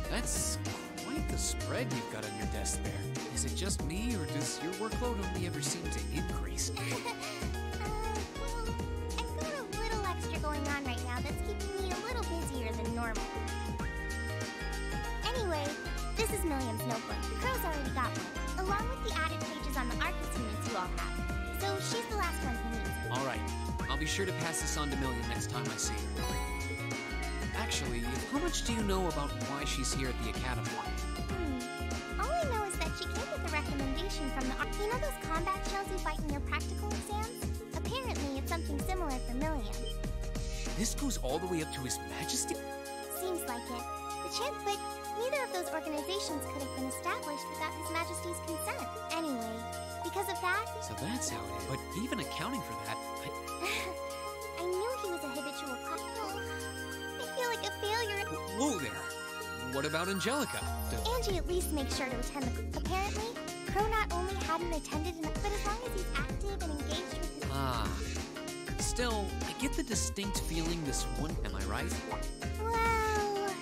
[SPEAKER 7] That's quite the spread you've got on your desk there. Is it just me, or does your workload only ever seem to increase?
[SPEAKER 9] Well, I've got a little extra going on right now that's keeping me a little busier than normal. Anyway, this is Milliam's notebook. Crow's already got one, along with the added pages on the Arcus units you all have. So she's the last one who needs it.
[SPEAKER 7] Alright, I'll be sure to pass this on to Milliam next time I see her. Actually, how much do you know about why she's here at the Academy?
[SPEAKER 9] All I know is that she came with a recommendation from the... You know those combat shells you fight in your practical exams? Apparently, it's something similar for Milliam.
[SPEAKER 7] This goes all the way up to His Majesty?
[SPEAKER 9] Seems like it. But neither of those organizations could have been established without His Majesty's consent. Anyway, because of that...
[SPEAKER 7] So that's how it is. But even accounting for that,
[SPEAKER 9] I knew he was a habitual I feel like a failure.
[SPEAKER 7] Whoa there! What about Angelica?
[SPEAKER 9] Angie at least makes sure to attend the... Apparently, Crow not only hadn't attended, but as long as he's active and engaged with his...
[SPEAKER 7] Ah. Still, I get the distinct feeling this one... Am I right?
[SPEAKER 9] Well...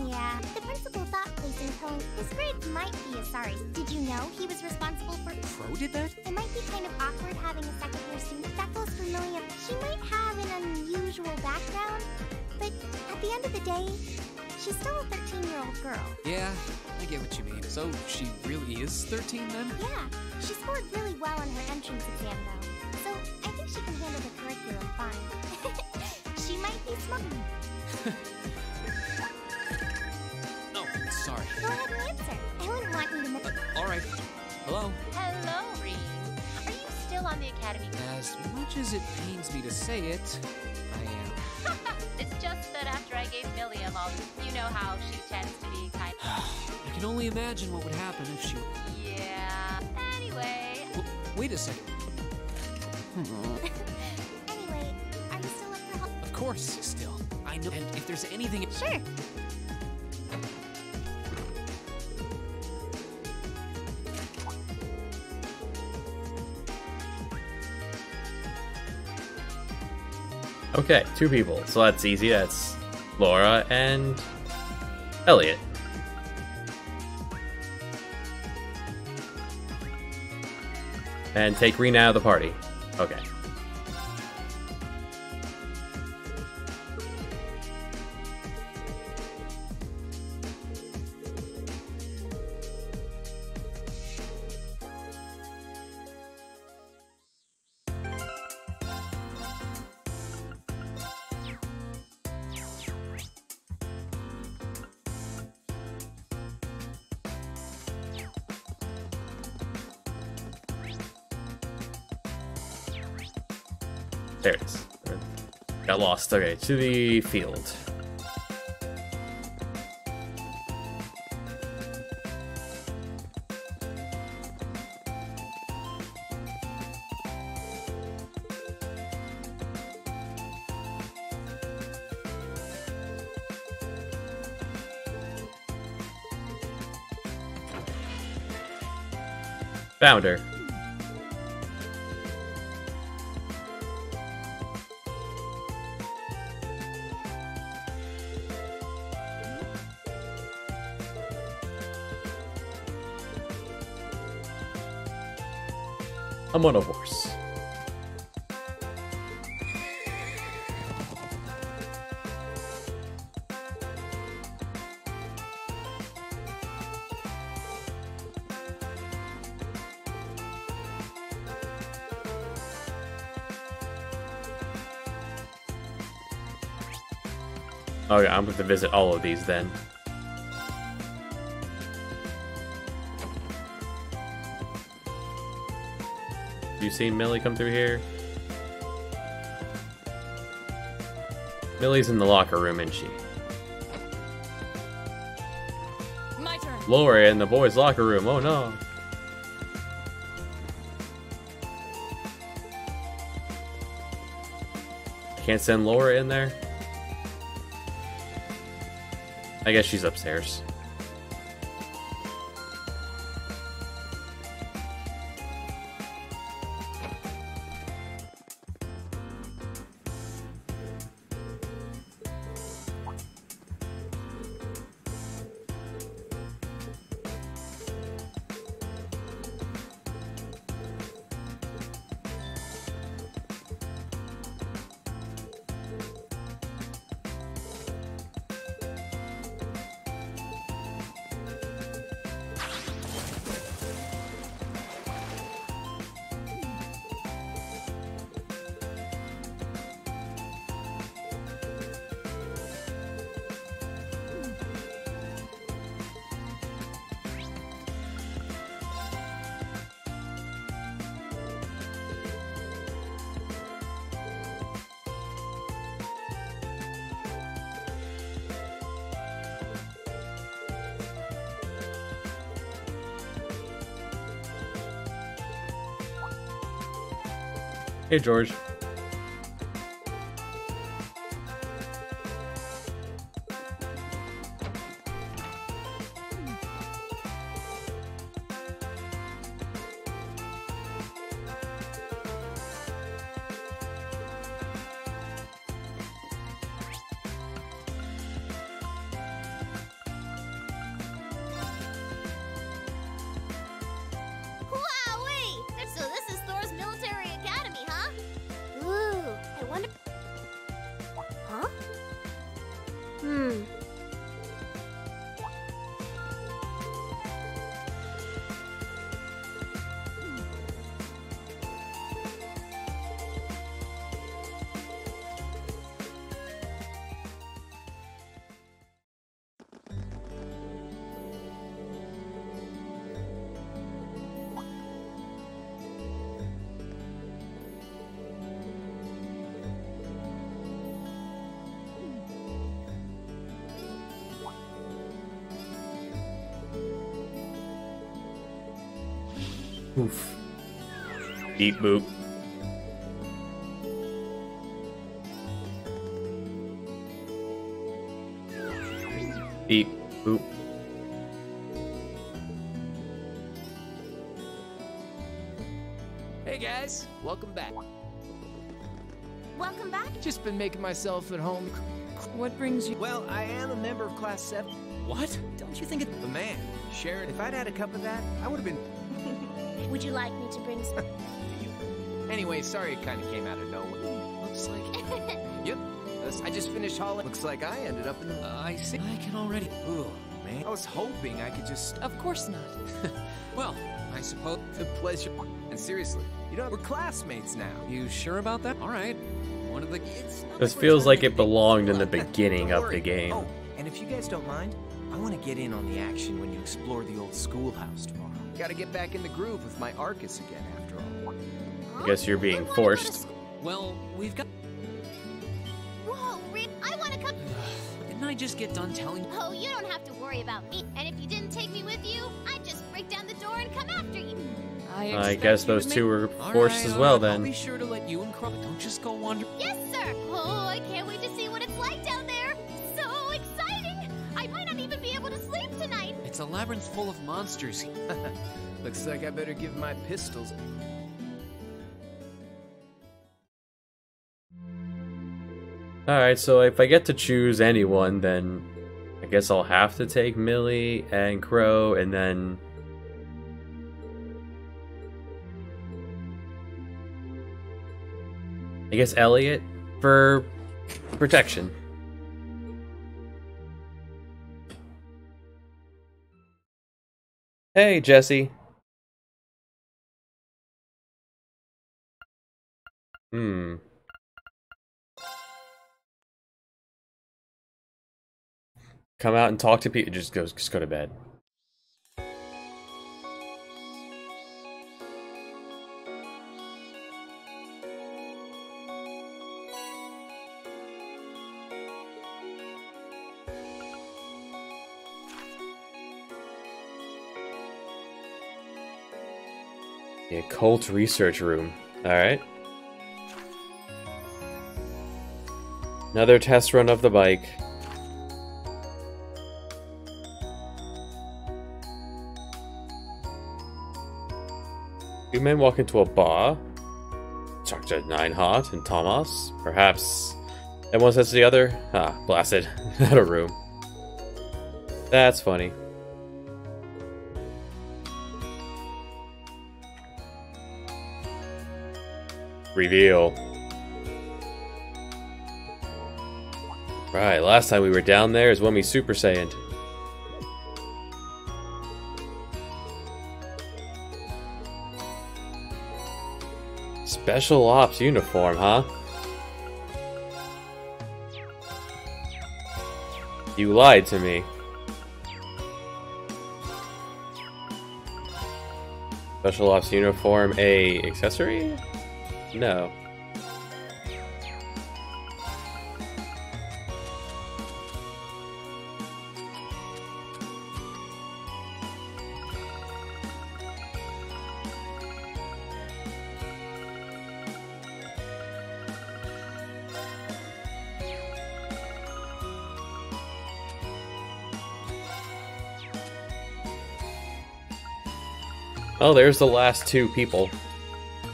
[SPEAKER 9] Yeah. The principal thought placing Crow... His grades might be a sorry. Did you know he was responsible for...
[SPEAKER 7] Crow did that?
[SPEAKER 9] It might be kind of awkward having a second-year student. That goes for Milliam. She might have an unusual background, but at the end of the day, she's still a 13-year-old girl.
[SPEAKER 7] Yeah, I get what you mean. So she really is 13 then?
[SPEAKER 9] Yeah, she scored really well on her entrance exam though, so I think she can handle the curriculum fine. She might be smart.
[SPEAKER 7] Oh, sorry.
[SPEAKER 9] Go ahead and answer. I wouldn't want you to miss...
[SPEAKER 7] All right. Hello?
[SPEAKER 11] Hello, Reen. Are you still on the Academy?
[SPEAKER 7] As much as it pains me to say it, I am.
[SPEAKER 11] It's just that after I gave Milliam all, you know how she tends to be kind of...
[SPEAKER 7] I can only imagine what would happen if she...
[SPEAKER 11] Yeah. Anyway...
[SPEAKER 7] Wait a second.
[SPEAKER 9] Anyway, are you still up for help?
[SPEAKER 7] Of course, still. I know, and if there's anything...
[SPEAKER 9] Sure.
[SPEAKER 1] Okay, 2 people. So that's easy. That's Laura and Elliot. And take Rena out of the party. Okay. There it is. Got lost. Okay, to the field. Found her. I'm on a horse. Okay, I'm going to visit all of these then. You seen Millie come through here? Millie's in the locker room, isn't she?
[SPEAKER 5] My turn.
[SPEAKER 1] Laura in the boys' locker room. Oh no. Can't send Laura in there? I guess she's upstairs. Hey, George.
[SPEAKER 9] So this is Thor's military academy, huh? Ooh, I wonder... Huh?
[SPEAKER 1] Oof. Beep boop. Beep. Boop.
[SPEAKER 14] Hey guys, welcome back.
[SPEAKER 9] Welcome back.
[SPEAKER 14] Just been making myself at home.
[SPEAKER 5] What brings you?
[SPEAKER 14] Well, I am a member of Class 7. What? Don't you think it's the man? Sharon, if I'd had a cup of that, I would have been...
[SPEAKER 9] Would you like me to bring some?
[SPEAKER 14] Anyway, sorry it kind of came out of nowhere. Looks like... Yep. I just finished hauling. Looks like I ended up in the...
[SPEAKER 7] I see. I can already...
[SPEAKER 14] Ooh, man. I was hoping I could just...
[SPEAKER 5] Of course not.
[SPEAKER 7] Well, I suppose...
[SPEAKER 14] The pleasure. And seriously, you know, we're classmates now.
[SPEAKER 7] You sure about that? All right. One of the...
[SPEAKER 1] This feels like it belonged in the beginning of the game.
[SPEAKER 14] Oh, and if you guys don't mind, I want to get in on the action when you explore the old schoolhouse tomorrow. Gotta get back in the groove with my Arcus again, after all.
[SPEAKER 1] I guess you're being forced.
[SPEAKER 7] Well, we've got...
[SPEAKER 9] Whoa, Rick, I want to come.
[SPEAKER 7] Didn't I just get done telling...
[SPEAKER 9] Oh, you don't have to worry about me. And if you didn't take me with you, I'd just break down the door and come after you.
[SPEAKER 1] I guess those two were forced as well then.
[SPEAKER 7] I'll be sure to let you and Crow... Don't just go wander...
[SPEAKER 9] Yes, sir. Oh, I can't wait to see what it's like down there. So exciting. I might not even be able to sleep tonight.
[SPEAKER 7] It's a labyrinth full of monsters.
[SPEAKER 14] Looks like I better give my pistols...
[SPEAKER 1] Alright, so if I get to choose anyone, then I guess I'll have to take Millie and Crow, and then... I guess Elliot for protection. Hey, Jesse. Come out and talk to people. Just go to bed. The occult research room. Alright. Another test run of the bike. Two men walk into a bar. Talk to Nineheart and Thomas. Perhaps everyone says to the other, ah, blasted. Not a room. That's funny. Reveal. Right, last time we were down there is when we Super Saiyaned. Special Ops uniform, huh? You lied to me. Special Ops uniform, a accessory? No. Oh, there's the last two people.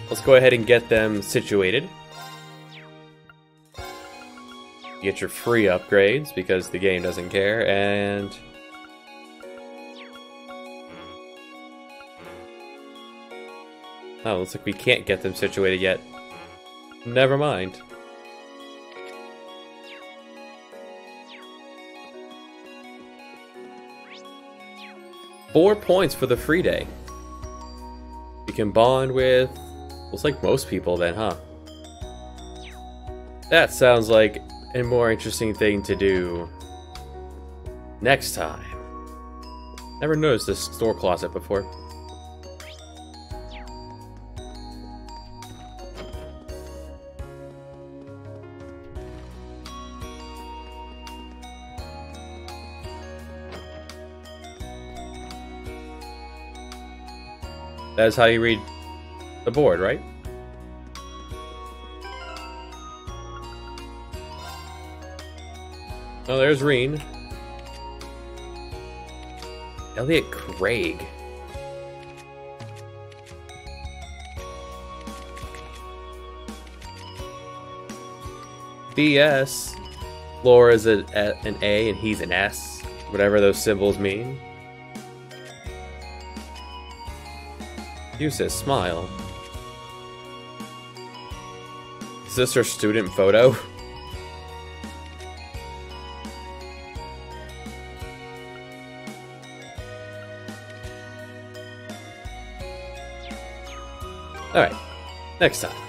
[SPEAKER 1] Let's go ahead and get them situated. Get your free upgrades because the game doesn't care, and... Oh, looks like we can't get them situated yet. Never mind. Four points for the free day. You can bond with... looks like most people then, huh? That sounds like a more interesting thing to do next time. Never noticed this store closet before. That's how you read the board, right? Oh, there's Reen. Elliot Craig. BS. Laura's an A and he's an S. Whatever those symbols mean. You says smile. Is this her student photo? Alright, next time.